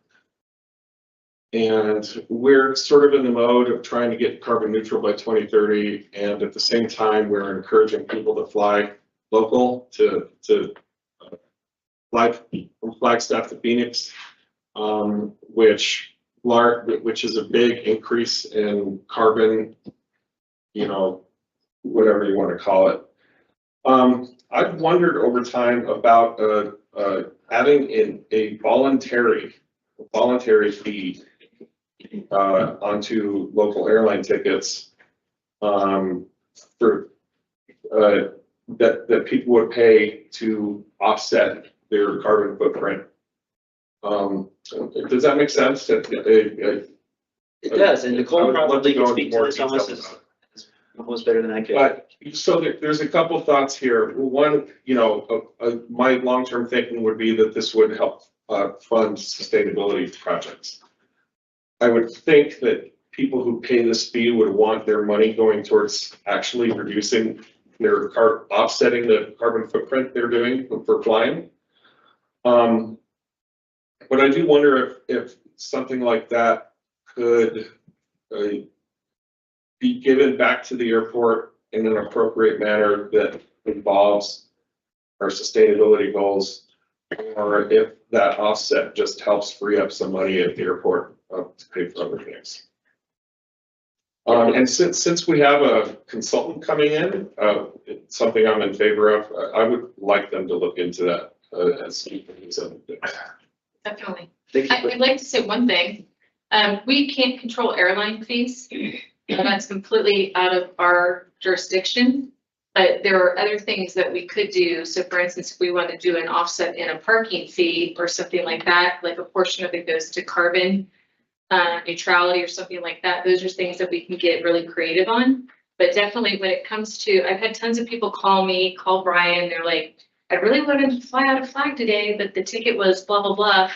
And we're sort of in the mode of trying to get carbon neutral by 2030. And at the same time, we're encouraging people to fly local to fly from Flagstaff to Phoenix, which is a big increase in carbon, whatever you want to call it. I've wondered over time about adding in a voluntary fee onto local airline tickets for that people would pay to offset their carbon footprint. Does that make sense? It does, and Nicole probably can speak to this almost better than I could. But so there's a couple thoughts here. One, my long-term thinking would be that this would help fund sustainability projects. I would think that people who pay this fee would want their money going towards actually reducing offsetting the carbon footprint they're doing for flying. But I do wonder if something like that could be given back to the airport in an appropriate manner that involves our sustainability goals, or if that offset just helps free up some money at the airport to pay for other things. And since we have a consultant coming in, it's something I'm in favor of. I would like them to look into that as Definitely. I'd like to say one thing. We can't control airline fees. That's completely out of our jurisdiction. But there are other things that we could do. So for instance, if we want to do an offset in a parking fee or something like that, like a portion of it goes to carbon neutrality or something like that, those are things that we can get really creative on. But definitely when it comes to, I've had tons of people call Brian, they're like, I really wanted to fly out of Flag today, but the ticket was blah, blah, blah.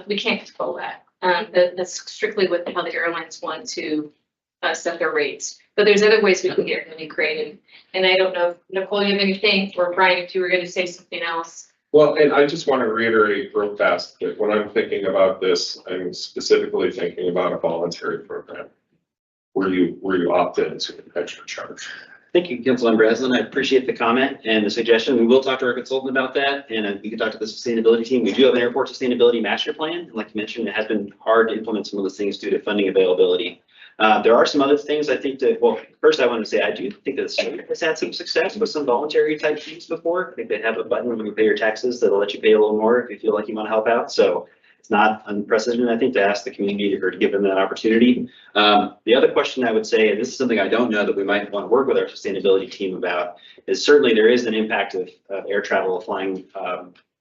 We can't control that. That's strictly with how the airlines want to set their rates. But there's other ways we can get really creative. And I don't know if Nicole, you have anything, or Brian, if you were going to say something else. Well, and I just want to reiterate real fast that when I'm thinking about this, I'm specifically thinking about a voluntary program where you opt into an extra charge. Thank you, Councilman Breslin. I appreciate the comment and the suggestion. We will talk to our consultant about that, and we can talk to the sustainability team. We do have an airport sustainability master plan. Like you mentioned, it has been hard to implement some of those things due to funding availability. There are some other things I think that, well, first I want to say, I do think that the state has had some success with some voluntary type fees before. I think they have a button when you pay your taxes that'll let you pay a little more if you feel like you want to help out. So it's not unprecedented, I think, to ask the community or to give them that opportunity. The other question I would say, and this is something I don't know that we might want to work with our sustainability team about, is certainly there is an impact of air travel flying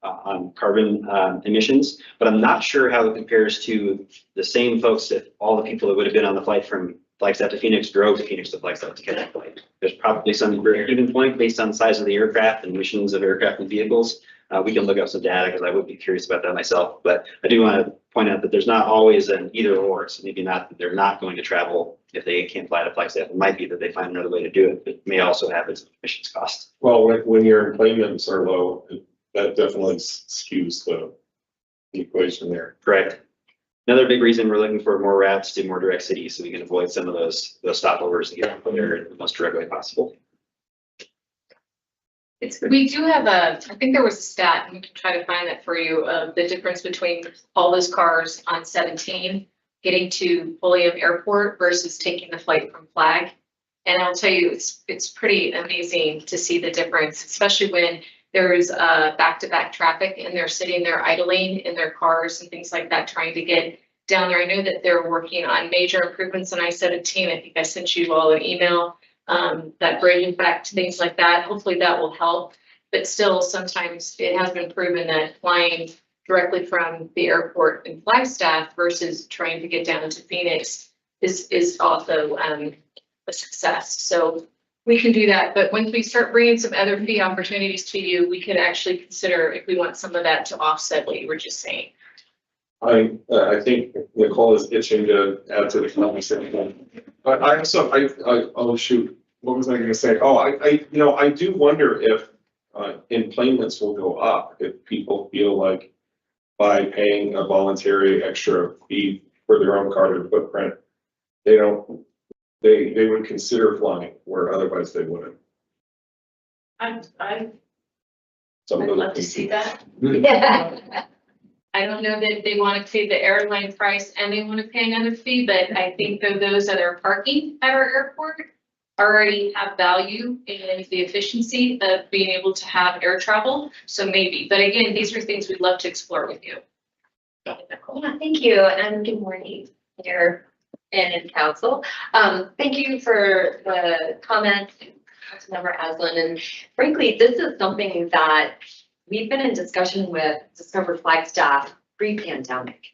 on carbon emissions, but I'm not sure how it compares to the same folks that all the people that would have been on the flight from Flagstaff to Phoenix drove to Phoenix to Flagstaff to catch that flight. There's probably some break-even point based on the size of the aircraft and emissions of aircraft and vehicles. We can look up some data because I would be curious about that myself, but I do want to point out that there's not always an either or. So maybe not that they're not going to travel if they can't fly to Flagstaff. It might be that they find another way to do it, but it may also have its emissions cost. Well, when your employments are low, that definitely skews the equation there. Correct. Another big reason we're looking for more routes to more direct cities, so we can avoid some of those stopovers and get there in the most direct way possible. We do have I think there was a stat, and we can try to find that for you, of the difference between all those cars on 17 getting to Pulliam Airport versus taking the flight from Flag. And I'll tell you, it's pretty amazing to see the difference, especially when there's back-to-back traffic and they're sitting there idling in their cars and things like that, trying to get down there. I know that they're working on major improvements, and I said a team, I think I sent you all an email, that bridge impact, things like that. Hopefully that will help. But still, sometimes it has been proven that flying directly from the airport in Flagstaff versus trying to get down to Phoenix is also a success. So we can do that, but once we start bringing some other fee opportunities to you, we could actually consider if we want some of that to offset what you were just saying. I think Nicole is itching to add to the conversation. But oh shoot, what was I gonna say? Oh, I do wonder if employments will go up if people feel like by paying a voluntary extra fee for their own carbon footprint, they would consider flying where otherwise they wouldn't. I'd Some of love to the- see that. I don't know that they want to pay the airline price and they want to pay another fee, but I think that those that are parking at our airport already have value in the efficiency of being able to have air travel. So maybe, but again, these are things we'd love to explore with you. Yeah, thank you, and good morning, Mayor and Council. Thank you for the comments, Councilmember Aslan, and frankly, this is something that we've been in discussion with Discover Flagstaff pre-pandemic.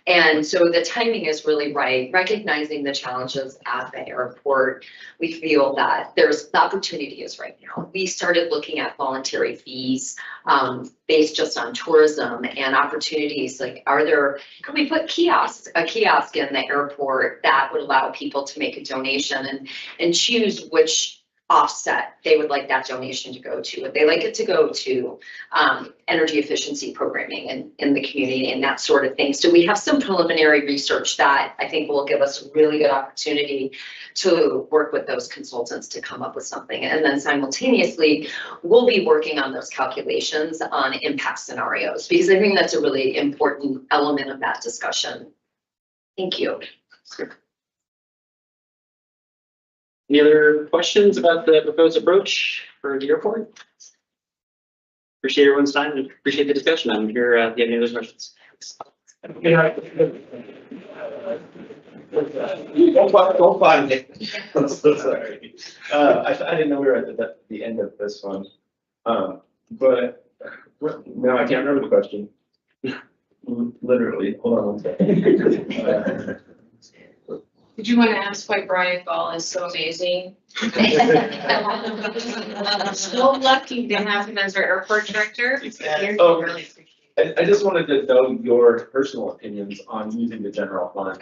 And so the timing is really right, recognizing the challenges at the airport. We feel that the opportunity is right now. We started looking at voluntary fees based just on tourism and opportunities like, could we put a kiosk in the airport that would allow people to make a donation and choose which offset they would like that donation to go to. If they like it to go to energy efficiency programming in the community and that sort of thing. So we have some preliminary research that I think will give us a really good opportunity to work with those consultants to come up with something. And then simultaneously, we'll be working on those calculations on impact scenarios, because I think that's a really important element of that discussion. Thank you. Any other questions about the proposed approach for the airport? Appreciate everyone's time and appreciate the discussion. I'm here if you have any other questions. Don't find it. I'm so sorry. I didn't know we were at the end of this one. But no, I can't remember the question. Literally, hold on one second. Did you want to ask why Brian Gall is so amazing? So lucky to have him as our airport director. Oh, I just wanted to know your personal opinions on using the general fund.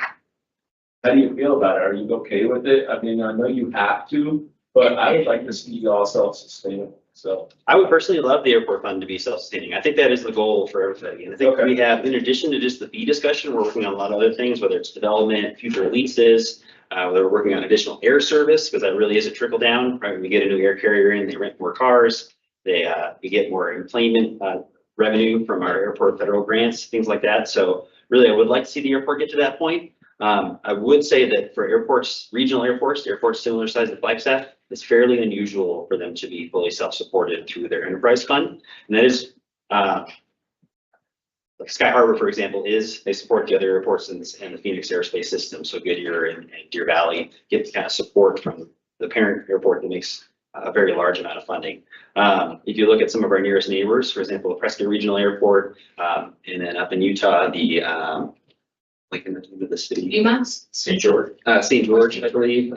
How do you feel about it? Are you okay with it? I mean, I know you have to, but I would like to see you all self-sustainable. So I would personally love the airport fund to be self-sustaining. I think that is the goal for everybody. And I think we have, in addition to just the fee discussion, we're working on a lot of other things, whether it's development, future leases, whether we're working on additional air service, because that really is a trickle down, right? When we get a new air carrier in, they rent more cars, we get more employment revenue from our airport federal grants, things like that. So really, I would like to see the airport get to that point. I would say that for airports, regional airports similar size to Flagstaff, it's fairly unusual for them to be fully self-supported through their enterprise fund. And that is, like Sky Harbor, for example, they support the other airports in the Phoenix airspace system. So Goodyear and Deer Valley get the kind of support from the parent airport that makes a very large amount of funding. If you look at some of our nearest neighbors, for example, Prescott Regional Airport, and then up in Utah, like in the city. St. George. St. George, I believe.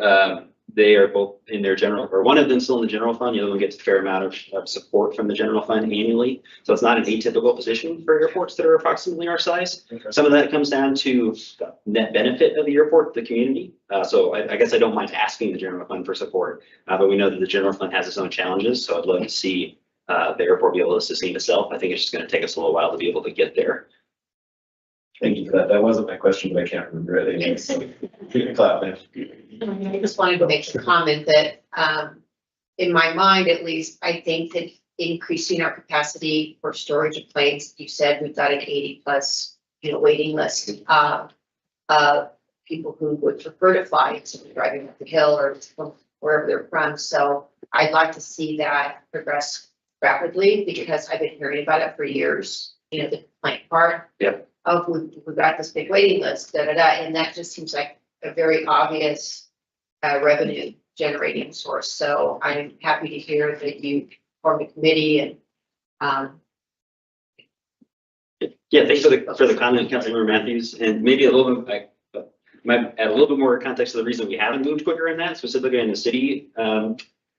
They are both in their general, or one of them still in the general fund. The other one gets a fair amount of support from the general fund annually. So it's not an atypical position for airports that are approximately our size. Okay. Some of that comes down to the net benefit of the airport, the community. So I guess I don't mind asking the general fund for support, but we know that the general fund has its own challenges. So I'd love to see the airport be able to sustain itself. I think it's just going to take us a little while to be able to get there. Thank you for that. That wasn't my question, but I can't remember it. You can clap, man. I just wanted to make a comment that, in my mind, at least, I think that increasing our capacity for storage of planes, you said we've got an 80+ waiting list of people who would prefer to fly instead of driving up the hill or from wherever they're from. So I'd like to see that progress rapidly because I've been hearing about it for years. The complaint part. Yep. Of we've got this big waiting list, and that just seems like a very obvious revenue generating source. So I'm happy to hear that you formed a committee and yeah, thanks for the comment, Councilmember Matthews, and maybe a little bit. Might add a little bit more context to the reason we haven't moved quicker in that, specifically in the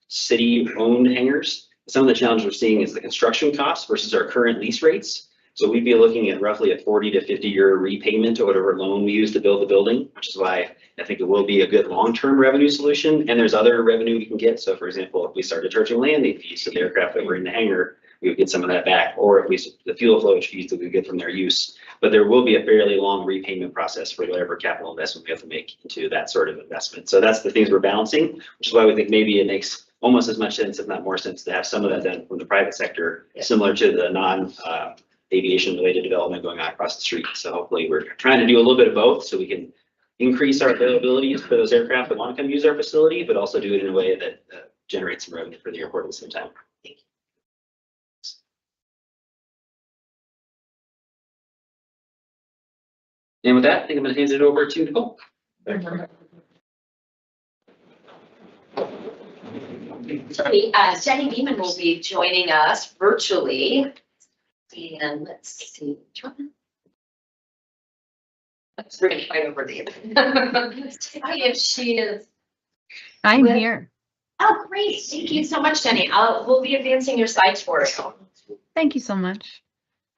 city-owned hangars. Some of the challenges we're seeing is the construction costs versus our current lease rates. So we'd be looking at roughly a 40 to 50 year repayment to whatever loan we use to build the building, which is why I think it will be a good long-term revenue solution. And there's other revenue we can get. So for example, if we started charging landing fees to the aircraft that were in the hangar, we would get some of that back, or if the fuel flowage fees that we get from their use. But there will be a fairly long repayment process for whatever capital investment we have to make into that sort of investment. So that's the things we're balancing, which is why we think maybe it makes almost as much sense, if not more sense, to have some of that done from the private sector, similar to the aviation related development going on across the street. So hopefully we're trying to do a little bit of both so we can increase our availability for those aircraft that want to come use our facility, but also do it in a way that generates some revenue for the airport at the same time. Thank you. And with that, I think I'm going to hand it over to Nicole. Jenny Beeman will be joining us virtually. And let's see. We're gonna fight over the. If she is. I'm here. Oh, great. Thank you so much, Jenny. We'll be advancing your slides for us. Thank you so much.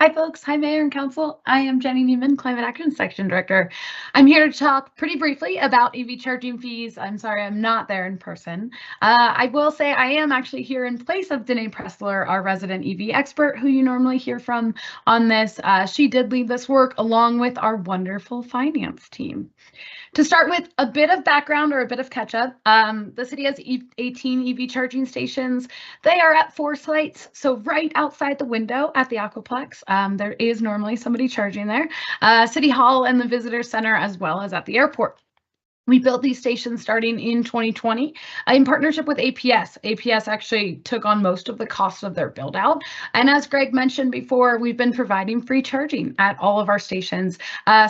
Hi, folks. Hi, Mayor and Council. I am Jenny Neiman, Climate Action Section Director. I'm here to talk pretty briefly about EV charging fees. I'm sorry, I'm not there in person. I will say I am actually here in place of Danae Pressler, our resident EV expert, who you normally hear from on this. She did lead this work along with our wonderful finance team. To start with a bit of background or a bit of catch up, the city has 18 EV charging stations. They are at 4 sites, so right outside the window at the Aquaplex. There is normally somebody charging there. City Hall and the Visitor Center, as well as at the airport. We built these stations starting in 2020 in partnership with APS. APS actually took on most of the cost of their build out. And as Greg mentioned before, we've been providing free charging at all of our stations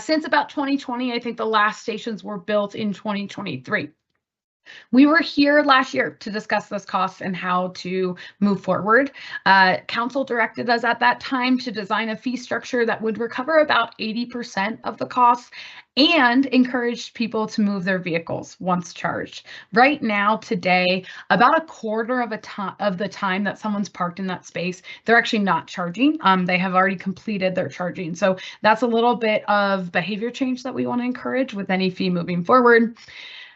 since about 2020. I think the last stations were built in 2023. We were here last year to discuss this cost and how to move forward. Council directed us at that time to design a fee structure that would recover about 80% of the cost and encouraged people to move their vehicles once charged. Right now, today, about a quarter of the time that someone's parked in that space, they're actually not charging. They have already completed their charging. So that's a little bit of behavior change that we want to encourage with any fee moving forward.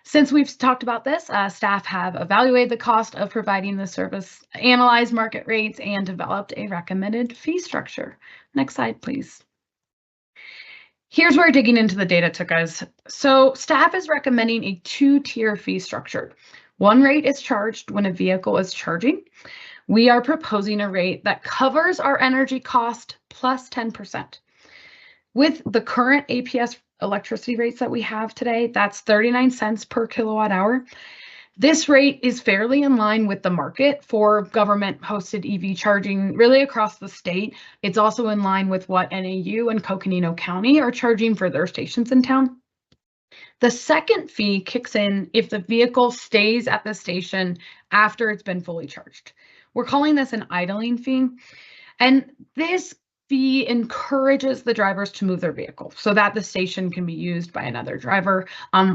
Since we've talked about this, staff have evaluated the cost of providing the service, analyzed market rates, and developed a recommended fee structure. Next slide, please. Here's where digging into the data took us. So staff is recommending a 2-tier fee structure. One rate is charged when a vehicle is charging. We are proposing a rate that covers our energy cost plus 10%. With the current APS electricity rates that we have today, that's 39 cents per kilowatt hour. This rate is fairly in line with the market for government hosted EV charging really across the state. It's also in line with what NAU and Coconino County are charging for their stations in town. The second fee kicks in if the vehicle stays at the station after it's been fully charged. We're calling this an idling fee. And this fee encourages the drivers to move their vehicle so that the station can be used by another driver.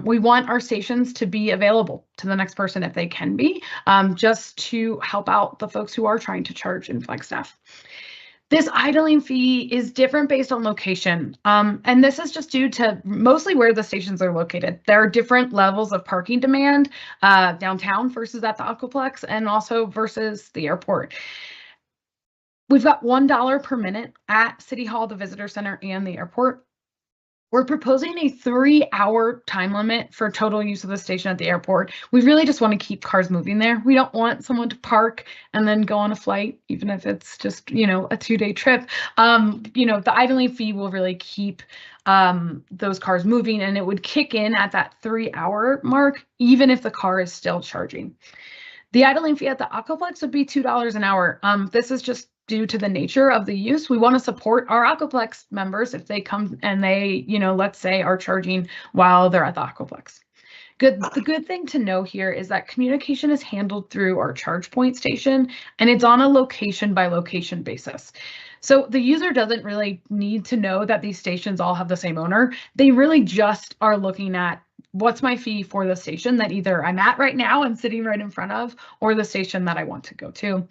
We want our stations to be available to the next person if they can be, just to help out the folks who are trying to charge in Flagstaff. This idling fee is different based on location, and this is just due to mostly where the stations are located. There are different levels of parking demand downtown versus at the Aquaplex and also versus the airport. We've got $1 per minute at City Hall, the Visitor Center, and the airport. We're proposing a 3-hour time limit for total use of the station at the airport. We really just want to keep cars moving there. We don't want someone to park and then go on a flight, even if it's just, a 2-day trip. The idling fee will really keep those cars moving, and it would kick in at that 3-hour mark, even if the car is still charging. The idling fee at the Aquaplex would be $2 an hour. This is just due to the nature of the use. We want to support our Aquaplex members if they come and they, let's say are charging while they're at the Aquaplex. The good thing to know here is that communication is handled through our charge point station, and it's on a location by location basis. So the user doesn't really need to know that these stations all have the same owner. They really just are looking at what's my fee for the station that either I'm at right now and sitting right in front of, or the station that I want to go to.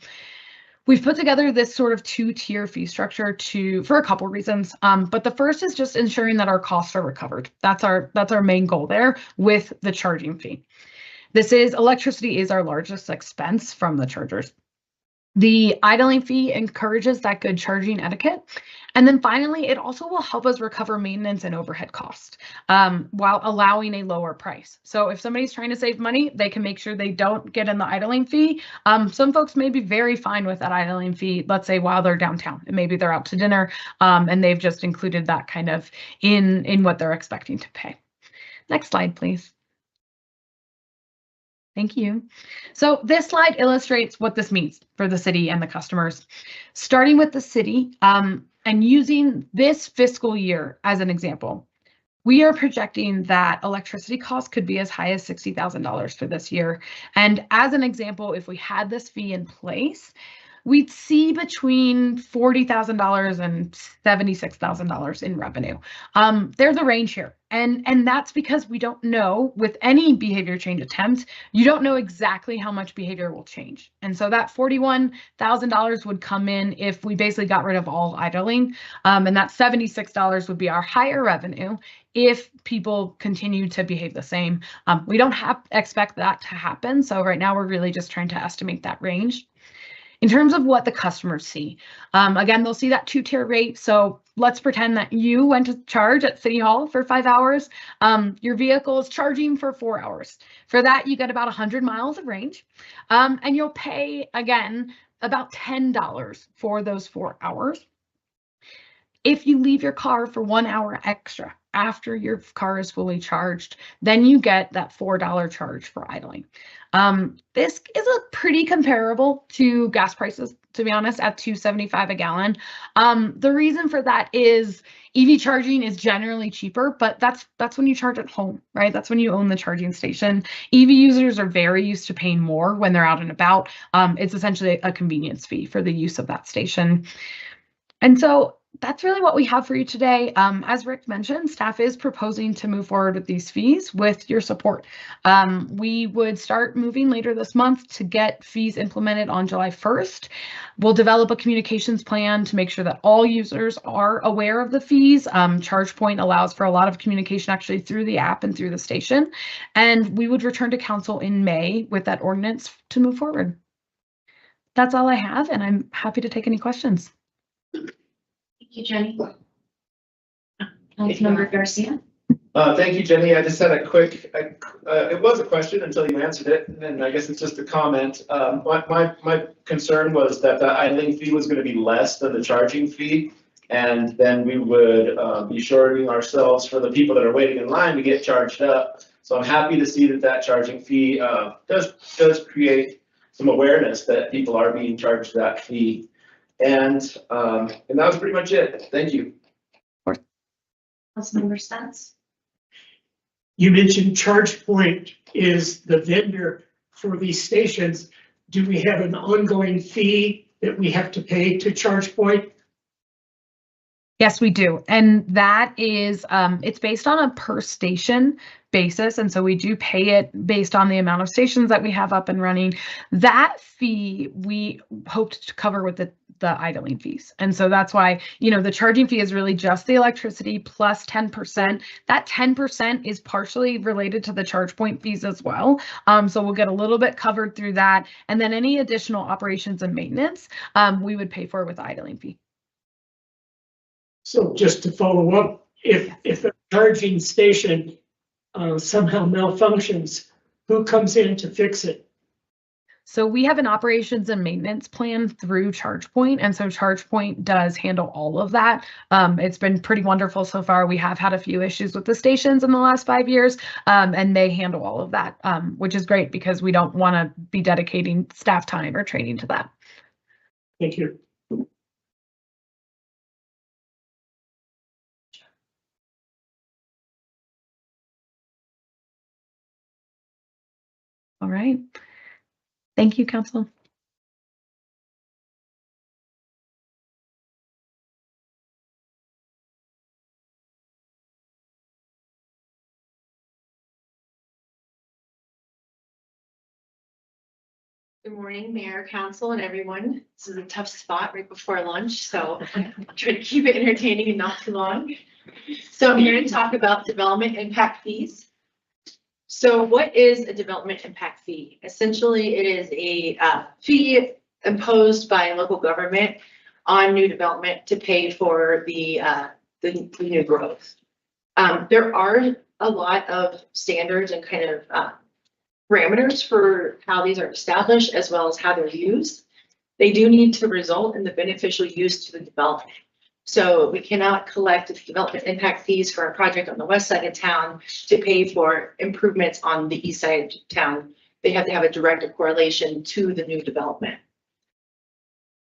We've put together this sort of 2-tier fee structure for a couple reasons. But the first is just ensuring that our costs are recovered. That's our main goal there with the charging fee. Electricity is our largest expense from the chargers. The idling fee encourages that good charging etiquette. And then finally, it also will help us recover maintenance and overhead costs while allowing a lower price. So if somebody's trying to save money, they can make sure they don't get in the idling fee. Some folks may be very fine with that idling fee, let's say while they're downtown, and maybe they're out to dinner and they've just included that kind of in what they're expecting to pay. Next slide, please. Thank you. So this slide illustrates what this means for the city and the customers. Starting with the city and using this fiscal year as an example, we are projecting that electricity costs could be as high as $60,000 for this year. And as an example, if we had this fee in place, we'd see between $40,000 and $76,000 in revenue. There's a range here. And that's because we don't know, with any behavior change attempt, you don't know exactly how much behavior will change. And so that $41,000 would come in if we basically got rid of all idling. And that $76 would be our higher revenue if people continue to behave the same. We don't expect that to happen. So right now we're really just trying to estimate that range. In terms of what the customers see, again, they'll see that 2-tier rate. So let's pretend that you went to charge at City Hall for 5 hours. Your vehicle is charging for 4 hours. For that, you get about 100 miles of range. And you'll pay, again, about $10 for those 4 hours. If you leave your car for 1 hour extra after your car is fully charged, then you get that $4 charge for idling. This is a pretty comparable to gas prices, to be honest, at $2.75 a gallon. The reason for that is EV charging is generally cheaper, but that's when you charge at home, right? That's when you own the charging station. EV users are very used to paying more when they're out and about. It's essentially a convenience fee for the use of that station. And so that's really what we have for you today. As Rick mentioned, staff is proposing to move forward with these fees with your support. We would start moving later this month to get fees implemented on July 1st. We'll develop a communications plan to make sure that all users are aware of the fees. ChargePoint allows for a lot of communication actually through the app and through the station. And we would return to council in May with that ordinance to move forward. That's all I have, and I'm happy to take any questions. Thank you, Jenny. Councilmember Garcia. Thank you, Jenny. I just had a quick, it was a question until you answered it, and I guess it's just a comment. My concern was that the idling fee was going to be less than the charging fee. And then we would be shorting ourselves for the people that are waiting in line to get charged up. So I'm happy to see that that charging fee does create some awareness that people are being charged that fee. And that was pretty much it. Thank you. Councilmember Spence? You mentioned ChargePoint is the vendor for these stations. Do we have an ongoing fee that we have to pay to ChargePoint? Yes, we do. And that is, it's based on a per station basis. And so we do pay it based on the amount of stations that we have up and running. That fee we hoped to cover with the idling fees. And so that's why, you know, the charging fee is really just the electricity plus 10%. That 10% is partially related to the ChargePoint fees as well. So we'll get a little bit covered through that. And then any additional operations and maintenance, we would pay for with the idling fee. So just to follow up, if a charging station somehow malfunctions, who comes in to fix it? So we have an operations and maintenance plan through ChargePoint, and so ChargePoint does handle all of that. It's been pretty wonderful so far. We have had a few issues with the stations in the last 5 years, and they handle all of that, which is great because we don't want to be dedicating staff time or training to that. Thank you. All right. Thank you, Council. Good morning, Mayor, Council, and everyone. This is a tough spot right before lunch, so I'll try to keep it entertaining and not too long. So I'm here to talk about development impact fees. So what is a development impact fee? Essentially, it is a fee imposed by local government on new development to pay for the new growth. There are a lot of standards and kind of parameters for how these are established as well as how they're used. They do need to result in the beneficial use to the development. So we cannot collect development impact fees for a project on the west side of town to pay for improvements on the east side of town. They have to have a direct correlation to the new development.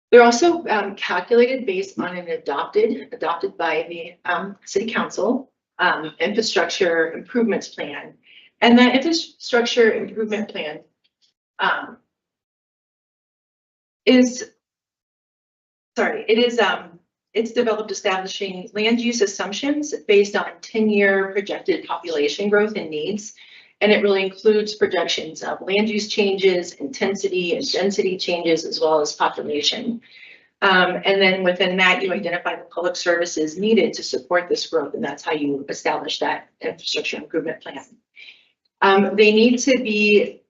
They're also calculated based on an adopted by the city council infrastructure improvements plan. And that infrastructure improvement plan it's developed establishing land use assumptions based on 10-year projected population growth and needs. And it really includes projections of land use changes, intensity and density changes, as well as population. And then within that, you identify the public services needed to support this growth, and that's how you establish that infrastructure improvement plan. They need to be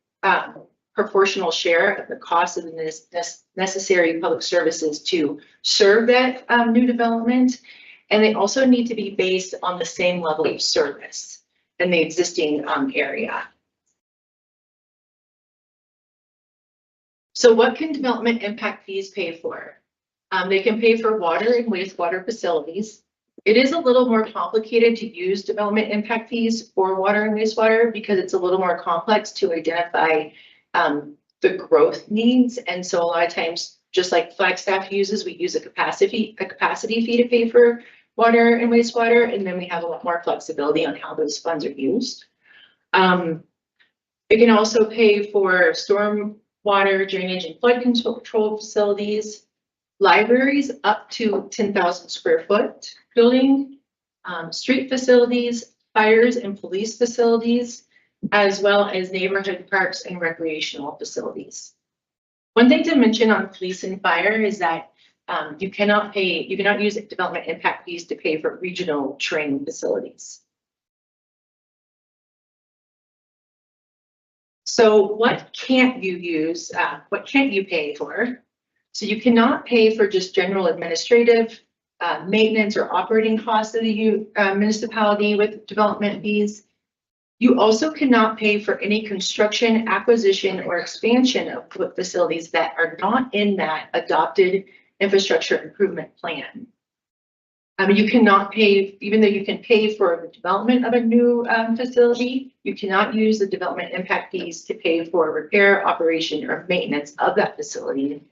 proportional share of the cost of the necessary public services to serve that new development. And they also need to be based on the same level of service in the existing area. So what can development impact fees pay for? They can pay for water and wastewater facilities. It is a little more complicated to use development impact fees for water and wastewater because it's a little more complex to identify the growth needs. And so a lot of times, just like Flagstaff uses, we use a capacity fee to pay for water and wastewater, and then we have a lot more flexibility on how those funds are used. It can also pay for storm water, drainage, and flood control facilities, libraries up to 10,000 square foot building, street facilities, fires and police facilities, as well as neighborhood parks and recreational facilities. One thing to mention on police and fire is that you cannot use development impact fees to pay for regional training facilities. So what can't you use? What can't you pay for? So you cannot pay for just general administrative maintenance or operating costs of the municipality with development fees. You also cannot pay for any construction, acquisition, or expansion of facilities that are not in that adopted infrastructure improvement plan. You cannot pay, even though you can pay for the development of a new facility, you cannot use the development impact fees to pay for repair, operation, or maintenance of that facility.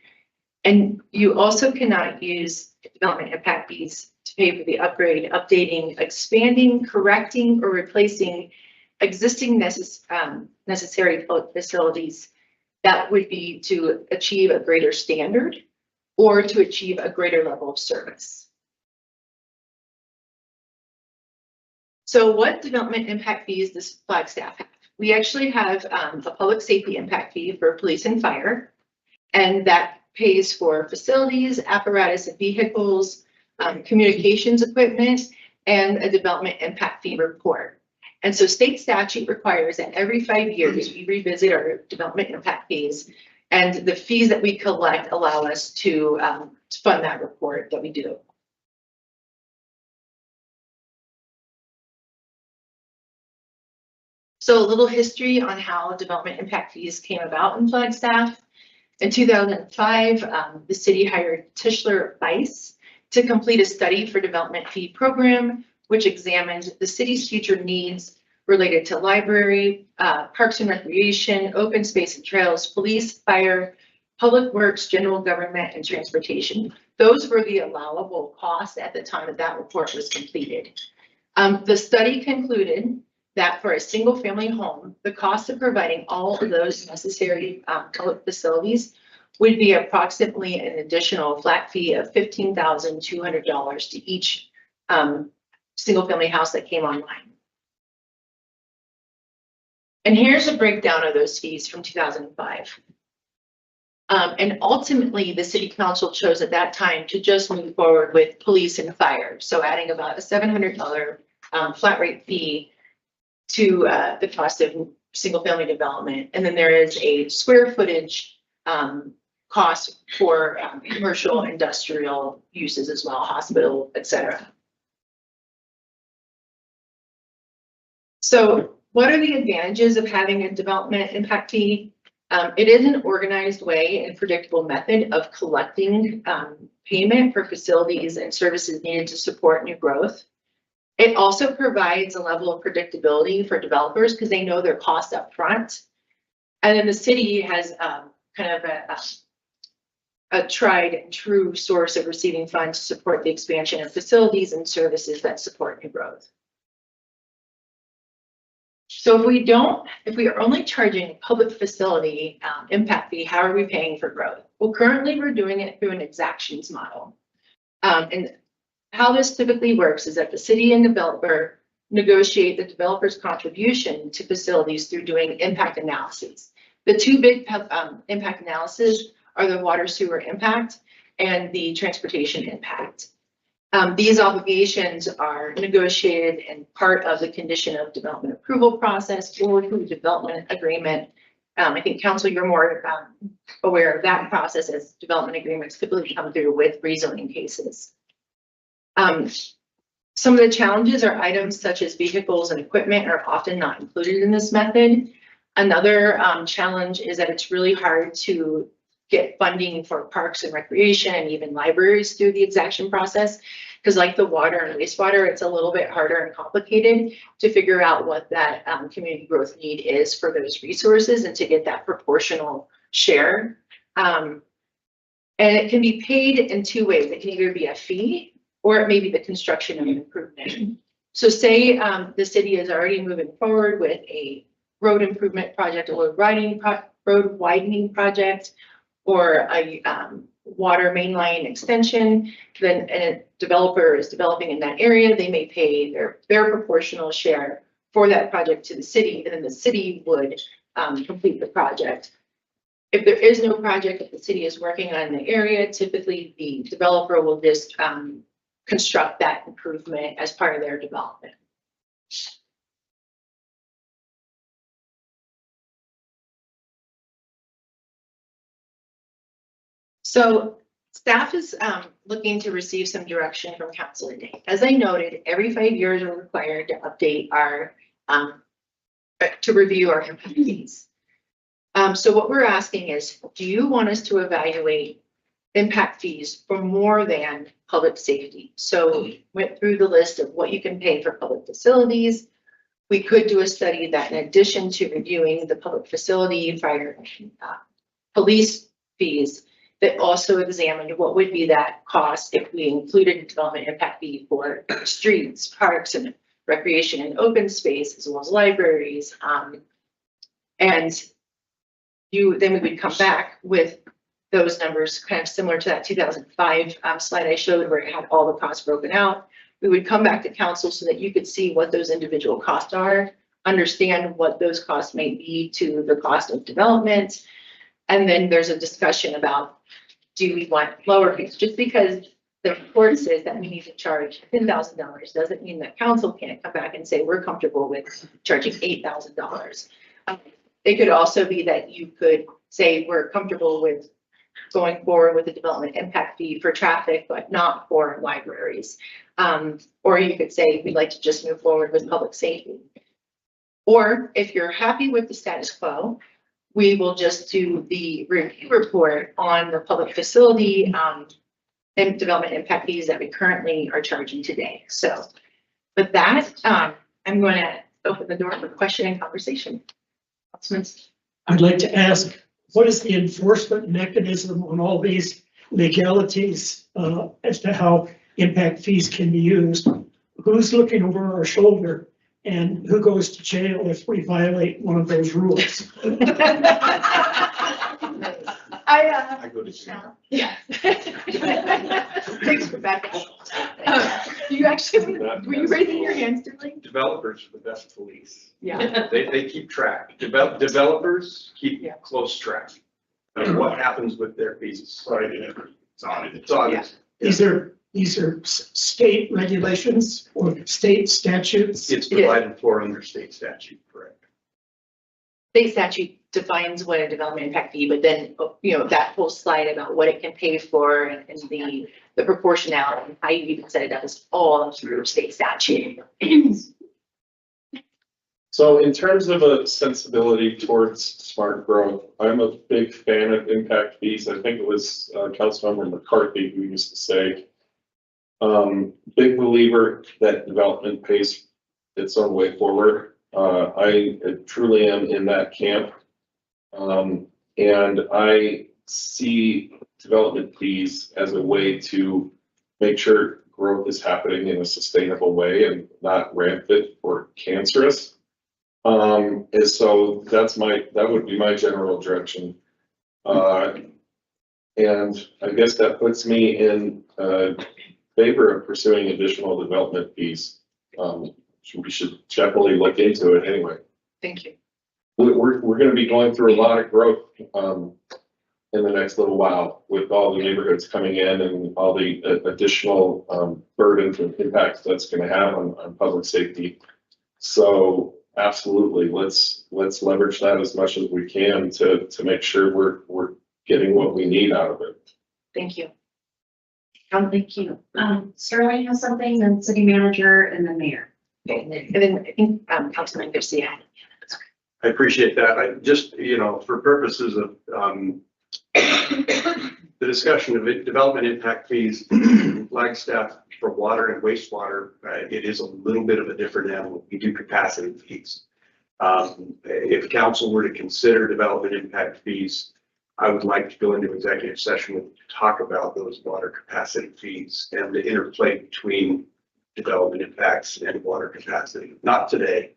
And you also cannot use development impact fees to pay for the upgrade, updating, expanding, correcting, or replacing existing necessary facilities that would be to achieve a greater standard or to achieve a greater level of service. So what development impact fees does Flagstaff have? We actually have a public safety impact fee for police and fire, and that pays for facilities, apparatus and vehicles, communications equipment, and a development impact fee report. And so state statute requires that every 5 years we revisit our development impact fees, and the fees that we collect allow us to fund that report that we do. So a little history on how development impact fees came about in Flagstaff. In 2005, the city hired Tischler Weiss to complete a study for development fee program, which examined the city's future needs related to library, parks and recreation, open space and trails, police, fire, public works, general government, and transportation. Those were the allowable costs at the time that that report was completed. The study concluded that for a single family home, the cost of providing all of those necessary public facilities would be approximately an additional flat fee of $15,200 to each single family house that came online. And here's a breakdown of those fees from 2005. And ultimately, the city council chose at that time to just move forward with police and fire. So adding about a $700 flat rate fee to the cost of single family development. And then there is a square footage cost for commercial, industrial uses as well, hospital, etc. So what are the advantages of having a development impact fee? It is an organized way and predictable method of collecting payment for facilities and services needed to support new growth. It also provides a level of predictability for developers because they know their costs up front. And then the city has kind of a tried and true source of receiving funds to support the expansion of facilities and services that support new growth. So if we are only charging public facility impact fee, how are we paying for growth? Well, currently we're doing it through an exactions model. And how this typically works is that the city and developer negotiate the developer's contribution to facilities through doing impact analyses. The two big impact analyses are the water sewer impact and the transportation impact. These obligations are negotiated and part of the condition of development approval process or through development agreement. I think council, you're more aware of that process as development agreements typically come through with rezoning cases. Some of the challenges are items such as vehicles and equipment are often not included in this method. Another challenge is that it's really hard to get funding for parks and recreation and even libraries through the exaction process. Because like the water and wastewater, it's a little bit harder and complicated to figure out what that community growth need is for those resources and to get that proportional share. And it can be paid in two ways. It can either be a fee or it may be the construction of an improvement. So say the city is already moving forward with a road improvement project or road widening project or a water main line extension, then a developer is developing in that area, they may pay their proportional share for that project to the city, and then the city would complete the project. If there is no project that the city is working on in the area, typically the developer will just construct that improvement as part of their development. So staff is looking to receive some direction from council today. As I noted, every 5 years we're required to update our, to review our impact fees. So what we're asking is, do you want us to evaluate impact fees for more than public safety. So we went through the list of what you can pay for public facilities. We could do a study that in addition to reviewing the public facility, fire, police fees, that also examined what would be that cost if we included a development impact fee for streets, parks, and recreation and open space, as well as libraries. And then we would come back with those numbers kind of similar to that 2005 slide I showed where it had all the costs broken out. We would come back to council so that you could see what those individual costs are, understand what those costs may be to the cost of development. And then there's a discussion about, do we want lower fees? Just because the report says that we need to charge $10,000 doesn't mean that council can't come back and say, we're comfortable with charging $8,000. It could also be that you could say, we're comfortable with going forward with the development impact fee for traffic, but not for libraries. Or you could say, we'd like to just move forward with public safety. Or if you're happy with the status quo, we will just do the review report on the public facility and development impact fees that we currently are charging today. So with that, I'm going to open the door for question and conversation. I'd like to ask, what is the enforcement mechanism on all these legalities as to how impact fees can be used? Who's looking over our shoulder and who goes to jail if we violate one of those rules? I go to jail. Yeah. Thanks, Rebecca. You actually, were you raising your hand, Sterling? Developers are the best police. Yeah. They keep track. Developers keep close track of what happens with their fees. It's audited. It's audited. These are state regulations or state statutes? It's provided for under state statute, correct? State statute defines what a development impact fee, but then, you know, that whole slide about what it can pay for and the proportionality, and how you even set it up is all through state statute. So in terms of a sensibility towards smart growth, I'm a big fan of impact fees. I think it was Councilmember McCarthy who used to say, big believer that development pays its own way forward. I truly am in that camp. And I see development fees as a way to make sure growth is happening in a sustainable way and not rampant or cancerous. And so that would be my general direction. And I guess that puts me in favor of pursuing additional development fees. We should definitely look into it anyway. Thank you. We're going to be going through a lot of growth in the next little while with all the neighborhoods coming in and all the additional burdens and impacts that's going to have on public safety. So absolutely, let's leverage that as much as we can to make sure we're getting what we need out of it. Thank you. Thank you. Sterling has something, then city manager, and then mayor. And then I think Councilman Garcia. I appreciate that. I just, for purposes of the discussion of development impact fees, Flagstaff for water and wastewater, it is a little bit of a different animal. We do capacity fees. If council were to consider development impact fees, I would like to go into executive session and talk about those water capacity fees and the interplay between development impacts and water capacity. Not today,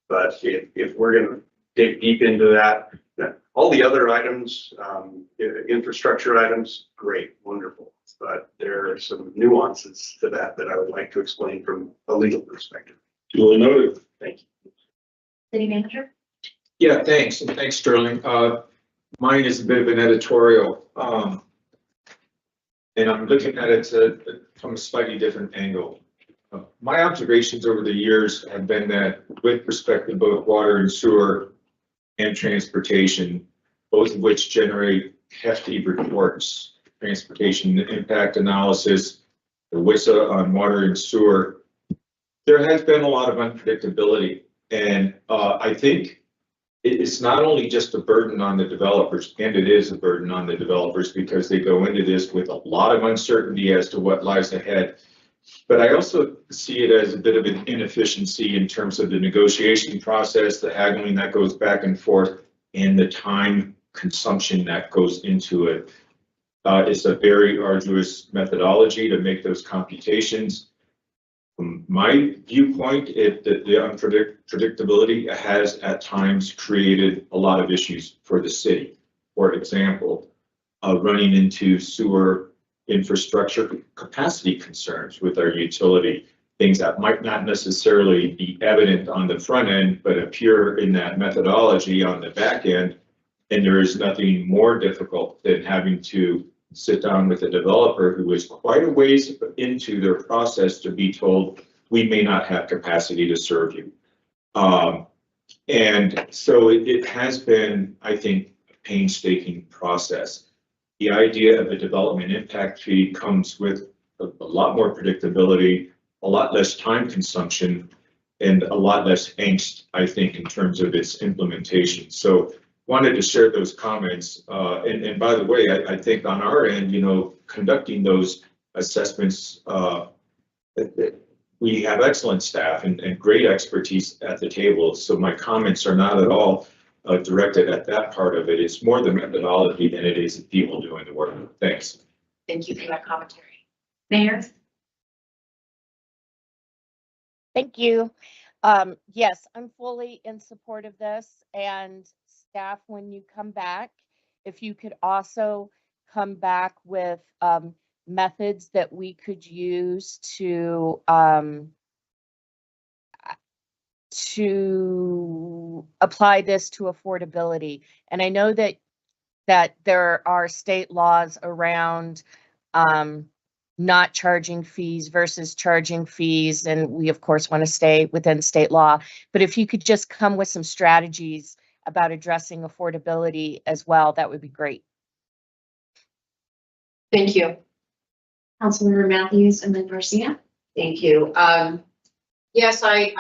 but if we're going to dig deep into that, all the other items, infrastructure items, great, wonderful. But there are some nuances to that I would like to explain from a legal perspective. Duly noted. Thank you. City manager? Yeah, thanks. And thanks, Sterling. Mine is a bit of an editorial. And I'm looking at it from a slightly different angle. My observations over the years have been that with respect to both water and sewer and transportation, both of which generate hefty reports, transportation impact analysis, the WISA on water and sewer, there has been a lot of unpredictability. And I think it's not only just a burden on the developers, and it is a burden on the developers because they go into this with a lot of uncertainty as to what lies ahead. But I also see it as a bit of an inefficiency in terms of the negotiation process, the haggling that goes back and forth, and the time consumption that goes into it. It's a very arduous methodology to make those computations. From my viewpoint, the unpredictability has at times created a lot of issues for the city. For example, running into sewer infrastructure capacity concerns with our utility, things that might not necessarily be evident on the front end, but appear in that methodology on the back end. And there is nothing more difficult than having to sit down with a developer who is quite a ways into their process to be told, we may not have capacity to serve you. And so it has been, I think, a painstaking process. The idea of a development impact fee comes with a lot more predictability, a lot less time consumption, and a lot less angst, I think, in terms of its implementation. So wanted to share those comments. And by the way, I think on our end, conducting those assessments, we have excellent staff and great expertise at the table. So my comments are not at all directed at that part of it. It's more the methodology than it is the people doing the work. Thanks. Thank you for that commentary. Mayor? Thank you. Yes, I'm fully in support of this, and staff, when you come back, if you could also come back with methods that we could use to apply this to affordability. And I know that there are state laws around not charging fees versus charging fees, and we of course want to stay within state law. But if you could just come with some strategies about addressing affordability as well, that would be great. Thank you. Councilmember Matthews and then Garcia. Thank you. Yes, I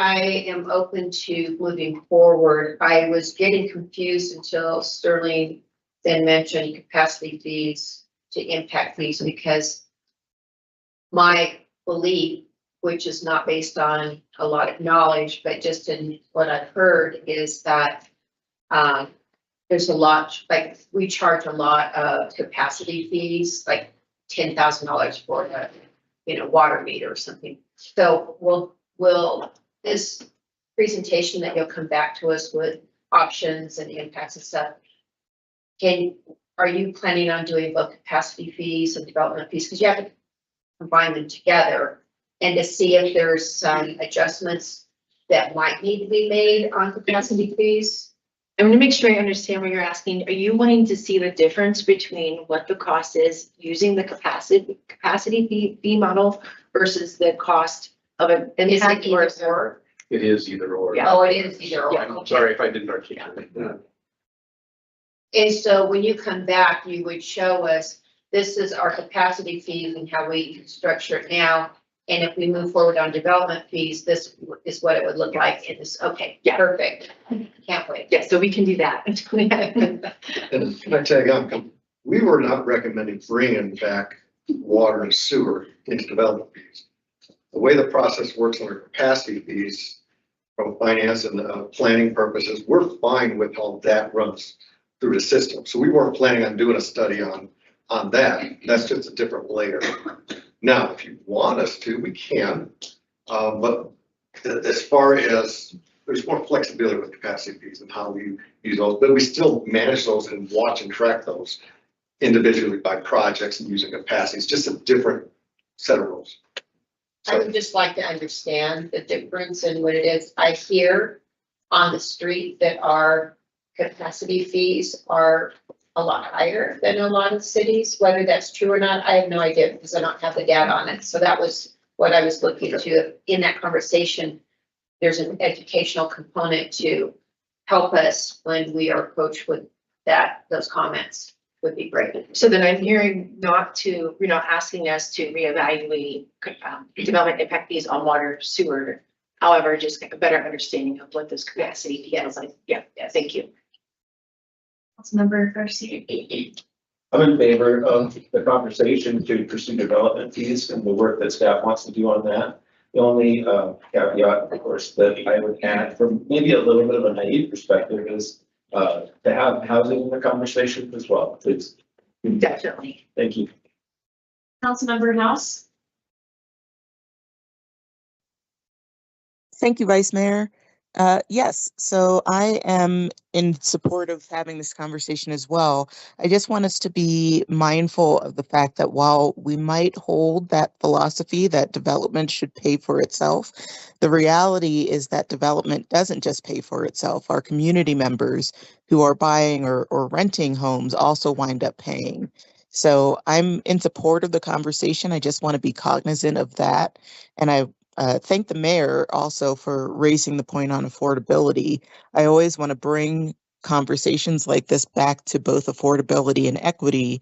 am open to moving forward. I was getting confused until Sterling then mentioned capacity fees to impact fees, because my belief, which is not based on a lot of knowledge, but just in what I've heard, is that there's a lot, like we charge a lot of capacity fees, like $10,000 for the, water meter or something. So will this presentation that you'll come back to us with options and impacts and stuff, are you planning on doing both capacity fees and development fees? Because you have to combine them together, and to see if there's some adjustments that might need to be made on capacity fees. I'm gonna make sure I understand what you're asking. Are you wanting to see the difference between what the cost is using the capacity fee model versus the cost of an impact or? It is either or. Yeah. Oh, it is either or. I'm sorry if I didn't articulate that. And so when you come back, you would show us, this is our capacity fees and how we structure it now. And if we move forward on development fees, this is what it would look like in this. Okay, Yeah. Perfect. Can't wait. Yeah, so we can do that. And can I tell you, we were not recommending bringing back water and sewer into development fees. The way the process works under capacity fees from finance and planning purposes, we're fine with how that runs through the system. So we weren't planning on doing a study on that. That's just a different layer. Now, if you want us to, we can. But as far as there's more flexibility with capacity fees and how we use those, but we still manage those and watch and track those individually by projects and using capacity. It's just a different set of rules. I would just like to understand the difference in what it is. I hear on the street that our capacity fees are a lot higher than a lot of cities. Whether that's true or not, I have no idea because I don't have the data on it. So that was what I was looking to in that conversation. There's an educational component to help us when we are approached with those comments would be great. So then I'm hearing you're not asking us to reevaluate development impact fees on water sewer However, just a better understanding of what this capacity feels like. Yeah, thank you. Councilmember Garcia. I'm in favor of the conversation to pursue development fees and the work that staff wants to do on that. The only caveat, of course, that I would add from maybe a little bit of a naive perspective is to have housing in the conversation as well, please. Definitely. Thank you. Councilmember House. Thank you, Vice Mayor. Yes, so I am in support of having this conversation as well. I just want us to be mindful of the fact that while we might hold that philosophy that development should pay for itself, the reality is that development doesn't just pay for itself. Our community members who are buying or renting homes also wind up paying. So I'm in support of the conversation. I just want to be cognizant of that. And I thank the mayor also for raising the point on affordability. I always want to bring conversations like this back to both affordability and equity,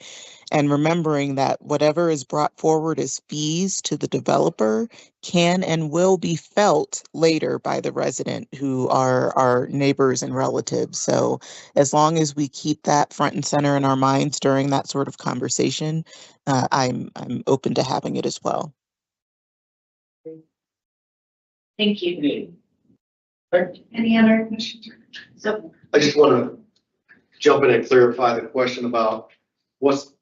and remembering that whatever is brought forward as fees to the developer can and will be felt later by the resident who are our neighbors and relatives. So as long as we keep that front and center in our minds during that sort of conversation, I'm open to having it as well. Thank you. Any other questions? So I just want to jump in and clarify the question about what's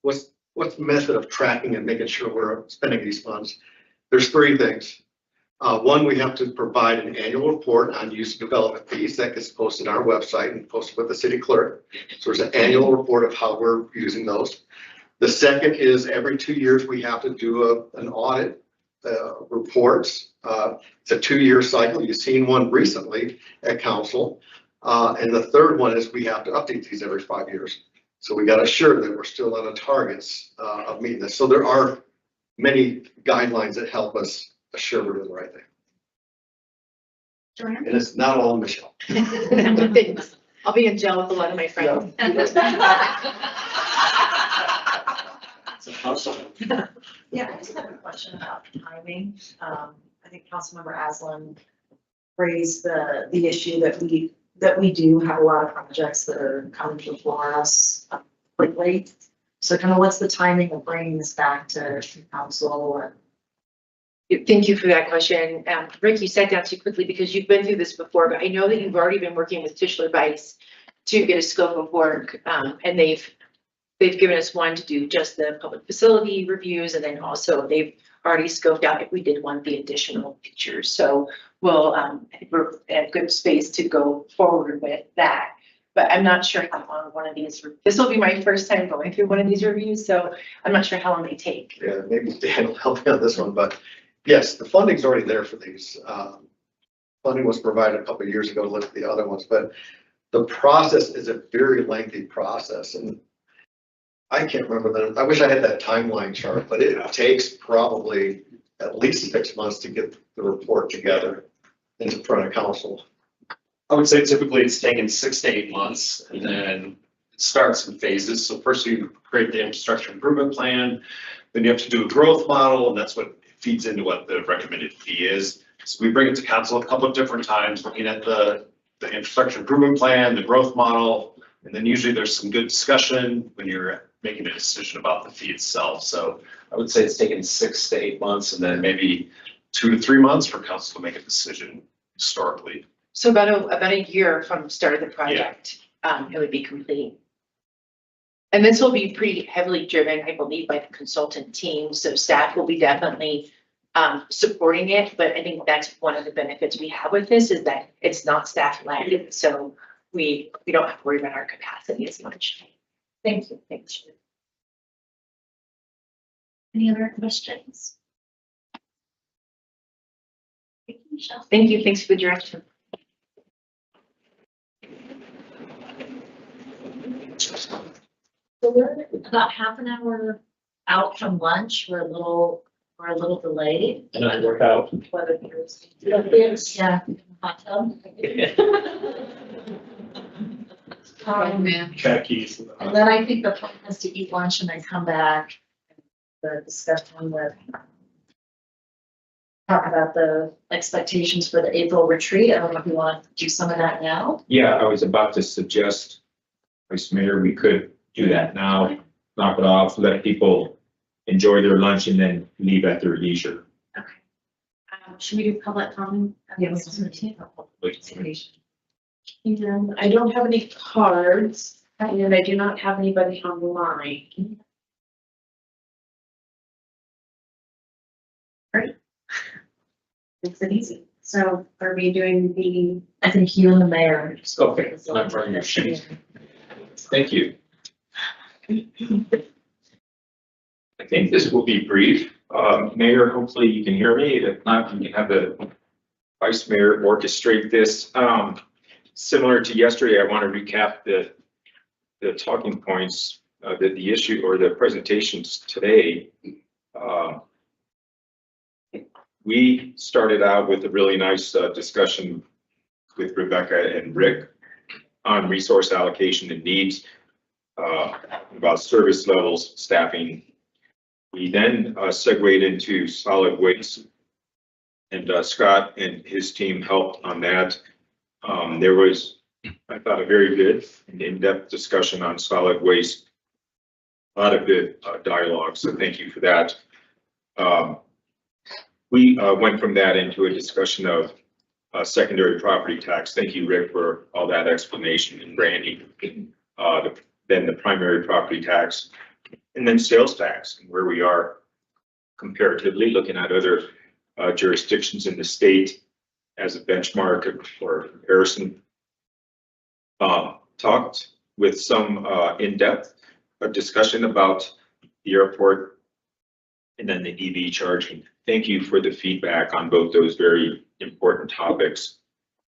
the method of tracking and making sure we're spending these funds. There's three things. One, we have to provide an annual report on use of development fees that gets posted on our website and posted with the city clerk. So there's an annual report of how we're using those. The second is every 2 years, we have to do an audit reports. It's a 2-year cycle. You've seen one recently at council. And the third one is we have to update these every 5 years. So we got to assure that we're still on the targets of meeting this. So there are many guidelines that help us assure we're doing the right thing. Joanne? And it's not all Michelle. I'll be in jail with a lot of my friends. Yeah, I just have a question about timing. I think Councilmember Aslan raised the issue that we do have a lot of projects that are coming before us quickly. So kind of what's the timing of bringing this back to council? Thank you for that question. Rick, you sat down too quickly because you've been through this before, but I know that you've already been working with Tischler Bice to get a scope of work, and they've given us one to do just the public facility reviews, and then also they've already scoped out if we did want the additional features. So we'll, we're at a good space to go forward with that. But I'm not sure how long one of these, this will be my first time going through one of these reviews, so I'm not sure how long they take. Yeah, maybe Dan will help me on this one, but yes, the funding's already there for these. Funding was provided a couple of years ago to look at the other ones, but the process is a very lengthy process, and I can't remember that. I wish I had that timeline chart, but it takes probably at least 6 months to get the report together in front of council. I would say typically it's taken 6 to 8 months, and then it starts in phases. So first you create the infrastructure improvement plan, then you have to do a growth model, and that's what feeds into what the recommended fee is. So we bring it to council a couple of different times, looking at the infrastructure improvement plan, the growth model, and then usually there's some good discussion when you're making a decision about the fee itself. So I would say it's taken 6 to 8 months, and then maybe 2 to 3 months for council to make a decision historically. So about a year from the start of the project, it would be complete. And this will be pretty heavily driven, I believe, by the consultant team. So staff will be definitely supporting it, but I think that's one of the benefits we have with this is that it's not staff led. So we don't have to worry about our capacity as much. Thank you. Thanks. Any other questions? Thank you, Michelle. Thank you. Thanks for the direction. So we're about half an hour out from lunch. We're a little delayed. And I work out. Whether there's, yeah, hot tub. Khakis. And then I think the plan is to eat lunch and then come back. The discussion with talk about the expectations for the April retreat. I don't know if you want to do some of that now. Yeah, I was about to suggest, Vice Mayor, we could do that now, knock it off, let people enjoy their lunch and then leave at their leisure. Should we do public comment? Yes. And I don't have any cards, and I do not have anybody online. makes it easy. So are we doing the, I think you and the mayor. Okay, I'm running your sheet. Thank you. I think this will be brief. Mayor, hopefully you can hear me. If not, you can have the Vice Mayor orchestrate this. Similar to yesterday, I want to recap the talking points, the issue or the presentations today. We started out with a really nice discussion with Rebecca and Rick on resource allocation and needs, about service levels, staffing. We then segued into solid waste, and Scott and his team helped on that. There was, I thought, a very good and in-depth discussion on solid waste. A lot of good dialogue, so thank you for that. We went from that into a discussion of secondary property tax. Thank you, Rick, for all that explanation, and Brandy. Then the primary property tax, and then sales tax, and where we are comparatively, looking at other jurisdictions in the state as a benchmark or comparison. Talked with some in-depth discussion about the airport and then the EV charging. Thank you for the feedback on both those very important topics.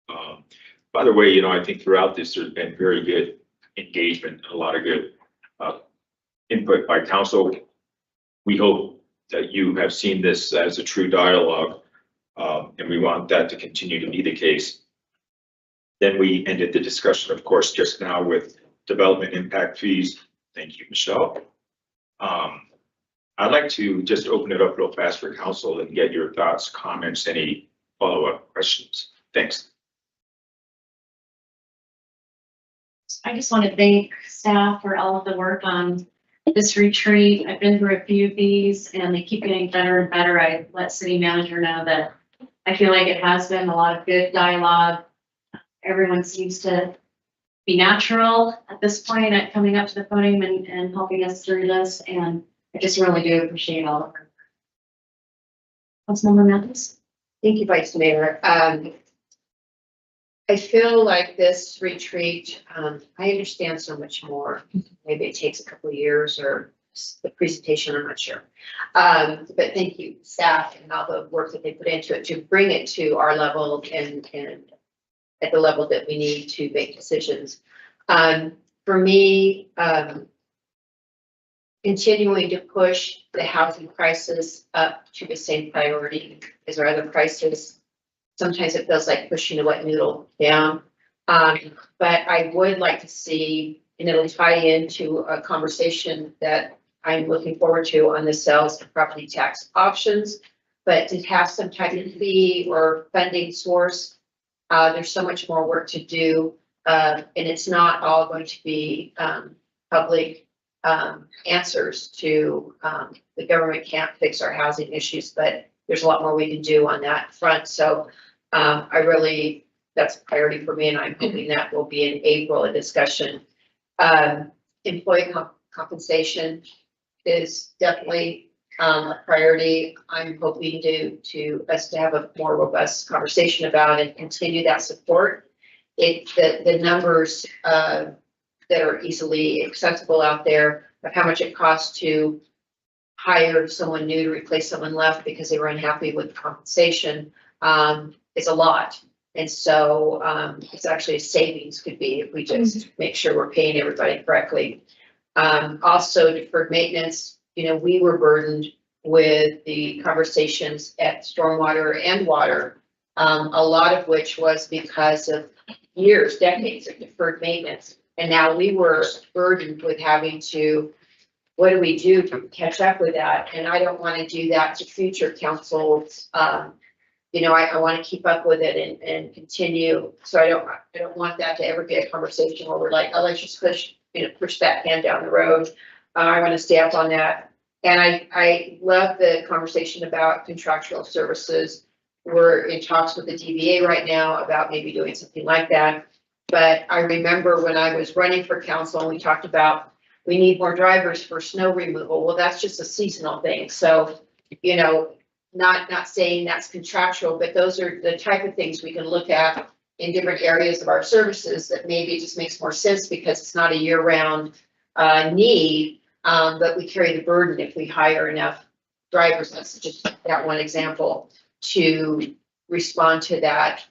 By the way, I think throughout this, there's been very good engagement, a lot of good input by council. We hope that you have seen this as a true dialogue, and we want that to continue to be the case. Then we ended the discussion, of course, just now with development impact fees. Thank you, Michelle. I'd like to just open it up real fast for council and get your thoughts, comments, any follow-up questions. Thanks. I just want to thank staff for all of the work on this retreat. I've been through a few of these and they keep getting better and better. I let city manager know that I feel like it has been a lot of good dialogue. Everyone seems to be natural at this point at coming up to the podium and helping us through this. And I just really do appreciate all of her. Councilmember Mathis. Thank you, Vice Mayor. I feel like this retreat, I understand so much more. Maybe it takes a couple of years or the presentation, I'm not sure. But thank you, staff, and all the work that they put into it to bring it to our level and at the level that we need to make decisions. For me, continuing to push the housing crisis up to the same priority as our other crises. Sometimes it feels like pushing a wet noodle down. But I would like to see, and it'll tie into a conversation that I'm looking forward to on the sales and property tax options, but to have some type of fee or funding source. There's so much more work to do, and it's not all going to be public answers to the government can't fix our housing issues, but there's a lot more we can do on that front. So that's a priority for me, and I'm hoping that will be in April, a discussion. Employee compensation is definitely a priority. I'm hoping to us to have a more robust conversation about and continue that support. The numbers that are easily accessible out there of how much it costs to hire someone new to replace someone left because they were unhappy with compensation is a lot. And so it's actually a savings could be if we just make sure we're paying everybody correctly. Also deferred maintenance, we were burdened with the conversations at stormwater and water, a lot of which was because of years, decades of deferred maintenance. And now we were burdened with having to, what do we do to catch up with that? And I don't want to do that to future councils I want to keep up with it and continue. So I don't want that to ever be a conversation where we're like, oh, let's just push that can down the road. I want to stay up on that. And I love the conversation about contractual services. We're in talks with the DVA right now about maybe doing something like that. But I remember when I was running for council and we talked about, we need more drivers for snow removal. Well, that's just a seasonal thing. So, not saying that's contractual, but those are the type of things we can look at in different areas of our services that maybe it just makes more sense because it's not a year-round need. But we carry the burden if we hire enough drivers. That's just that one example to respond to that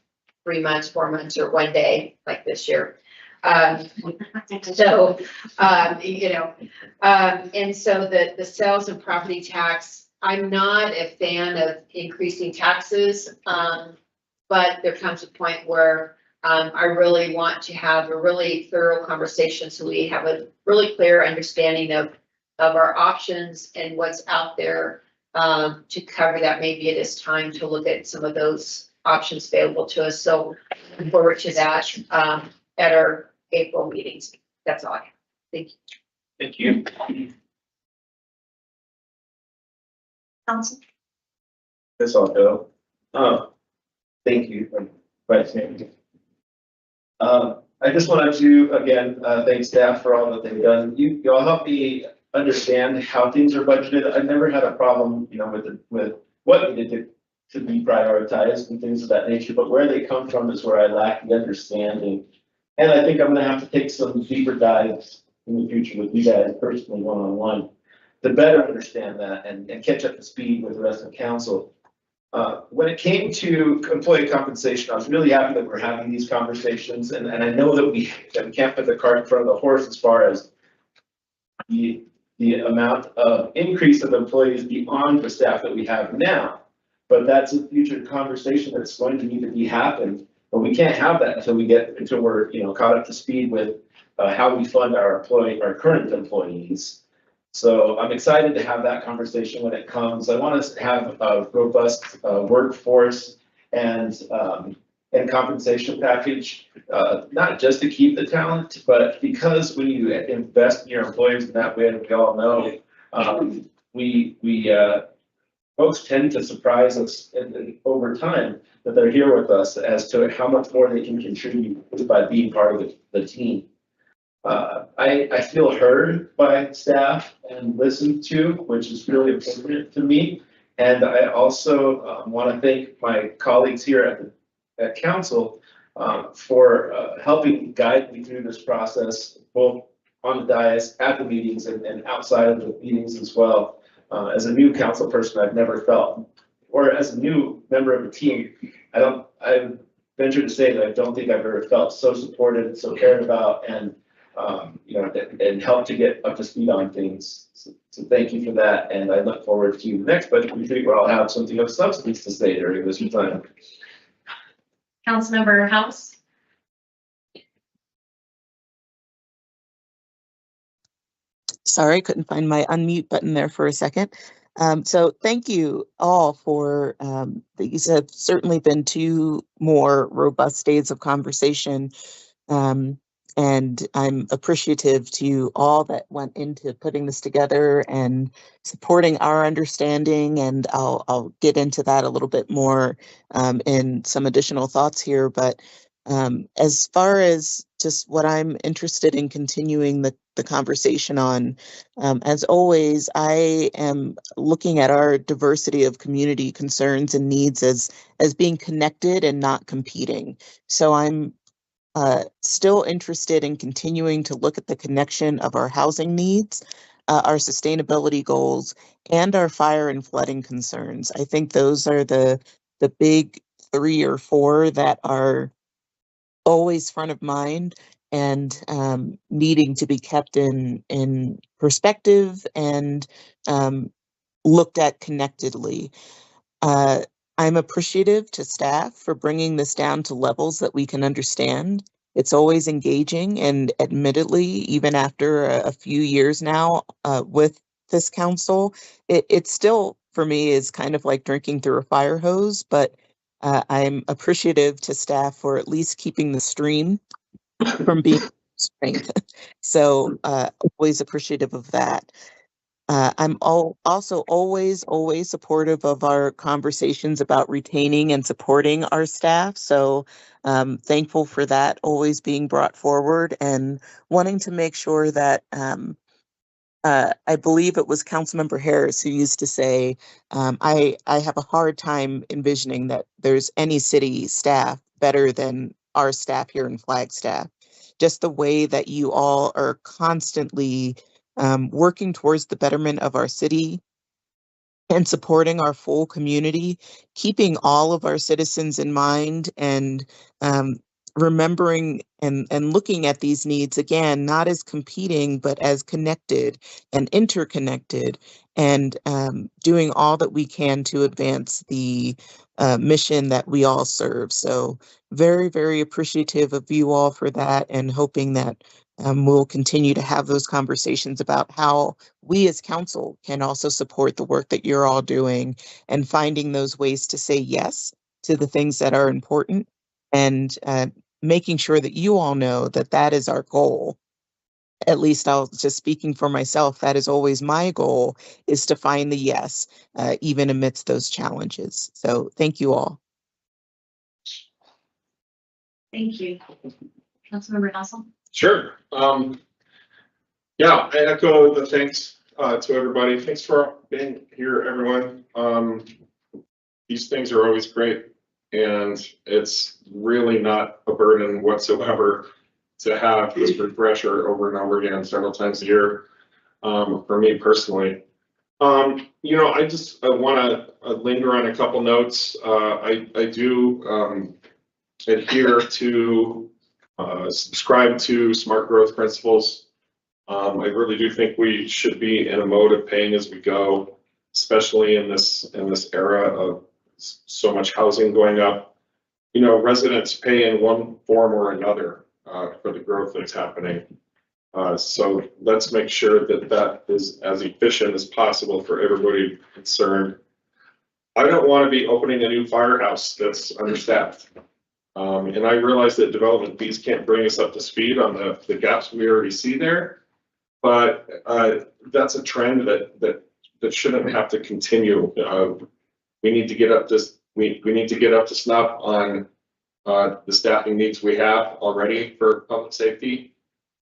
3 months, 4 months, or 1 day like this year. And so the sales and property tax, I'm not a fan of increasing taxes, but there comes a point where I really want to have a really thorough conversation so we have a really clear understanding of our options and what's out there to cover that. Maybe it is time to look at some of those options available to us. So looking forward to that at our April meetings. That's all I have. Thank you. Thank you. Council. This all go. Thank you, Vice Mayor. I just wanted to, again, thank staff for all that they've done. Y'all help me understand how things are budgeted. I've never had a problem, with what needed to be prioritized and things of that nature, but where they come from is where I lack the understanding. And I think I'm gonna have to take some deeper dives in the future with you guys personally, one-on-one, to better understand that and catch up to speed with the rest of the council. When it came to employee compensation, I was really happy that we're having these conversations, and I know that we can't put the cart in front of the horse as far as the amount of increase of employees beyond the staff that we have now. But that's a future conversation that's going to need to be happened. But we can't have that until we're caught up to speed with how we fund our current employees. So I'm excited to have that conversation when it comes. I want us to have a robust workforce and compensation package, not just to keep the talent, but because when you invest in your employees in that way, and we all know, folks tend to surprise us over time that they're here with us as to how much more they can contribute by being part of the team. I feel heard by staff and listened to, which is really appropriate to me. And I also want to thank my colleagues here at council for helping guide me through this process, both on the dais, at the meetings, and outside of the meetings as well. As a new council person, I've never felt, or as a new member of the team, I venture to say that I don't think I've ever felt so supported, so cared about, and and help to get up to speed on things. So thank you for that, and I look forward to the next budget retreat where I'll have something of substance to say during this time. Councilmember House. Sorry, couldn't find my unmute button there for a second. So thank you all for, these have certainly been 2 more robust days of conversation. And I'm appreciative to all that went into putting this together and supporting our understanding. And I'll get into that a little bit more in some additional thoughts here. But as far as just what I'm interested in continuing the conversation on, as always, I am looking at our diversity of community concerns and needs as being connected and not competing. So I'm still interested in continuing to look at the connection of our housing needs, our sustainability goals, and our fire and flooding concerns. I think those are the big 3 or 4 that are always front of mind and needing to be kept in perspective and looked at connectedly. I'm appreciative to staff for bringing this down to levels that we can understand. It's always engaging, and admittedly, even after a few years now with this council, it still, for me, is kind of like drinking through a fire hose, but I'm appreciative to staff for at least keeping the stream from being strength. So always appreciative of that. Also always supportive of our conversations about retaining and supporting our staff. So thankful for that always being brought forward and wanting to make sure that I believe it was Councilmember Harris who used to say, I have a hard time envisioning that there's any city staff better than our staff here in Flagstaff. Just the way that you all are constantly working towards the betterment of our city and supporting our full community, keeping all of our citizens in mind and remembering and looking at these needs again, not as competing, but as connected and interconnected, and doing all that we can to advance the mission that we all serve. So very appreciative of you all for that and hoping that we'll continue to have those conversations about how we as council can also support the work that you're all doing and finding those ways to say yes to the things that are important and making sure that you all know that that is our goal. At least I'll just speaking for myself, that is always my goal, is to find the yes, even amidst those challenges. So thank you all. Thank you. Councilmember Hassel? Sure. Yeah, I echo the thanks to everybody. Thanks for being here, everyone. These things are always great, and it's really not a burden whatsoever to have this refresher over and over again several times a year. For me personally, you know, I just want to linger on a couple notes. I do adhere to subscribe to smart growth principles. I really do think we should be in a mode of paying as we go, especially in this era of so much housing going up. You know, residents pay in one form or another for the growth that's happening. So let's make sure that that is as efficient as possible for everybody concerned. I don't want to be opening a new firehouse that's understaffed. And I realize that development fees can't bring us up to speed on the gaps we already see there. But that's a trend that shouldn't have to continue. We need to get up this. We need to get up to snuff on the staffing needs we have already for public safety,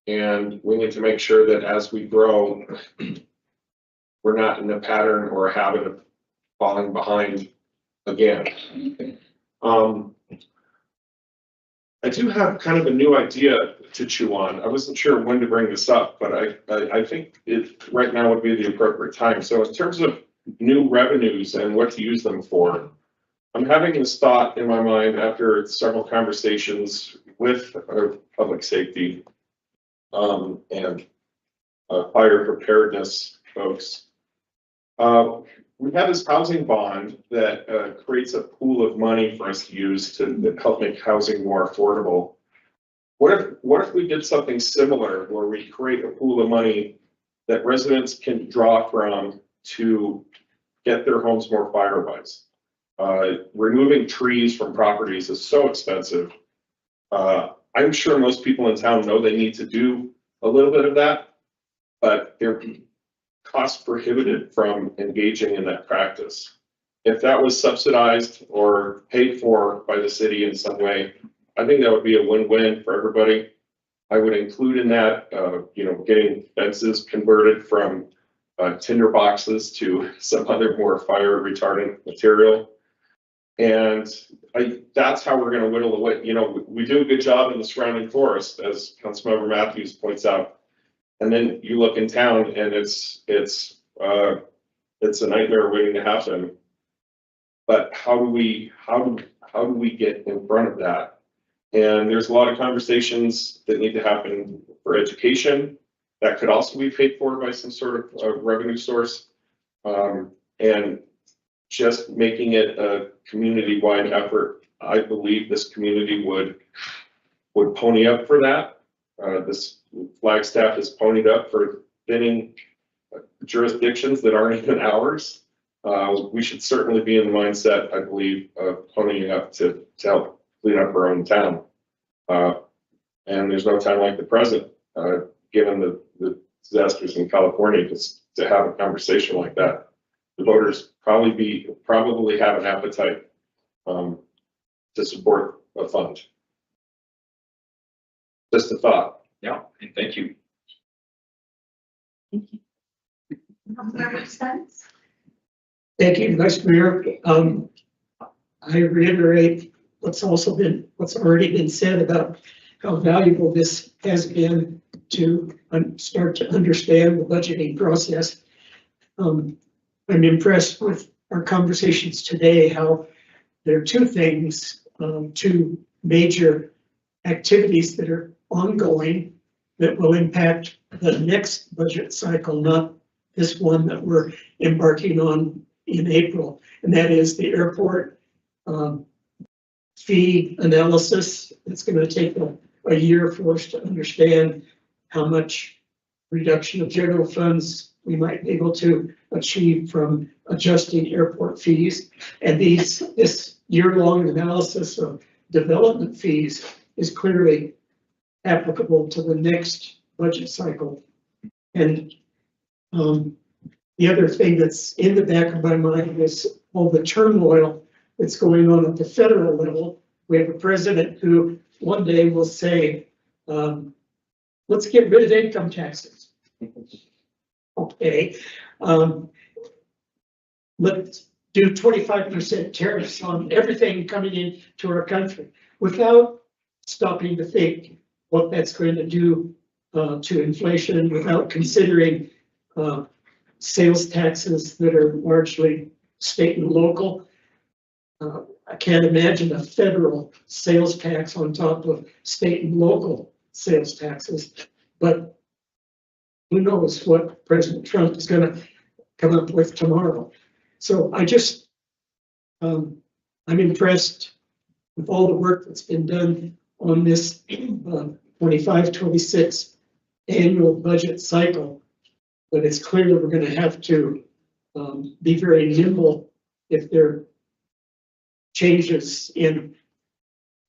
and we need to make sure that as we grow, we're not in a pattern or a habit of falling behind again. I do have kind of a new idea to chew on. I wasn't sure when to bring this up, but I think it right now would be the appropriate time. So in terms of new revenues and what to use them for, I'm having this thought in my mind after several conversations with our public safety and fire preparedness folks. We have this housing bond that creates a pool of money for us to use to help make housing more affordable. What if we did something similar where we create a pool of money that residents can draw from to get their homes more fire-wise? Removing trees from properties is so expensive. I'm sure most people in town know they need to do a little bit of that, but they're cost prohibitive from engaging in that practice. If that was subsidized or paid for by the city in some way, I think that would be a win-win for everybody. I would include in that, you know, getting fences converted from tinder boxes to some other more fire retardant material. And that's how we're going to whittle away. You know, we do a good job in the surrounding forest, as Councilmember Matthews points out. And then you look in town and it's a nightmare waiting to happen. But how do we get in front of that? And there's a lot of conversations that need to happen for education that could also be paid for by some sort of revenue source. And just making it a community-wide effort. I believe this community would pony up for that. This Flagstaff is ponied up for thinning jurisdictions that aren't even ours. We should certainly be in the mindset, I believe, of ponying up to help clean up our own town. And there's no time like the present, given the disasters in California, just to have a conversation like that. The voters probably have an appetite to support a fund. Just a thought. Yeah, and thank you. Thank you, Vice Mayor. I reiterate what's already been said about how valuable this has been to start to understand the budgeting process. I'm impressed with our conversations today, how there are two things, two major activities that are ongoing that will impact the next budget cycle, not this one that we're embarking on in April. And that is the airport fee analysis. It's going to take a year for us to understand how much reduction of general funds we might be able to achieve from adjusting airport fees. And this year-long analysis of development fees is clearly applicable to the next budget cycle. And the other thing that's in the back of my mind is all the turmoil that's going on at the federal level. We have a president who one day will say, let's get rid of income taxes. Okay. Let's do 25% tariffs on everything coming into our country without stopping to think what that's going to do to inflation, without considering sales taxes that are largely state and local. I can't imagine a federal sales tax on top of state and local sales taxes, but who knows what President Trump is going to come up with tomorrow. So I'm impressed with all the work that's been done on this 25-26 annual budget cycle, but it's clear that we're going to have to be very nimble if there are changes in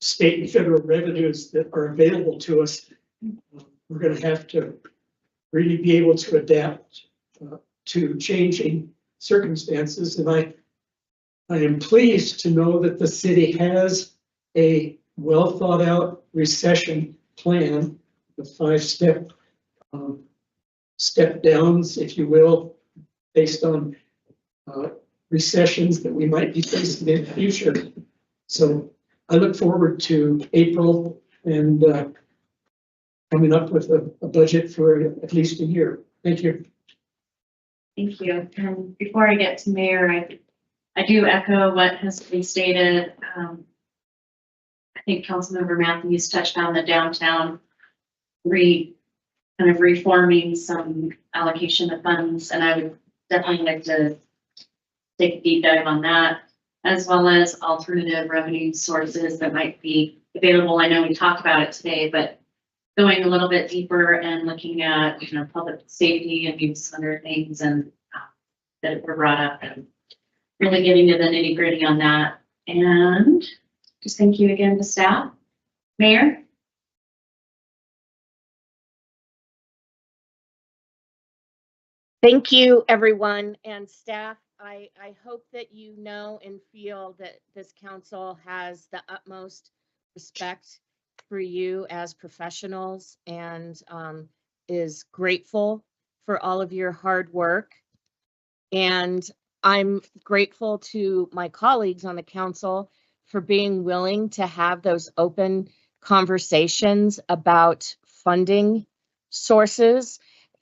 state and federal revenues that are available to us. We're going to have to really be able to adapt to changing circumstances. And I am pleased to know that the city has a well thought out recession plan, the 5-step step downs, if you will, based on recessions that we might be facing in the future. So I look forward to April and coming up with a budget for at least a year. Thank you. Thank you. And before I get to Mayor, I do echo what has been stated. I think Councilmember Matthews touched on the downtown kind of reforming some allocation of funds, and I would definitely like to take a deep dive on that, as well as alternative revenue sources that might be available. I know we talked about it today, but going a little bit deeper and looking at, public safety and maybe some other things and that were brought up, and really getting to the nitty gritty on that. And just thank you again to staff. Mayor? Thank you, everyone, and staff. I hope that you know and feel that this council has the utmost respect for you as professionals and is grateful for all of your hard work. And I'm grateful to my colleagues on the council for being willing to have those open conversations about funding sources.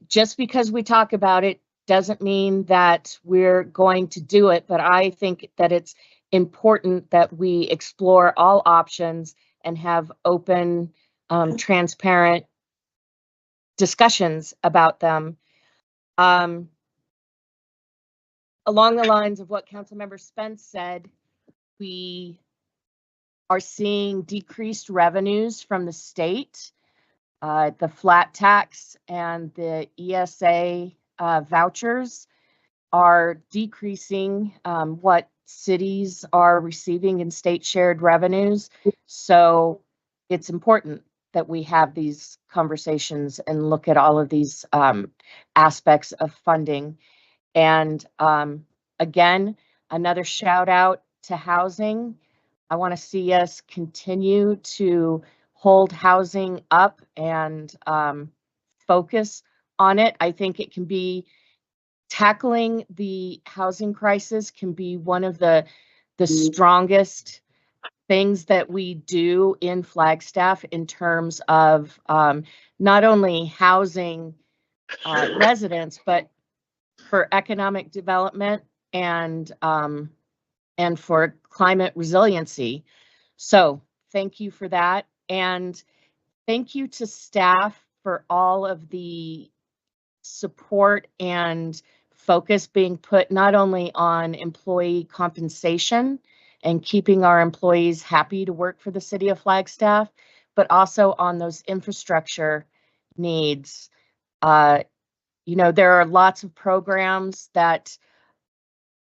Just because we talk about it doesn't mean that we're going to do it, but I think that it's important that we explore all options and have open, transparent discussions about them. Along the lines of what Councilmember Spence said, we are seeing decreased revenues from the state. The flat tax and the ESA vouchers are decreasing what cities are receiving in state shared revenues. So it's important that we have these conversations and look at all of these aspects of funding. And again, another shout out to housing. I want to see us continue to hold housing up and focus on it. I think it can be tackling the housing crisis can be one of the strongest things that we do in Flagstaff in terms of not only housing residents, but for economic development and for climate resiliency. So thank you for that. And thank you to staff for all of the support and focus being put not only on employee compensation and keeping our employees happy to work for the city of Flagstaff, but also on those infrastructure needs. You know, there are lots of programs that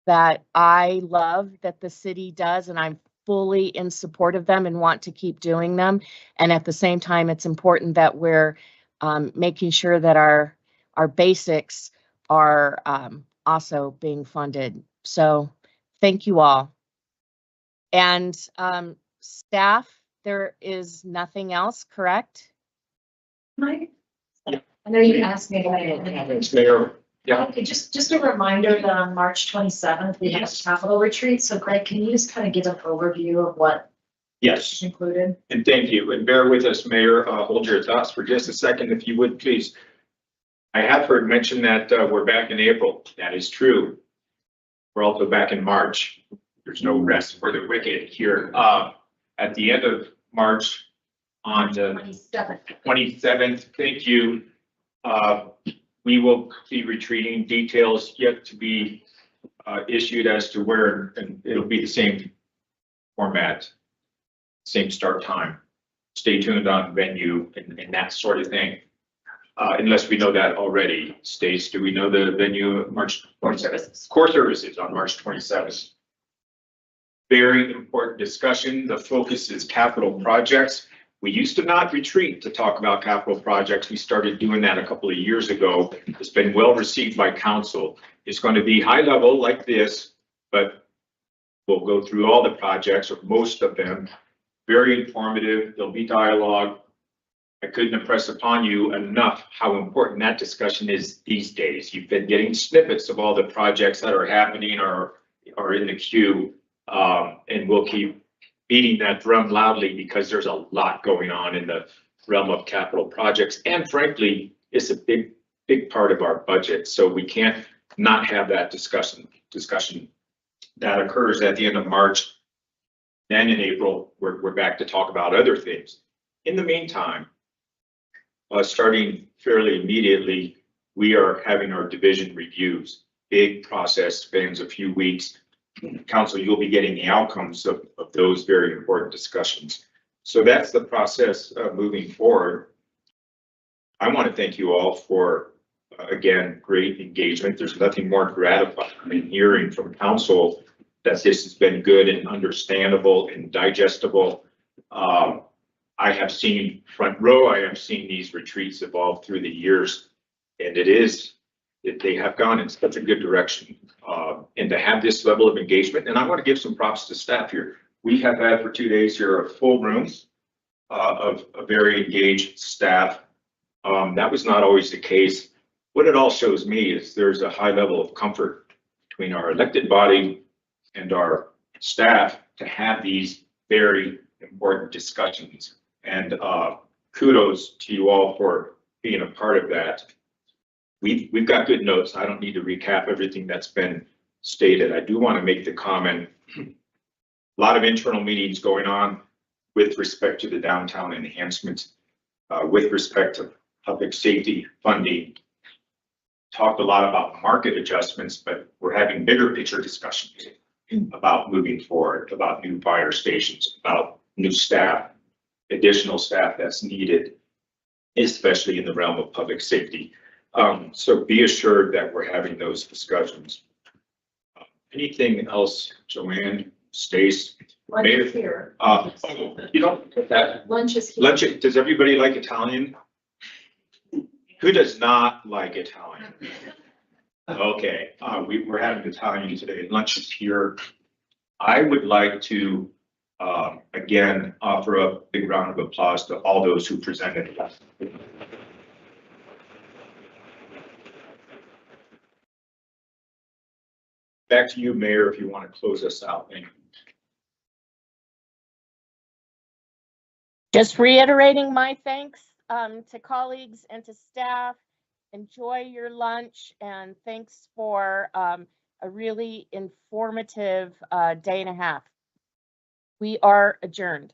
I love that the city does, and I'm fully in support of them and want to keep doing them. And at the same time, it's important that we're making sure that our basics are also being funded. So thank you all. And staff, there is nothing else, correct? Mike? I know you asked me about it. Thanks, Mayor. Yeah. Okay, just a reminder that on March 27th, we have a capital retreat. So Greg, can you just kind of give an overview of what Yes. is included? And thank you. And bear with us, Mayor. Hold your thoughts for just a second, if you would, please. I have heard mention that we're back in April. That is true. We're also back in March. There's no rest for the wicked here. At the end of March, on the 27th, thank you. We will be retreating. Details yet to be issued as to where, and it'll be the same format, same start time. Stay tuned on venue and that sort of thing. Unless we know that already. Stace, do we know the venue? March 27th. Core services on March 27th. Very important discussion. The focus is capital projects. We used to not retreat to talk about capital projects. We started doing that a couple of years ago. It's been well received by council. It's going to be high level like this, but we'll go through all the projects or most of them. Very informative. There'll be dialogue. I couldn't impress upon you enough how important that discussion is these days. You've been getting snippets of all the projects that are happening or in the queue, and we'll keep beating that drum loudly because there's a lot going on in the realm of capital projects. And frankly, it's a big part of our budget. So we can't not have that discussion that occurs at the end of March. Then in April, we're back to talk about other things. In the meantime, starting fairly immediately, we are having our division reviews. Big process, spans a few weeks. Council, you'll be getting the outcomes of those very important discussions. So that's the process moving forward. I want to thank you all for, again, great engagement. There's nothing more gratifying than hearing from council that this has been good and understandable and digestible. I have seen front row, I have seen these retreats evolve through the years, and they have gone in such a good direction. And to have this level of engagement, and I want to give some props to staff here. We have had for 2 days here a full room of a very engaged staff. That was not always the case. What it all shows me is there's a high level of comfort between our elected body and our staff to have these very important discussions. And kudos to you all for being a part of that. We've got good notes. I don't need to recap everything that's been stated. I do want to make the comment, a lot of internal meetings going on with respect to the downtown enhancements, with respect to public safety funding. Talked a lot about market adjustments, but we're having bigger picture discussions about moving forward, about new fire stations, about new staff, additional staff that's needed, especially in the realm of public safety. So be assured that we're having those discussions. Anything else, Joanne, Stace? Lunch Mayor? is here. You know, that, Lunch is here. lunch, does everybody like Italian? Who does not like Italian? Okay, we're having Italian today. Lunch is here. I would like to, again, offer a big round of applause to all those who presented. Back to you, Mayor, if you want to close us out. Thank you. Just reiterating my thanks to colleagues and to staff. Enjoy your lunch and thanks for a really informative day and a half. We are adjourned.